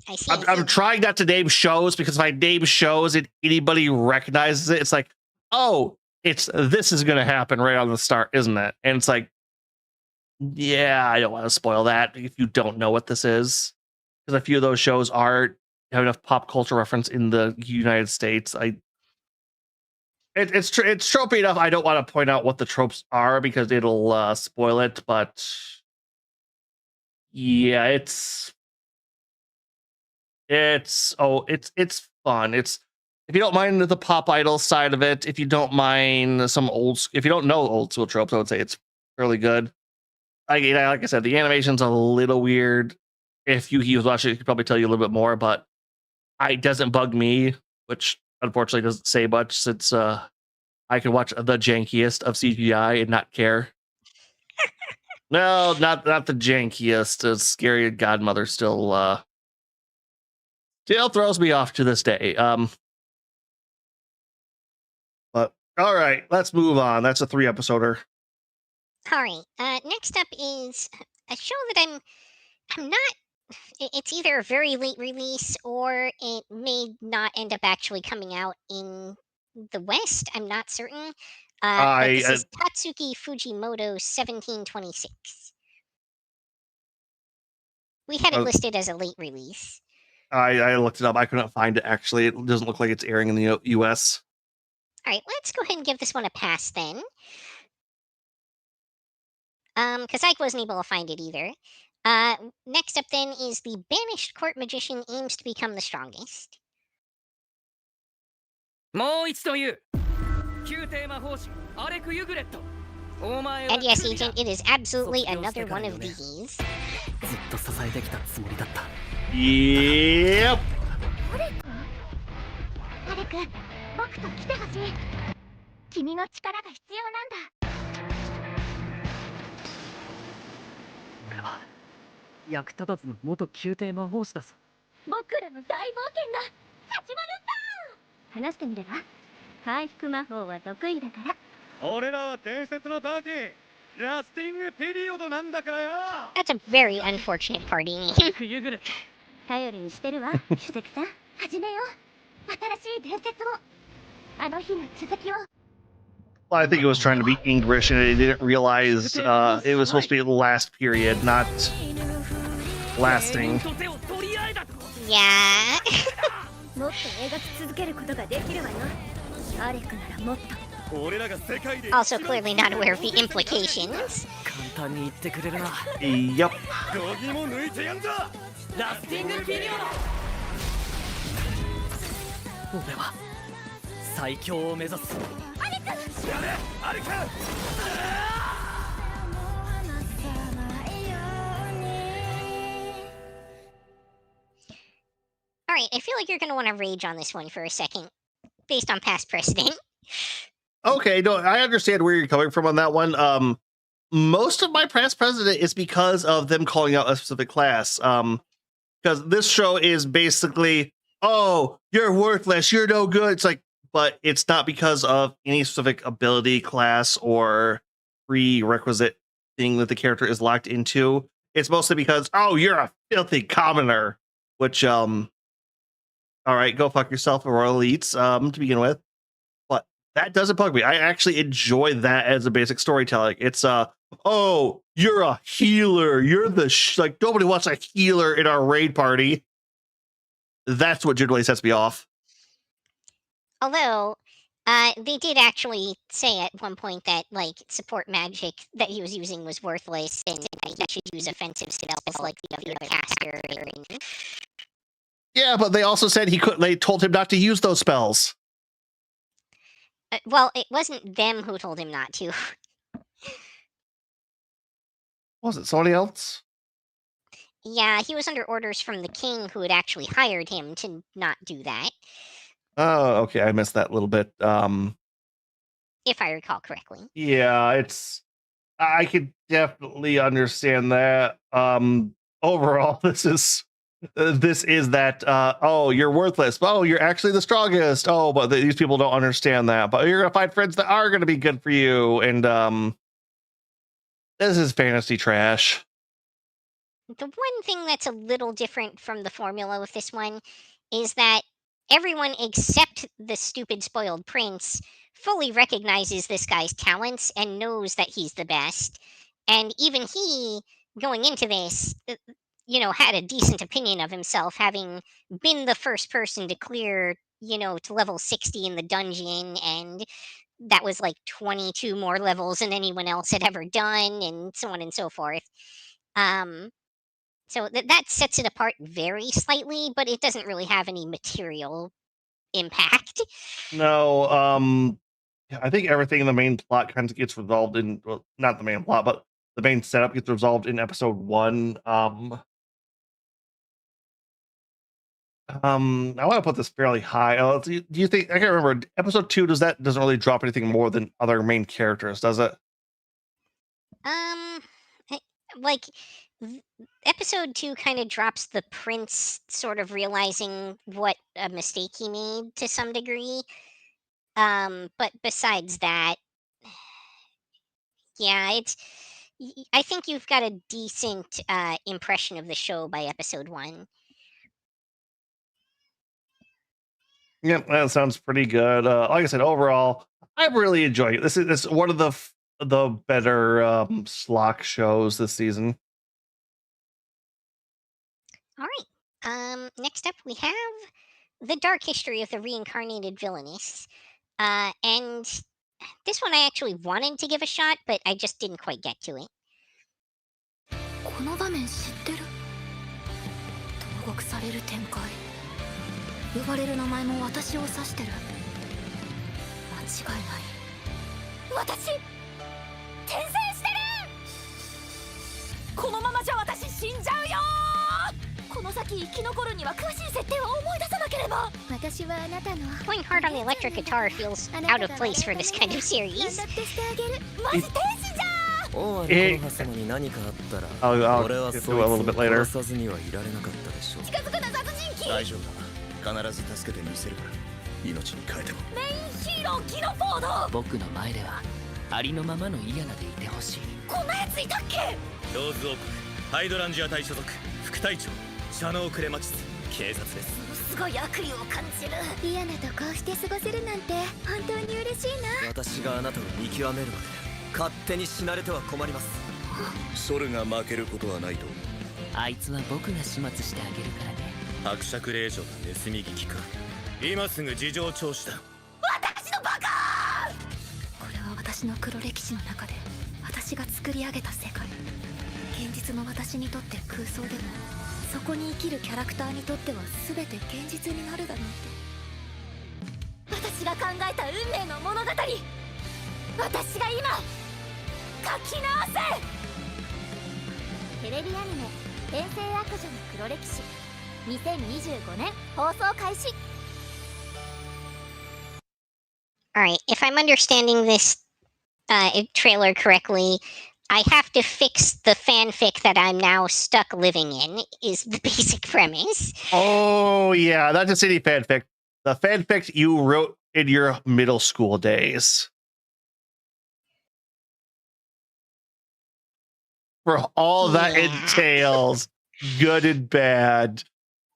I see. I'm trying not to name shows, because if I name shows and anybody recognizes it, it's like, oh, this is going to happen right on the start, isn't it? And it's like, yeah, I don't want to spoil that if you don't know what this is, because a few of those shows have enough pop culture reference in the United States. It's tropey enough. I don't want to point out what the tropes are because it'll spoil it. But yeah, it's fun. If you don't mind the pop idol side of it, if you don't mind if you don't know old school tropes, I would say it's fairly good. Like I said, the animation's a little weird. If you watch it, he could probably tell you a little bit more, but it doesn't bug me, which unfortunately doesn't say much since I can watch the jankiest of CGI and not care. No, not the jankiest. Scary Godmother still throws me off to this day. But all right, let's move on. That's a 3-episoder. All right. Next up is a show that I'm not. It's either a very late release or it may not end up actually coming out in the West. I'm not certain. But this is Tatsuki Fujimoto 1726. We had it listed as a late release. I looked it up. I couldn't find it, actually. It doesn't look like it's airing in the U.S. All right, let's go ahead and give this one a pass then. Because Ike wasn't able to find it either. Next up then is the banished court magician aims to become the strongest. もう一度言う。宮廷魔法師アレク・ユグレット。お前は And yes, Agent, it is absolutely another one of these. ずっと支えてきたつもりだった。 Yep. アレク、僕と来てほしい。君の力が必要なんだ。俺は役立たずの元宮廷魔法師だぞ。僕らの大冒険が始まるんだ。話してみれば。回復魔法は得意だから。俺らは伝説のパーティー、ラスティングピリオドなんだからよ。 That's a very unfortunate party name. 頼りにしてるわ、主席さん。始めよう。新しい伝説を。あの日の続きを。 Well, I think it was trying to be English, and it didn't realize it was supposed to be the last period, not lasting. Yeah. もっと描き続けることができるわよ。アレクならもっと。 Also clearly not aware of the implications. 簡単に言ってくれるな。 Yep. 度肝抜いてやんぞ。ラスティングピリオド。俺は最強を目指す。アレク。やれ、アレク。 Alright, I feel like you're going to want to rage on this one for a second, based on past precedent. Okay, no, I understand where you're coming from on that one. Most of my past precedent is because of them calling out a specific class. Because this show is basically, oh, you're worthless, you're no good. It's like, but it's not because of any specific ability, class, or prerequisite thing that the character is locked into. It's mostly because, oh, you're a filthy commoner, which, all right, go fuck yourself, Royal Elites, to begin with. But that doesn't bug me. I actually enjoy that as a basic storytelling. It's, oh, you're a healer. You're the, like, nobody wants a healer in our raid party. That's what generally sets me off. Although, they did actually say at one point that, like, support magic that he was using was worthless and that he should use offensive spells like the other caster. And... Yeah, but they also said he could. They told him not to use those spells. Well, it wasn't them who told him not to. Was it somebody else? Yeah, he was under orders from the king who had actually hired him to not do that. Oh, okay. I missed that little bit. If I recall correctly. Yeah, it's. I could definitely understand that. Overall, this is that. Oh, you're worthless. Oh, you're actually the strongest. Oh, but these people don't understand that. But you're gonna find friends that are gonna be good for you. And this is fantasy trash. The one thing that's a little different from the formula with this one is that everyone except the stupid spoiled prince fully recognizes this guy's talents and knows that he's the best. And even he, going into this, had a decent opinion of himself, having been the first person to clear, to level 60 in the dungeon, and that was like 22 more levels than anyone else had ever done, and so on and so forth. So that sets it apart very slightly, but it doesn't really have any material impact. No, I think everything in the main plot kind of gets resolved in, well, not the main plot, but the main setup gets resolved in episode 1. I want to put this fairly high. Do you think I can't remember episode 2 doesn't really drop anything more than other main characters, does it? Um, like episode 2 kind of drops the prince sort of realizing what a mistake he made to some degree. But besides that, yeah, I think you've got a decent impression of the show by episode 1. Yeah, that sounds pretty good. Like I said, overall, I'm really enjoying it. This is one of the better Slock shows this season. All right. Next up we have the dark history of the reincarnated villainess. And this one I actually wanted to give a shot, but I just didn't quite get to it. この場面知ってる？投獄される展開。呼ばれる名前も私を指してる。間違いない。私転生してる！このままじゃ私死んじゃうよ！この先生き残るには詳しい設定を思い出さなければ。私はあなたの Playing hard on the electric guitar feels out of place for this kind of series. マジ天使じゃん！ I'll get to it a little bit later. 大丈夫だ。必ず助けてみせるから。命に変えても。メインヒーローギロフォード。僕の前ではありのままのイアナでいてほしい。こんなやついたっけ？ローズ王国ハイドランジア隊所属副隊長シャノークレマチス警察です。すごい悪意を感じる。リアナとこうして過ごせるなんて本当に嬉しいな。私があなたを見極めるまで勝手に死なれては困ります。ソルが負けることはないと。あいつは僕が始末してあげるからね。伯爵令嬢が盗み聞きか。今すぐ事情聴取だ。私のバカ！これは私の黒歴史の中で私が作り上げた世界。現実の私にとって空想でもそこに生きるキャラクターにとっては全て現実になるだなんて。私が考えた運命の物語、私が今書き直せ。テレビアニメ「転生悪女の黒歴史」2025年放送開始。 Alright, if I'm understanding this trailer correctly, I have to fix the fanfic that I'm now stuck living in, is the basic premise. Oh, yeah, not just any fanfic. The fanfic you wrote in your middle school days. For all that entails, good and bad.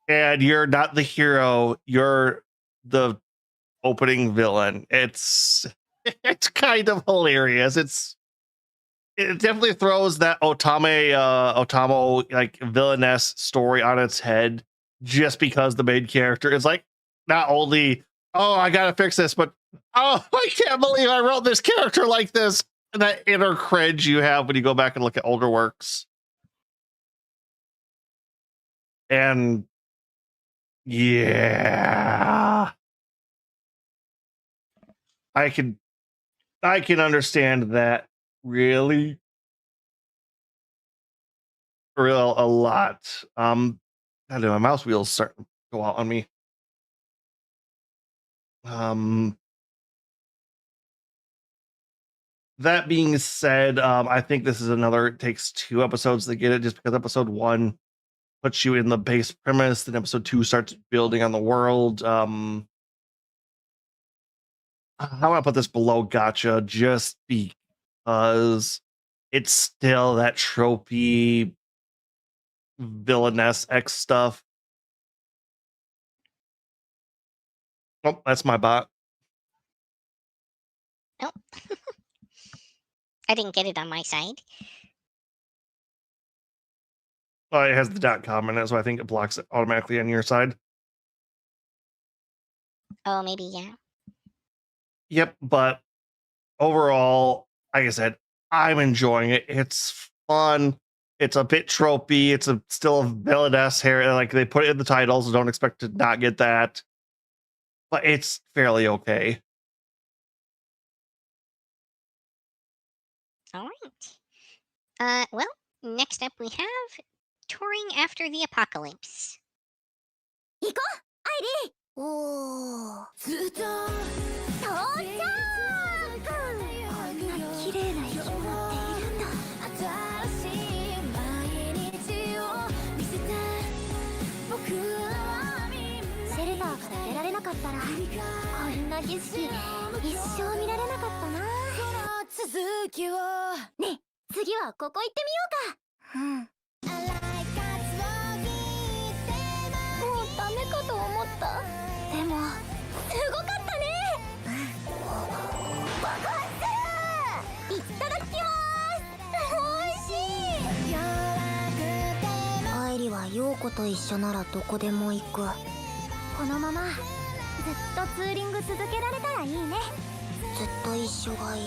And you're not the hero, you're the opening villain. It's kind of hilarious. It definitely throws that Otamo like villainess story on its head, just because the main character is like not only, oh, I gotta fix this, but oh, I can't believe I wrote this character like this. And that inner cringe you have when you go back and look at older works. And yeah, I can understand that really a lot. I don't know, my mouse wheels starting to go out on me. That being said, I think this is another, it takes 2 episodes to get it, just because episode 1 puts you in the base premise, then episode 2 starts building on the world. How do I put this below gotcha? Just because it's still that tropey villainess X stuff. Oh, that's my bot. Nope. I didn't get it on my side. Well, it has the .com in it, so I think it blocks it automatically on your side. Oh, maybe, yeah. Yep, but overall, like I said, I'm enjoying it. It's fun. It's a bit tropey. It's still a villainess hair. Like they put it in the title, so don't expect to not get that. But it's fairly okay. All right. Well, next up we have Touring After the Apocalypse. 行こう！りおーずっと到着こんな綺麗な生き物っているんだ新しい毎日を見せて僕はシェルターから出られなかったらこんな景色一生見られなかったな。その続きをねえ次はここ行ってみようか。うんもうダメかと思った。でもすごかったね。爆発する。いただきます。おいしい。愛理は陽子と一緒ならどこでも行く。このままずっとツーリング続けられたらいいね。ずっと一緒がいい。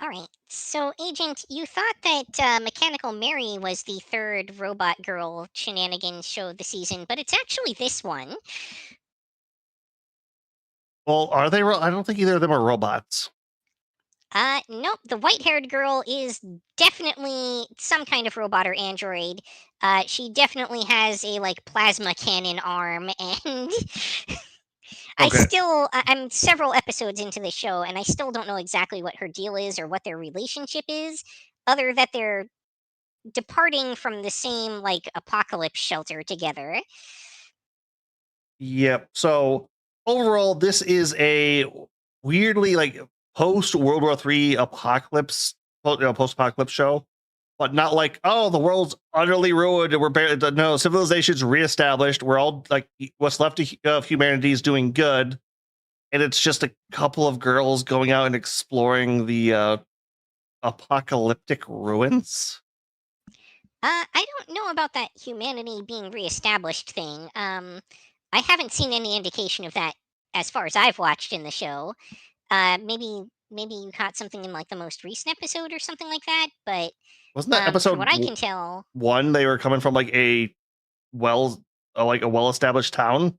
All right. So, Agent, you thought that Mechanical Mary was the third robot girl shenanigans show of the season, but it's actually this one. Well, are they? I don't think either of them are robots. Nope. The white-haired girl is definitely some kind of robot or android. She definitely has a like plasma cannon arm, and Okay. I'm several episodes into the show, and I still don't know exactly what her deal is or what their relationship is, other that they're departing from the same like apocalypse shelter together. Yep. So overall, this is a weirdly like post World War III apocalypse, post apocalypse show, but not like, oh, the world's utterly ruined and we're barely, no, civilization's reestablished. We're all like, what's left of humanity is doing good. And it's just a couple of girls going out and exploring the apocalyptic ruins. I don't know about that humanity being reestablished thing. I haven't seen any indication of that as far as I've watched in the show. Maybe you caught something in like the most recent episode or something like that. But Wasn't that from episode what I can tell, one? They were coming from like a well-established town.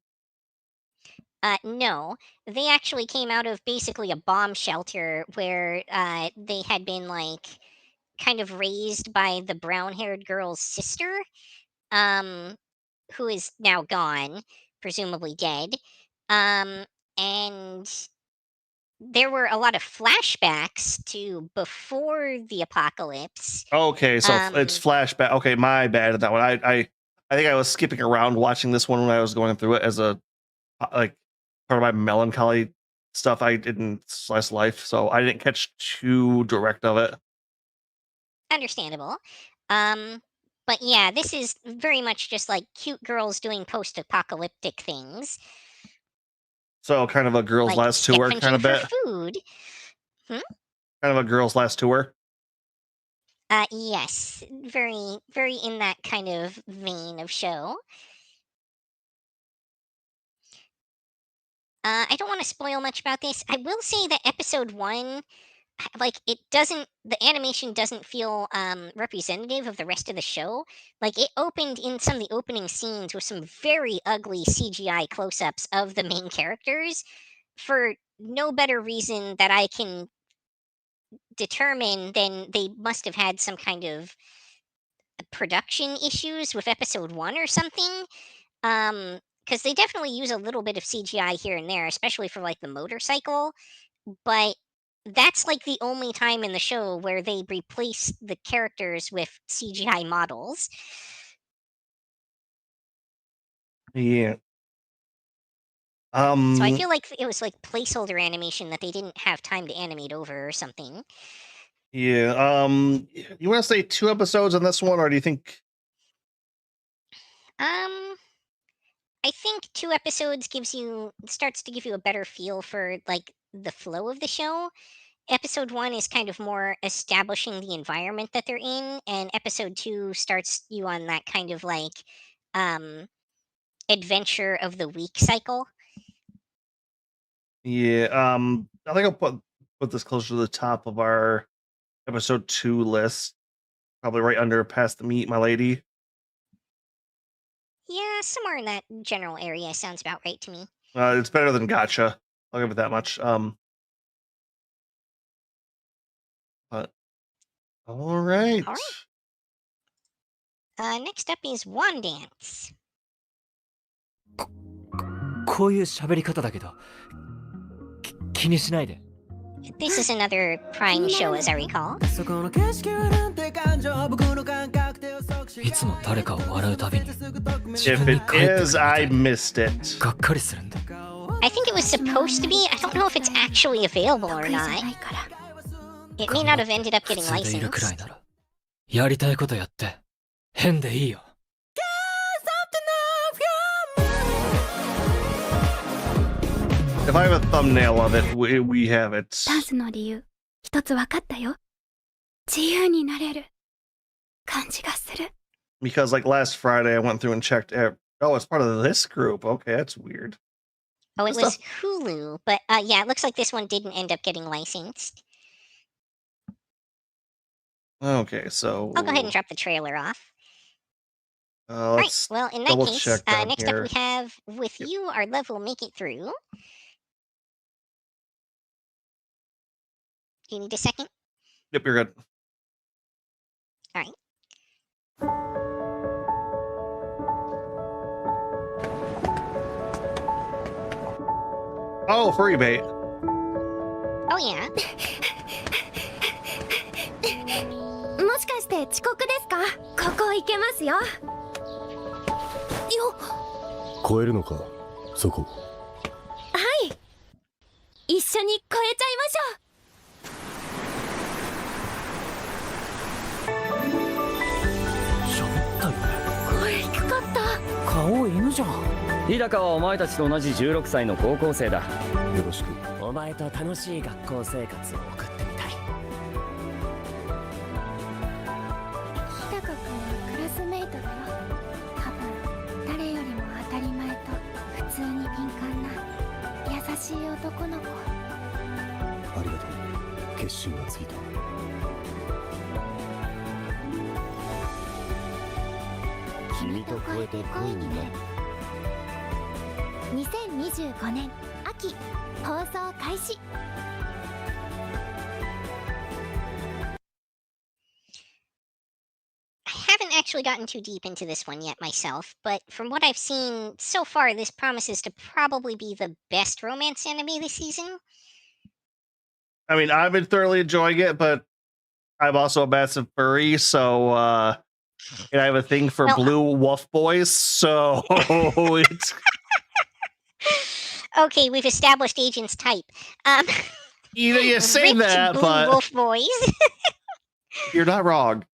no, they actually came out of basically a bomb shelter where they had been like kind of raised by the brown-haired girl's sister, um, who is now gone, presumably dead. Um, and there were a lot of flashbacks to before the apocalypse. Okay, so it's flashback. Okay, my bad at that one. I think I was skipping around watching this one when I was going through it as a like part of my melancholy stuff I did in Slice Life, so I didn't catch too direct of it. Understandable. But yeah, this is very much just like cute girls doing post-apocalyptic things, So kind of a girl's like last tour kind scavenging of for bit. food. Hmm? Kind of a girl's last tour. Yes, very, very in that kind of vein of show. I don't want to spoil much about this. I will say that episode one, like the animation doesn't feel representative of the rest of the show. Like it opened in some of the opening scenes with some very ugly CGI close-ups of the main characters for no better reason that I can determine than they must have had some kind of production issues with episode one or something. Because they definitely use a little bit of CGI here and there, especially for like the motorcycle. But that's like the only time in the show where they replace the characters with CGI models. Yeah. So I feel like it was like placeholder animation that they didn't have time to animate over or something. Yeah. You want to say 2 episodes on this one, or do you think? I think 2 episodes starts to give you a better feel for like the flow of the show. Episode 1 is kind of more establishing the environment that they're in, and episode 2 starts you on that kind of like um adventure of the week cycle. Yeah. I think I'll put this closer to the top of our episode 2 list, probably right under "Past the Meat, My Lady." Yeah, somewhere in that general area sounds about right to me. It's better than Gotcha. I'll give it that much. But All right. All right. Next up is Wand Dance. こういう喋り方だけど気にしないで This is another Prime show, as I recall. いつも誰かを笑うたびに If it is, I missed it. がっかりするんだ I think it was supposed to be. I don't know if it's actually available or not. It may not have ended up getting 普通でいるくらい licensed. ならやりたいことやって変でいいよ If I have a thumbnail of it, we have it. ダンスの理由一つ分かったよ。自由になれる感じがする。 Because like last Friday, I went through and checked. Oh, it's part of this group. Okay, that's weird. Oh, it was Hulu, but yeah, it looks like this one didn't end up getting licensed. Okay, so I'll go ahead and drop the trailer off. let's Well, in that double case, check down next here. up we have With You, Our Love Will Make It Through. Do you need a second? Yep, you're good. All right. Oh, furry bait. Oh, yeah. もしかして遅刻ですか？ここ行けますよ。よ。超えるのか、そこ。はい。一緒に超えちゃいましょう。 声低かった顔犬じゃん日高はお前たちと同じ16歳の高校生だ。よろしく。お前と楽しい学校生活を送ってみたい。日高君はクラスメイトだよ。多分誰よりも当たり前と普通に敏感な優しい男の子。ありがとう。決心がついた。君と超えて恋になる。2025年秋放送開始。 I haven't actually gotten too deep into this one yet myself, but from what I've seen so far, this promises to probably be the best romance anime this season. I mean, I've been thoroughly enjoying it, but I'm also a massive furry, so and I have a thing for blue wolf boys, so it's Okay, we've established Agent's type. you say Ripped that, blue but wolf boys. you're not wrong.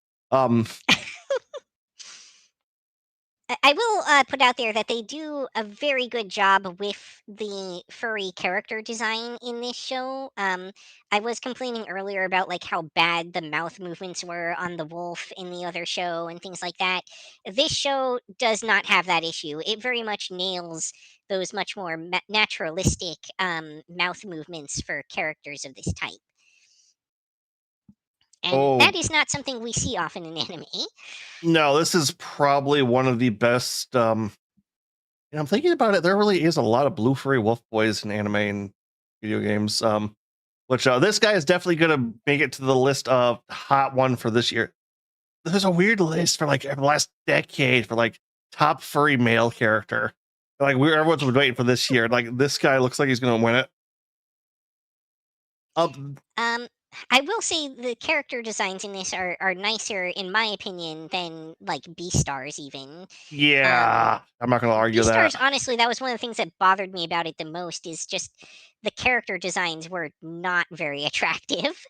I will put out there that they do a very good job with the furry character design in this show. I was complaining earlier about like how bad the mouth movements were on the wolf in the other show and things like that. This show does not have that issue. It very much nails those much more naturalistic mouth movements for characters of this type. And that is not something we see often in anime. No, this is probably one of the best. And I'm thinking about it. There really is a lot of blue furry wolf boys in anime and video games. Which this guy is definitely going to make it to the list of hot one for this year. There's a weird list for like the last decade for like top furry male character. Like everyone's been waiting for this year. Like this guy looks like he's going to win it. I will say the character designs in this are nicer, in my opinion, than like Beastars even. Yeah, I'm not going to argue that. Beastars, honestly, that was one of the things that bothered me about it the most. Is just the character designs were not very attractive.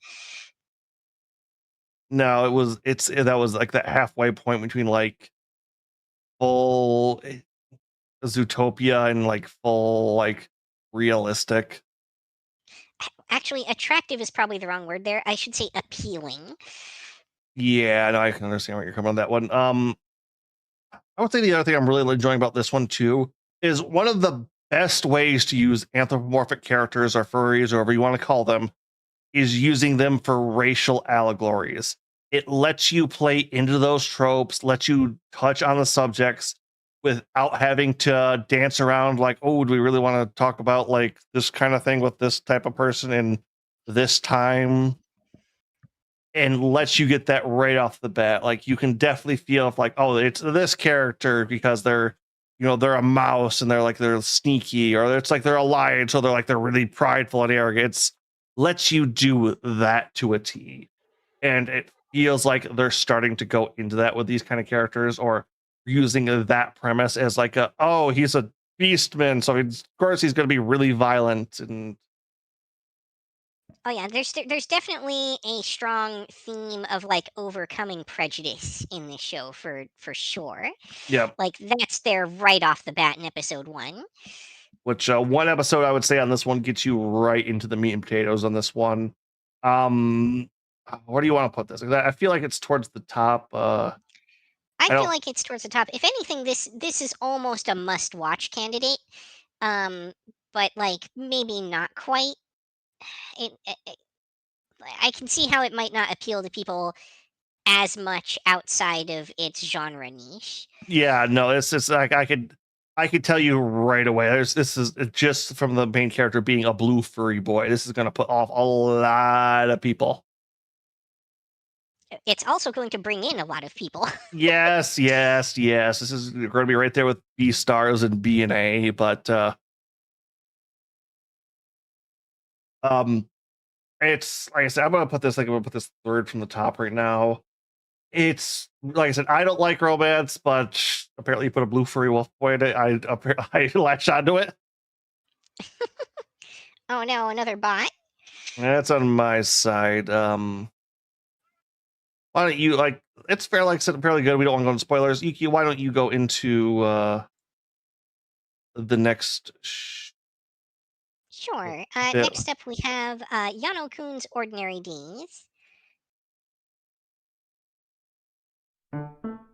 No, that was like that halfway point between like full Zootopia and like full like realistic. Actually, attractive is probably the wrong word there. I should say appealing. Yeah, no, I can understand where you're coming on that one. I would say the other thing I'm really enjoying about this one too is one of the best ways to use anthropomorphic characters or furries or whatever you want to call them is using them for racial allegories. It lets you play into those tropes, lets you touch on the subjects without having to dance around like, oh, do we really want to talk about like this kind of thing with this type of person in this time? and lets you get that right off the bat. Like you can definitely feel if like, oh, it's this character because they're, they're a mouse and they're sneaky, or it's like they're a lion, so they're really prideful and arrogant. It's lets you do that to a T. And it feels like they're starting to go into that with these kind of characters, or using that premise as like he's a beastman, so of course he's going to be really violent. And Oh yeah, there's definitely a strong theme of like overcoming prejudice in this show for sure. yeah, Like that's there right off the bat in episode 1. which one episode I would say on this one gets you right into the meat and potatoes on this one. Where do you want to put this? I feel like it's towards the top. I feel like it's towards the top. If anything, this is almost a must-watch candidate. But like maybe not quite. I can see how it might not appeal to people as much outside of its genre niche. Yeah, no, it's just like I could tell you right away. This is just from the main character being a blue furry boy. This is going to put off a lot of people. It's also going to bring in a lot of people. Yes. This is going to be right there with B stars and B and A, but it's like I said, I'm gonna put this third from the top right now. It's like I said, I don't like romance, but apparently you put a blue furry wolf boy in it. I latch onto it. Oh no, another bot. That's on my side. Why don't you it's fairly like I said, fairly good. We don't want to go into spoilers. Iki, why don't you go into the next Sure. Yeah. Next up, we have Yano-kun's Ordinary Days.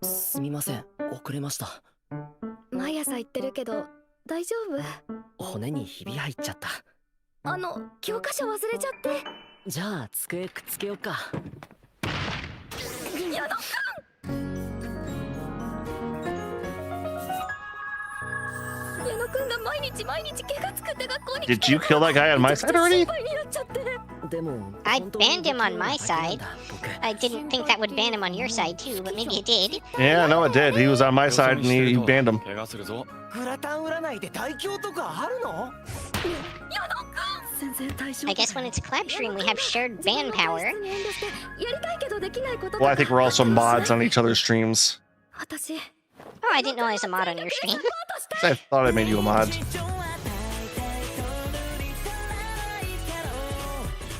すみません、遅れました。毎朝言ってるけど大丈夫？骨にひび入っちゃった。教科書忘れちゃって。じゃあ机くっつけようか。矢野くん！矢野くんが毎日怪我作って学校に来て。 Did you kill that guy on my side already? I banned him on my side. I didn't think that would ban him on your side too, but maybe it did. Yeah, no, it did. He was on my side and he banned him. グラタン占いで大凶とかあるの？ I guess when it's a clap stream, we have shared ban power. Well, I think we're also mods on each other's streams. Oh, I didn't know I was a mod on your stream. I thought I made you a mod.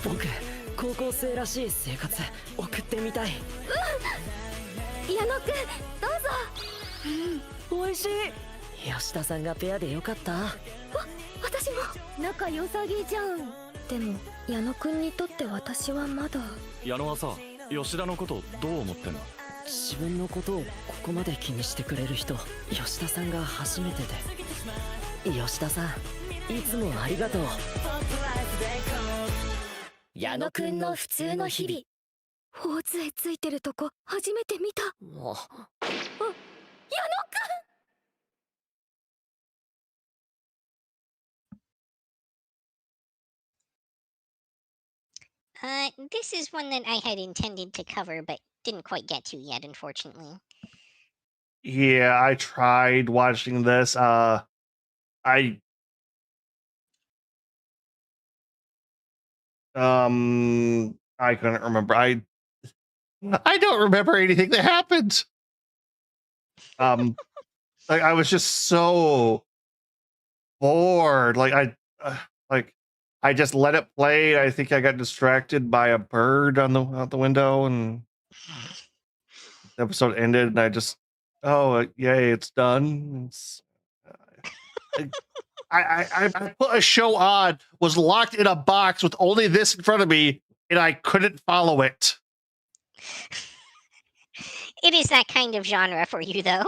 僕、高校生らしい生活送ってみたい。矢野くん、どうぞ。美味しい。吉田さんがペアでよかった。私も仲良さげじゃん。でも矢野くんにとって私はまだ。矢野はさ、吉田のことどう思ってんの？自分のことをここまで気にしてくれる人、吉田さんが初めてで。吉田さん、いつもありがとう。矢野くんの普通の日々。頬杖ついてるとこ初めて見た。矢野くん。This is one that I had intended to cover, but didn't quite get to yet, unfortunately. Yeah, I tried watching this. I couldn't remember. I don't remember anything that happened. Like I was just so bored. I just let it play. I think I got distracted by a bird on out the window, and the episode ended. And I just, yay, it's done. I put a show on, was locked in a box with only this in front of me, and I couldn't follow it. It is that kind of genre for you, though.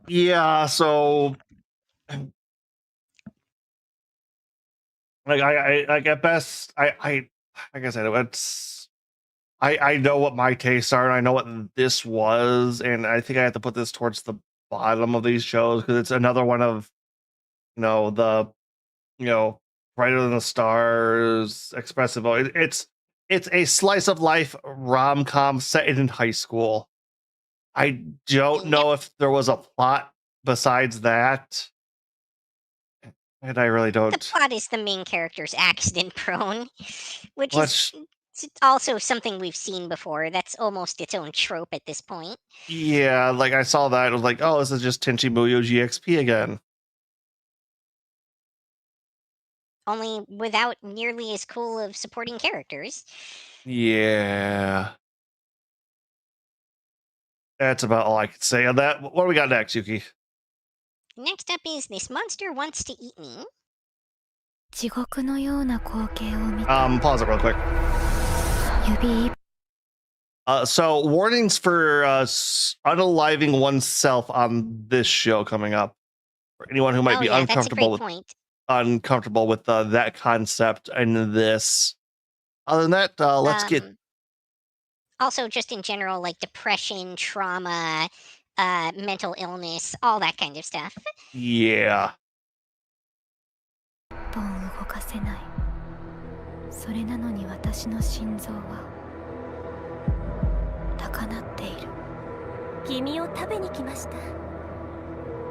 Yeah, so like at best, like I said, it's I know what my tastes are, and I know what this was, and I think I have to put this towards the bottom of these shows because it's another one of the Brighter Than the Stars, Expressive. It's it's a slice of life rom-com set in high school. I don't know if there was a plot besides that. And I really The don't. plot is the main character's accident prone, which Which, is also something we've seen before. That's almost its own trope at this point. yeah, like I saw that. I was like, oh, this is just Tenchi Muyo GXP again. Only without nearly as cool of supporting characters. Yeah. That's about all I can say on that. What do we got next, Yuki? Next up is This Monster Wants to Eat Me. 地獄のような光景を見て Pause it real quick. 指一 So warnings for unaliving oneself on this show coming up. For anyone who might be That's a uncomfortable great with point. that concept and this. Other than that, let's get. Also, just in general, like depression, trauma, mental illness, all that kind of stuff. Yeah. 本動かせないそれなのに私の心臓は高鳴っている君を食べに来ました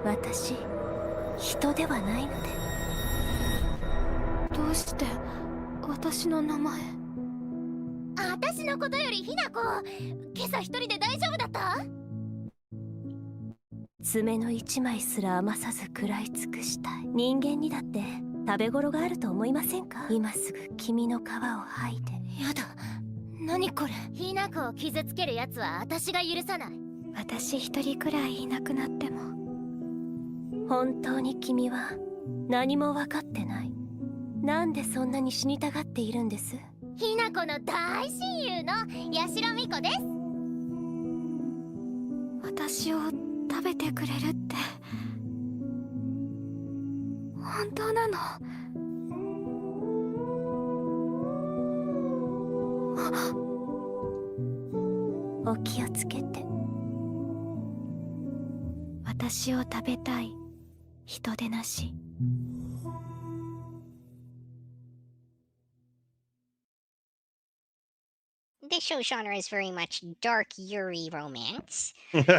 私人ではないのでどうして私の名前私のことよりひなこ今朝一人で大丈夫だった爪の一枚すら余さず食らい尽くしたい人間にだって食べ頃があると思いませんか今すぐ君の皮を剥いてやだ何これひなこを傷つけるやつは私が許さない私一人くらいいなくなっても本当に君は何も分かってないなんでそんなに死にたがっているんですひなこの大親友の八代美子です私を食べてくれるって本当なのお気をつけて私を食べたい人でなし This show genre is very much dark Yuri romance. That's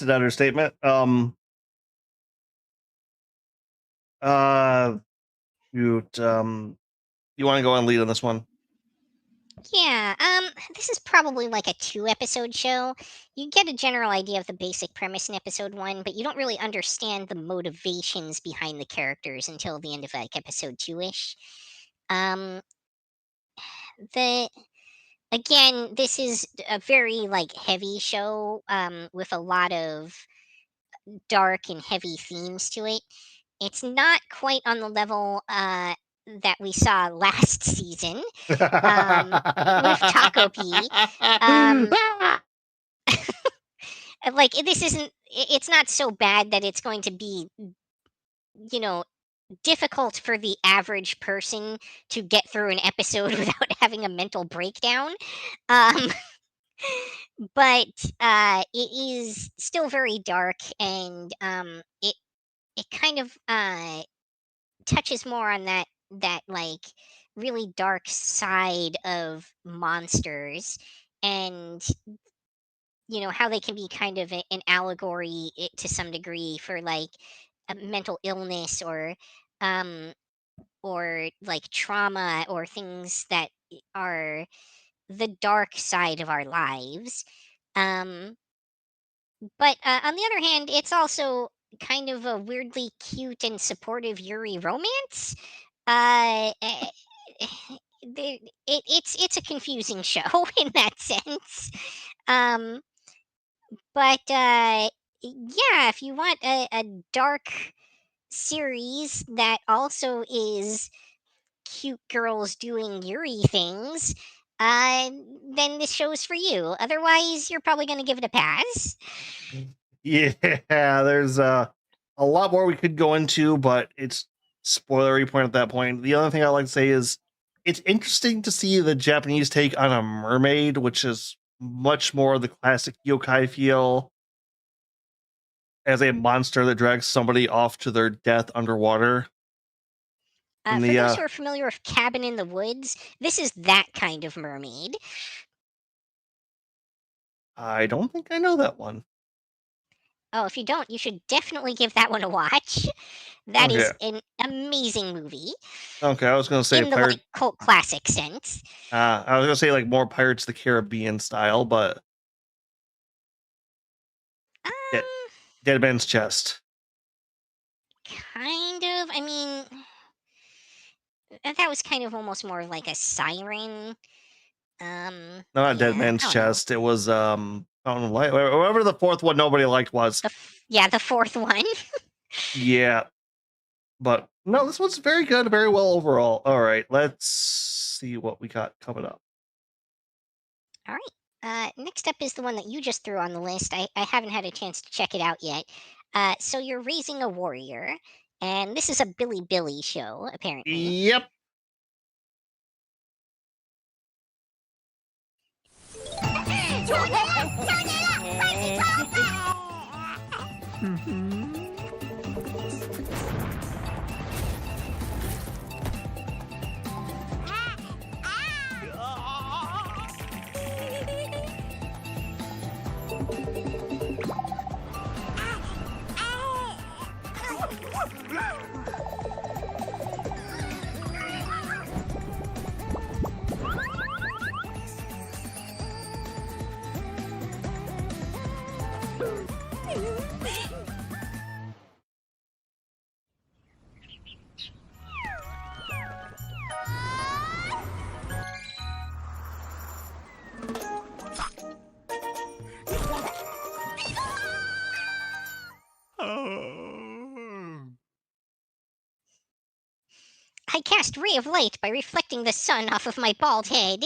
an understatement. You want to go and lead on this one? Yeah, this is probably like a 2-episode show. You get a general idea of the basic premise in episode 1, but you don't really understand the motivations behind the characters until the end of like episode 2-ish. Again, this is a very like heavy show with a lot of dark and heavy themes to it. It's not quite on the level that we saw last season with Taco P. Like this isn't. It's not so bad that it's going to be, difficult for the average person to get through an episode without having a mental breakdown. But it is still very dark, and it kind of touches more on that like really dark side of monsters, and how they can be kind of an allegory to some degree for like a mental illness um or like trauma or things that are the dark side of our lives. Um, but on the other hand, it's also kind of a weirdly cute and supportive Yuri romance. It's a confusing show in that sense. Um, but yeah, if you want a dark series that also is cute girls doing Yuri things, then this show's for you. Otherwise, you're probably going to give it a pass. Yeah, there's a lot more we could go into, but it's spoilery point at that point. The other thing I like to say is it's interesting to see the Japanese take on a mermaid, which is much more the classic yokai feel as a monster that drags somebody off to their death underwater. In For the those who are familiar with Cabin in the Woods, this is that kind of mermaid. I don't think I know that one. Oh, if you don't, you should definitely give that one a watch. That Okay. is an amazing movie Okay, I was gonna say in the like pirate. cult classic sense. I was gonna say like more Pirates of the Caribbean style, but Dead, Dead Man's Chest. Kind of. I mean, that was kind of almost more like a siren. No, not Dead Yeah, Man's I don't know. Chest. It was I don't know, whatever the fourth one nobody liked was. Yeah, the fourth one. Yeah, but no, this one's very good, very well overall. All right, let's see what we got coming up. All right. Next up is the one that you just threw on the list. I haven't had a chance to check it out yet. So you're raising a warrior, and this is a Billy Billy show, apparently. Yep. I cast Ray of Light by reflecting the sun off of my bald head.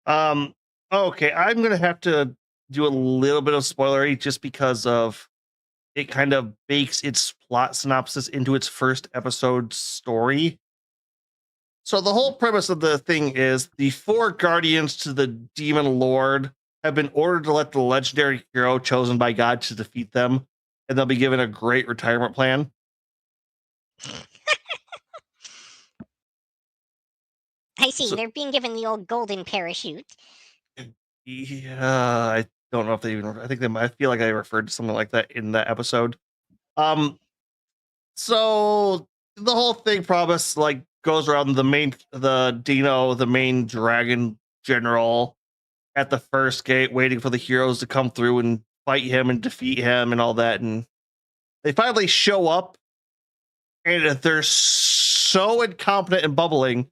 Okay, I'm gonna have to do a little bit of spoilery just because of it kind of bakes its plot synopsis into its first episode story. So the whole premise of the thing is the four guardians to the demon lord have been ordered to let the legendary hero chosen by God to defeat them, and they'll be given a great retirement plan. I see. So- They're being given the old golden parachute. Yeah, I don't know if they even. I think they might. I feel like I referred to something like that in that episode. So the whole thing promise like goes around the Dino, the main dragon general at the first gate, waiting for the heroes to come through and fight him and defeat him and all that. And they finally show up, and they're so incompetent and bubbling.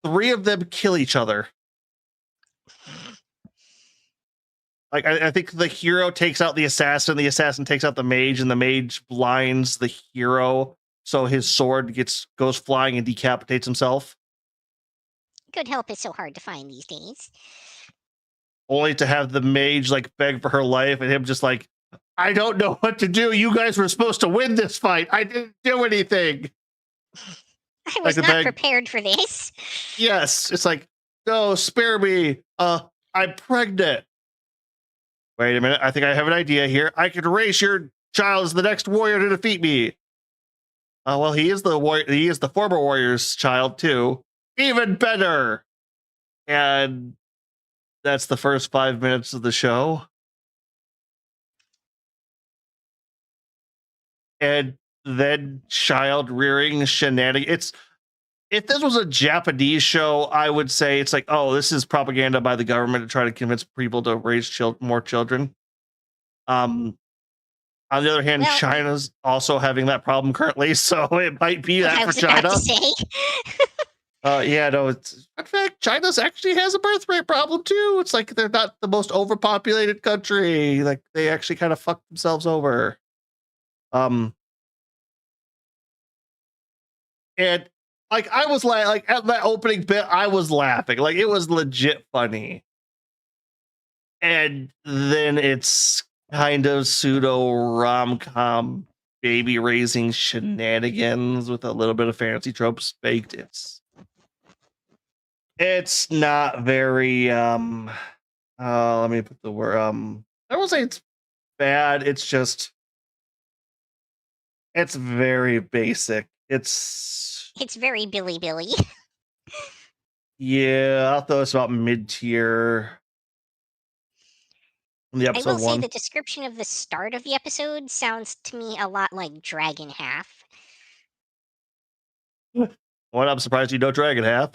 Three of them kill each other. Like I think the hero takes out the assassin takes out the mage, and the mage blinds the hero, so his sword goes flying and decapitates himself. Good help is so hard to find these days. Only to have the mage like beg for her life, and him just like, I don't know what to do. You guys were supposed to win this fight. I didn't do anything. I was not prepared for this. Yes, it's like, no, spare me. I'm pregnant. Wait a minute. I think I have an idea here. I could raise your child as the next warrior to defeat me. Well, he is the warrior. He is the former warrior's child too. Even better. And that's the first 5 minutes of the show. And then child rearing shenanigans. If this was a Japanese show, I would say it's like, oh, this is propaganda by the government to try to convince people to raise more children. On the other hand, Well, China's also having that problem currently, so it might be that I for was China. about to say. Yeah, no, it's in fact, China's actually has a birth rate problem too. It's like they're not the most overpopulated country. Like they actually kind of fucked themselves over. And like I was like at that opening bit, I was laughing. Like it was legit funny. And then it's kind of pseudo rom-com baby raising shenanigans with a little bit of fantasy tropes baked. It's not very let me put the word I won't say it's bad, it's just it's very basic. It's very Billy. yeah, I'll throw this about mid-tier. The I episode will say one. the description of the start of the episode sounds to me a lot like Dragon Half. Well, I'm surprised you know Dragon Half.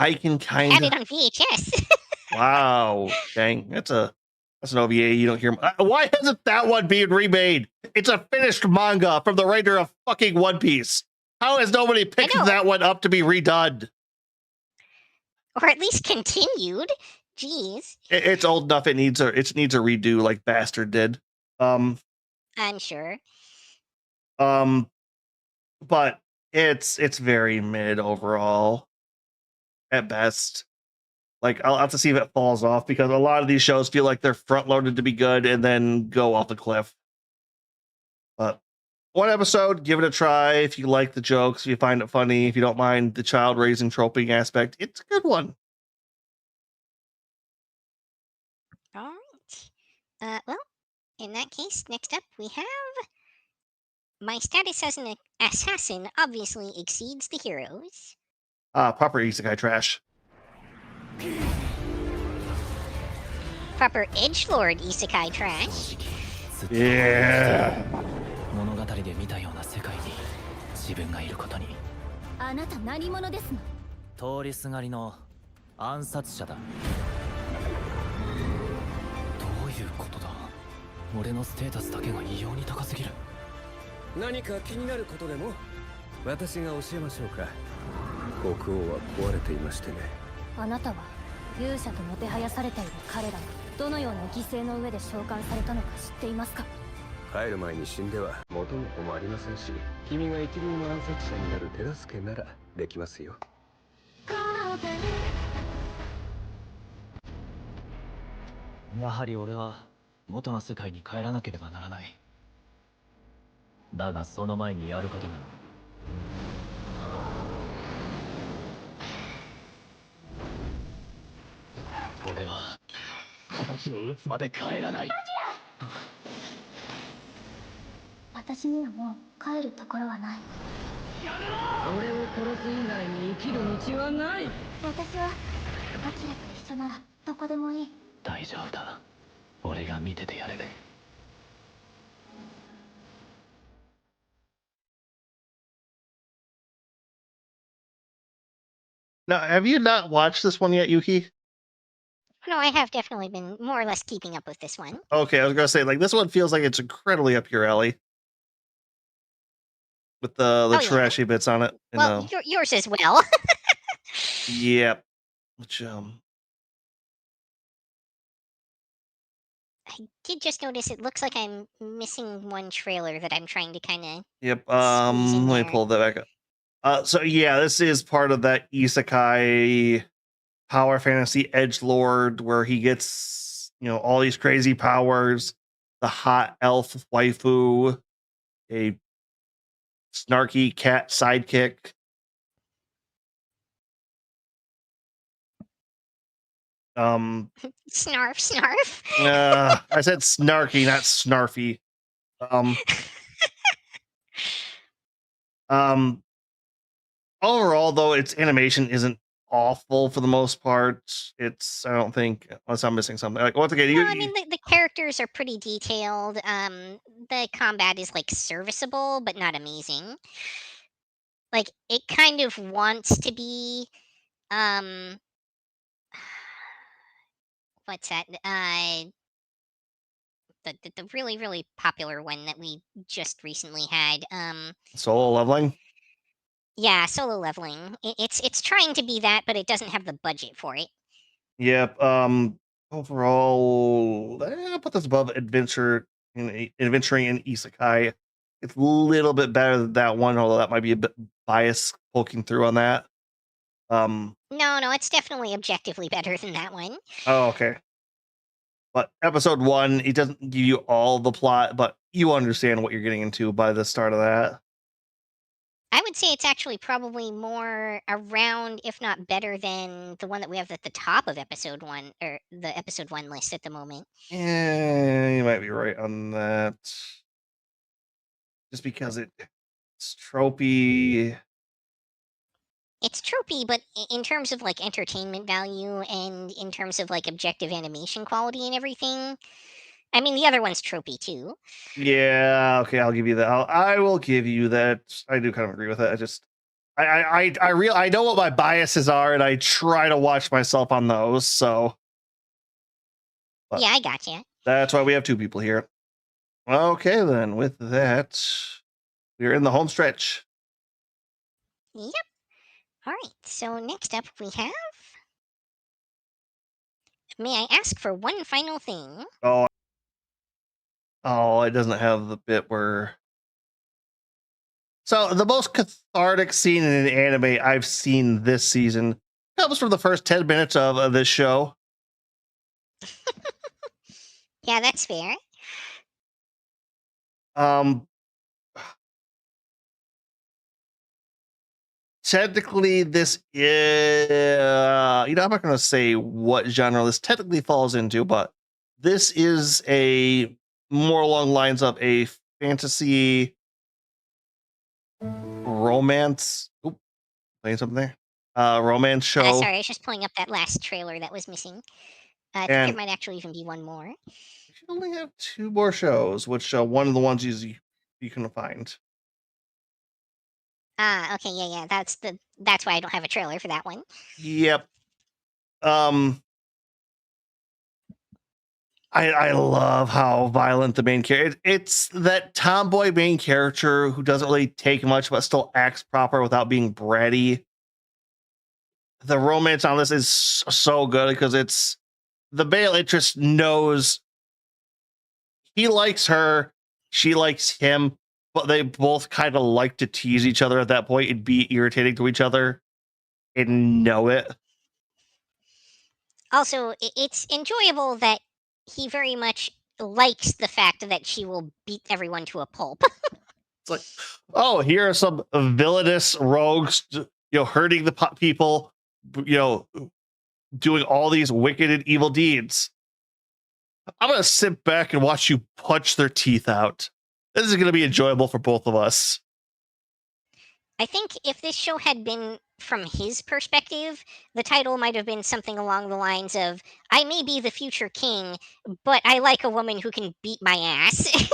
I can kind Had of. it on VHS. Wow, dang, that's an OVA you don't hear. Why isn't that one being remade? It's a finished manga from the writer of fucking One Piece. How has nobody picked that one up to be redone? Or at least continued. Jeez. It's old enough. It needs a redo, like Bastard did. I'm sure. But it's very mid overall, at best. Like, I'll have to see if it falls off, because a lot of these shows feel like they're front loaded to be good and then go off the cliff. But one episode, give it a try. If you like the jokes, if you find it funny, if you don't mind the child raising troping aspect, it's a good one. All right. Well, in that case, next up we have my status as an assassin obviously exceeds the heroes. Proper isekai trash. Proper edgelord isekai trash. Yeah. 物語で見たような世界に自分がいることに。あなた何者ですの？通りすがりの暗殺者だ。どういうことだ？俺のステータスだけが異様に高すぎる。何か気になることでも私が教えましょうか。国王は壊れていましてね。あなたは勇者ともてはやされている彼らがどのような犠牲の上で召喚されたのか知っていますか？帰る前に死んでは元も子もありませんし、君が一流の暗殺者になる手助けならできますよ。やはり俺は元の世界に帰らなければならない。だがその前にやることが。俺は私を撃つまで帰らない。私にはもう帰るところはない。俺を殺す以外に生きる道はない。私はアキラと一緒ならどこでもいい。大丈夫だ。俺が見ててやれ。Now, have you not watched this one yet, Yuki? No, I have definitely been more or less keeping up with this one. Okay, I was gonna say, like, this one feels like it's incredibly up your alley, with the trashy bits on it. Well, yours as well. Yep. Which I did just notice it looks like I'm missing one trailer that I'm trying to kind of. Yep. Let me pull that back up. So yeah, this is part of that isekai power fantasy edgelord where he gets, all these crazy powers, the hot elf waifu, a snarky cat sidekick. Snarf. I said snarky, not snarfy. Overall, though, its animation isn't awful for the most part. I don't think, unless I'm missing something. Like, once again, No, I mean the characters are pretty detailed. The combat is like serviceable, but not amazing. Like, it kind of wants to be, what's that? The really, really popular one that we just recently had. Solo leveling. Yeah, solo leveling. It's trying to be that, but it doesn't have the budget for it. Yep. Overall, I'll put this above adventuring in isekai. It's a little bit better than that one, although that might be a bit bias poking through on that. No, it's definitely objectively better than that one. Oh, okay. But episode 1, it doesn't give you all the plot, but you understand what you're getting into by the start of that. I would say it's actually probably more around, if not better than the one that we have at the top of episode 1, or the episode 1 list at the moment. Yeah, you might be right on that. just because it's tropey. It's tropey, but in terms of like entertainment value and in terms of like objective animation quality and everything, I mean the other one's tropey too. Yeah, okay, I'll give you that. I will give you that. I do kind of agree with it. I just, I know what my biases are, and I try to watch myself on those. So, but Yeah, I gotcha. that's why we have two people here. Okay, then with that, we're in the home stretch. Yep. All right. So next up we have. May I ask for one final thing? Oh, it doesn't have the bit where. So the most cathartic scene in an anime I've seen this season comes from the first 10 minutes of this show. Yeah, that's fair. Um, technically, this is, I'm not going to say what genre this technically falls into, but this is a more along lines of a fantasy romance. Oop, playing something there. Romance show. Sorry, I was just pulling up that last trailer that was missing. I think there And might actually even be one more. you should only have two more shows, which one of the ones you can find. Okay, yeah. That's why I don't have a trailer for that one. Yep. I love how violent the main character. It's that tomboy main character who doesn't really take much, but still acts proper without being bratty. The romance on this is so good because it's the male interest knows he likes her, she likes him, but they both kind of like to tease each other at that point and be irritating to each other and know it. Also, it's enjoyable that he very much likes the fact that she will beat everyone to a pulp. It's like, oh, here are some villainous rogues, hurting the people, doing all these wicked and evil deeds. I'm gonna sit back and watch you punch their teeth out. This is gonna be enjoyable for both of us. I think if this show had been from his perspective, the title might have been something along the lines of I may be the future king, but I like a woman who can beat my ass.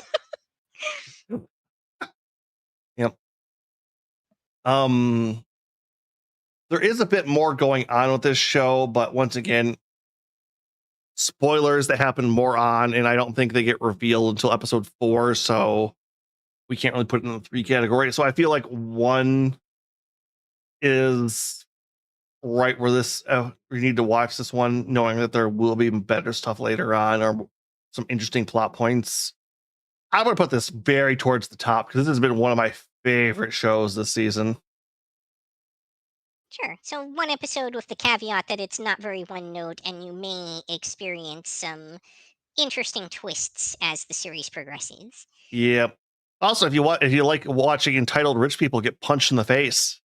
Yep. There is a bit more going on with this show, but once again, spoilers that happen more on, and I don't think they get revealed until episode 4, so we can't really put it in the 3 category. So I feel like 1 is right where this we need to watch this one, knowing that there will be better stuff later on or some interesting plot points. I'm gonna put this very towards the top because this has been one of my favorite shows this season. Sure. So one episode with the caveat that it's not very one note and you may experience some interesting twists as the series progresses. Yep. Also, if you like watching entitled rich people get punched in the face,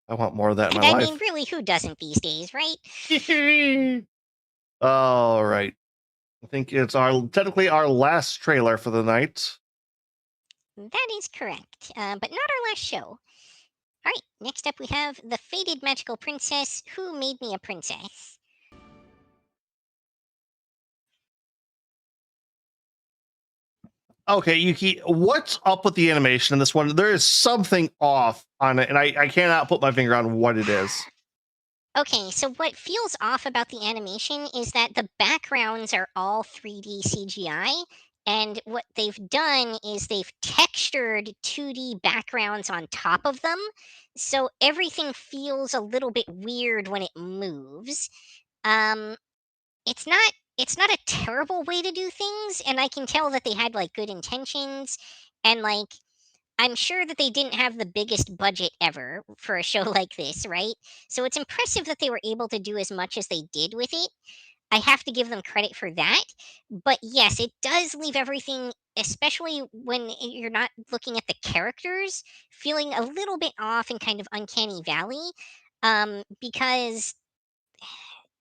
I want more of that in And my I life. mean, really, who doesn't these days, right? All right. I think it's technically our last trailer for the night. That is correct, but not our last show. All right, next up we have The Fated Magical Princess Who Made Me a Princess. Okay, Yuki, what's up with the animation in this one? There is something off on it, and I cannot put my finger on what it is. Okay, so what feels off about the animation is that the backgrounds are all 3D CGI, and what they've done is they've textured 2D backgrounds on top of them, so everything feels a little bit weird when it moves. Um, it's not a terrible way to do things, and I can tell that they had like good intentions, and like I'm sure that they didn't have the biggest budget ever for a show like this, right? So it's impressive that they were able to do as much as they did with it. I have to give them credit for that. But yes, it does leave everything, especially when you're not looking at the characters, feeling a little bit off and kind of uncanny valley. Because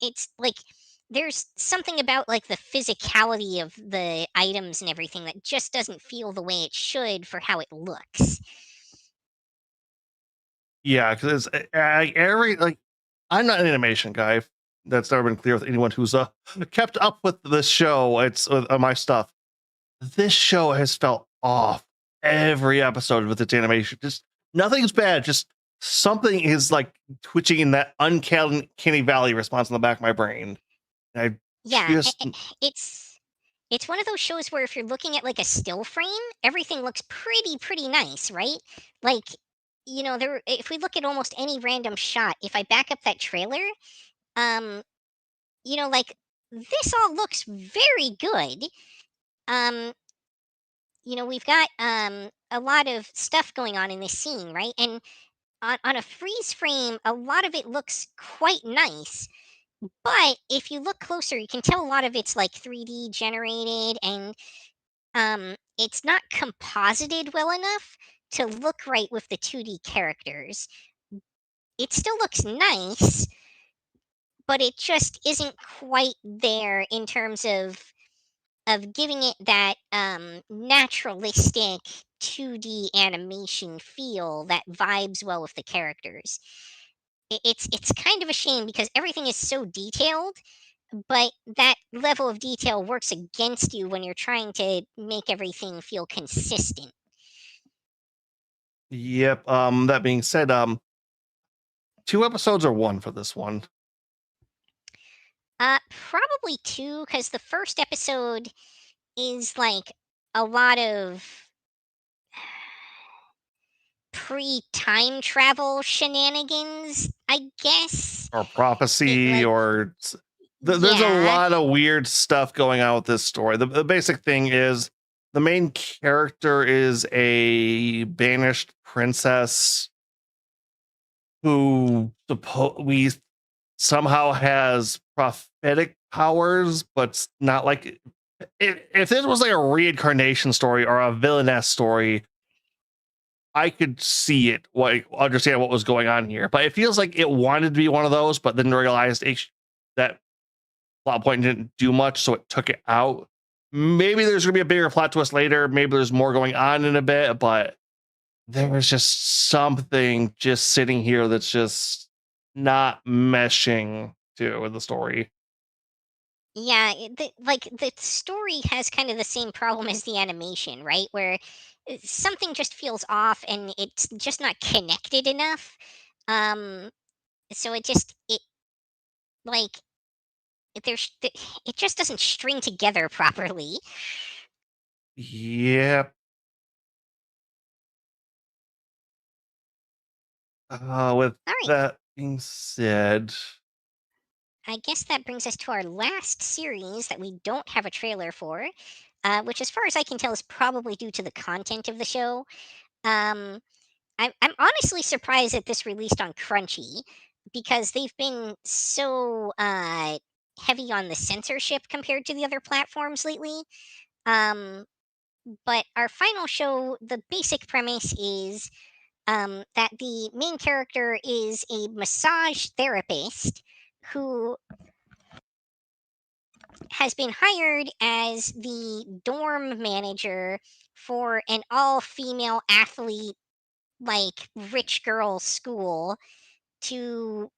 it's like there's something about like the physicality of the items and everything that just doesn't feel the way it should for how it looks. Yeah, because every like I'm not an animation guy. That's never been clear with anyone who's kept up with this show. It's my stuff. This show has felt off every episode with its animation. Just nothing's bad. Just something is like twitching in that uncanny valley response in the back of my brain. I Yeah, just it's one of those shows where if you're looking at like a still frame, everything looks pretty nice, right? Like, there if we look at almost any random shot, if I back up that trailer, um, like this all looks very good. Um, we've got a lot of stuff going on in this scene, right? And on a freeze frame, a lot of it looks quite nice. But if you look closer, you can tell a lot of it's like 3D generated and it's not composited well enough to look right with the 2D characters. It still looks nice, but it just isn't quite there in terms of giving it that naturalistic 2D animation feel that vibes well with the characters. It's kind of a shame because everything is so detailed, but that level of detail works against you when you're trying to make everything feel consistent. yep. That being said, 2 episodes or one for this one. Probably two, because the first episode is like a lot of pre-time travel shenanigans, I guess. Or prophecy, Like, or there's a yeah, lot of weird stuff going on with this story. The basic thing is the main character is a banished princess who we somehow has prophetic powers, but not like if this was like a reincarnation story or a villainess story, I could see it, understand what was going on here. But it feels like it wanted to be one of those, but then realized that plot point didn't do much, so it took it out. Maybe there's gonna be a bigger plot twist later. Maybe there's more going on in a bit, but there was just something just sitting here that's just not meshing to with the story. yeah. The story has kind of the same problem as the animation, right? Where something just feels off and it's just not connected enough. Um, so it like it just doesn't string together properly. Yep. With All right. that being said, I guess that brings us to our last series that we don't have a trailer for, which, as far as I can tell, is probably due to the content of the show. Um, I'm honestly surprised that this released on Crunchy because they've been so heavy on the censorship compared to the other platforms lately. Um, but our final show, the basic premise is that the main character is a massage therapist who has been hired as the dorm manager for an all female athlete, like rich girl school to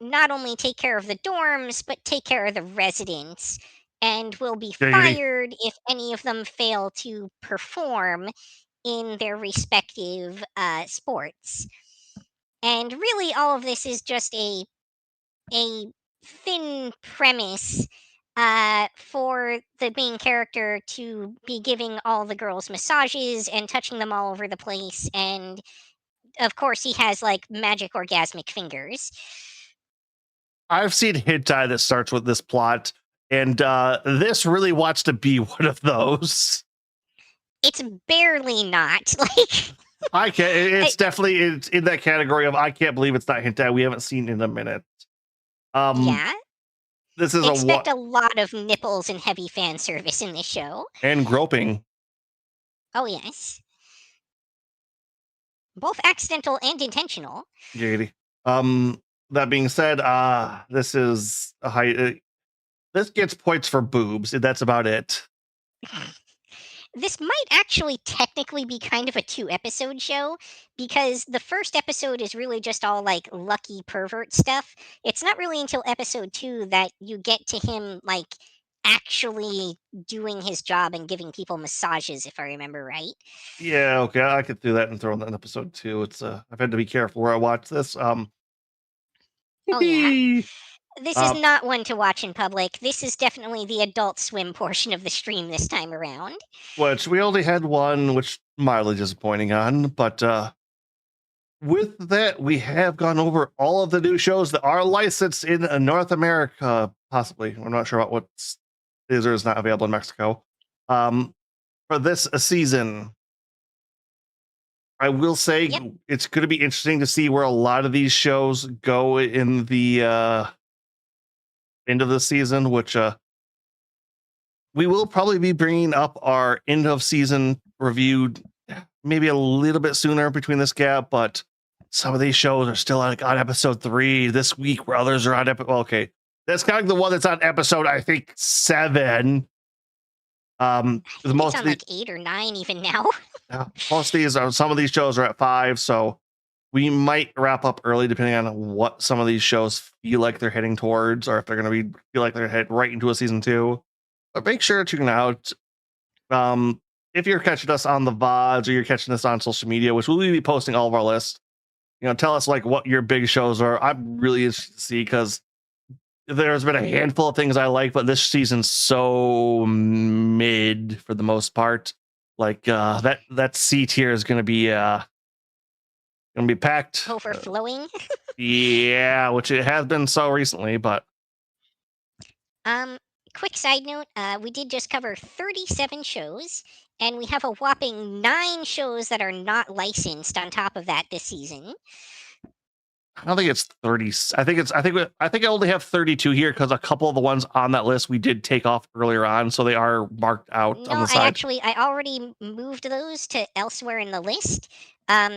not only take care of the dorms, but take care of the residents and will be giggity. fired if any of them fail to perform in their respective sports. And really, all of this is just a thin premise for the main character to be giving all the girls massages and touching them all over the place. And of course, he has like magic orgasmic fingers. I've seen hentai that starts with this plot, and this really wants to be one of those. It's barely not like I can't. Definitely it's in that category of I can't believe it's not hentai. We haven't seen in a minute. Yeah. This is Expect a lot of nipples and heavy fan service in this show. and groping. Oh yes. Both accidental and intentional. Giggity. That being said, this is a high. This gets points for boobs, and that's about it. This might actually technically be kind of a 2-episode show because the first episode is really just all like lucky pervert stuff. It's not really until episode 2 that you get to him like actually doing his job and giving people massages, if I remember right. Yeah, okay, I could do that and throw in that episode too. It's I've had to be careful where I watch this. Oh yeah. This is Um, not one to watch in public. This is definitely the Adult Swim portion of the stream this time around. which we only had one, which mildly disappointing on, but with that, we have gone over all of the new shows that are licensed in North America, possibly. I'm not sure about what is or is not available in Mexico. For this season, I will say it's going to be interesting to see where a lot of these shows go in the end of the season, which we will probably be bringing up our end of season review maybe a little bit sooner between this gap, but some of these shows are still like on episode 3 this week, where others are on episode. Well, okay, that's kind of the one that's on episode, I think, 7. The most It's on like 8 or 9 even now. most of these are, some of these shows are at 5, so we might wrap up early depending on what some of these shows feel like they're heading towards, or if they're going to feel like they're headed right into a season 2. But make sure to tune out. If you're catching us on the VODs or you're catching us on social media, which we'll be posting all of our lists, tell us like what your big shows are. I'm really interested to see, because there's been a handful of things I like, but this season's so mid for the most part. Like that C tier is gonna be packed, Overflowing. yeah, which it has been so recently. But Quick side note, we did just cover 37 shows, and we have a whopping 9 shows that are not licensed on top of that this season. I don't think it's 30. I think I only have 32 here, because a couple of the ones on that list we did take off earlier on, so they are marked out on the side. I already moved those to elsewhere in the list.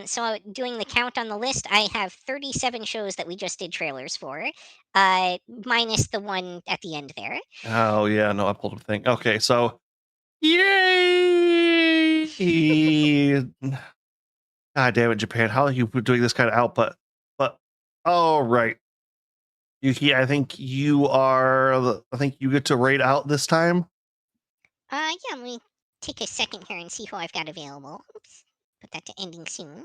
So doing the count on the list, I have 37 shows that we just did trailers for, minus the one at the end there. Oh yeah, no, I pulled a thing. Okay, so yay! God damn it, Japan! How are you doing this kind of output? But all right, Yuki, I think you get to rate out this time. Yeah, let me take a second here and see who I've got available. Oops, put that to ending soon.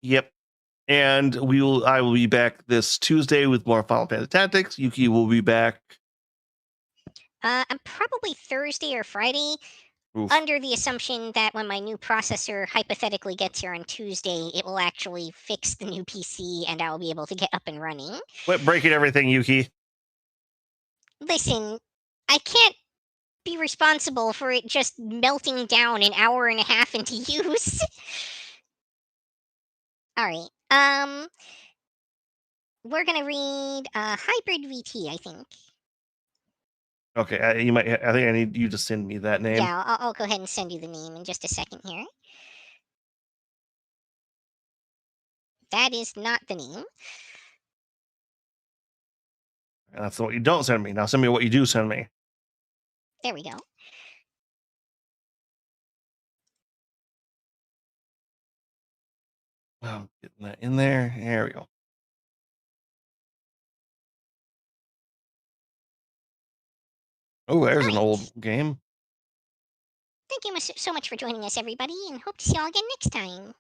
Yep. And I will be back this Tuesday with more Final Fantasy Tactics. Yuki will be back. I'm probably Thursday or Friday, Oof. under the assumption that when my new processor hypothetically gets here on Tuesday, it will actually fix the new PC and I will be able to get up and running. Quit breaking everything, Yuki. Listen, I can't be responsible for it just melting down an hour and a half into use. All right. We're gonna read Hybrid VT, I think. Okay, I think I need you to send me that name. Yeah, I'll go ahead and send you the name in just a second here. That is not the name. That's what you don't send me. Now send me what you do send me. There we go. Oh, getting that in there. There we go. Oh, there's an old game. Thank you so much for joining us, everybody, and hope to see you all again next time.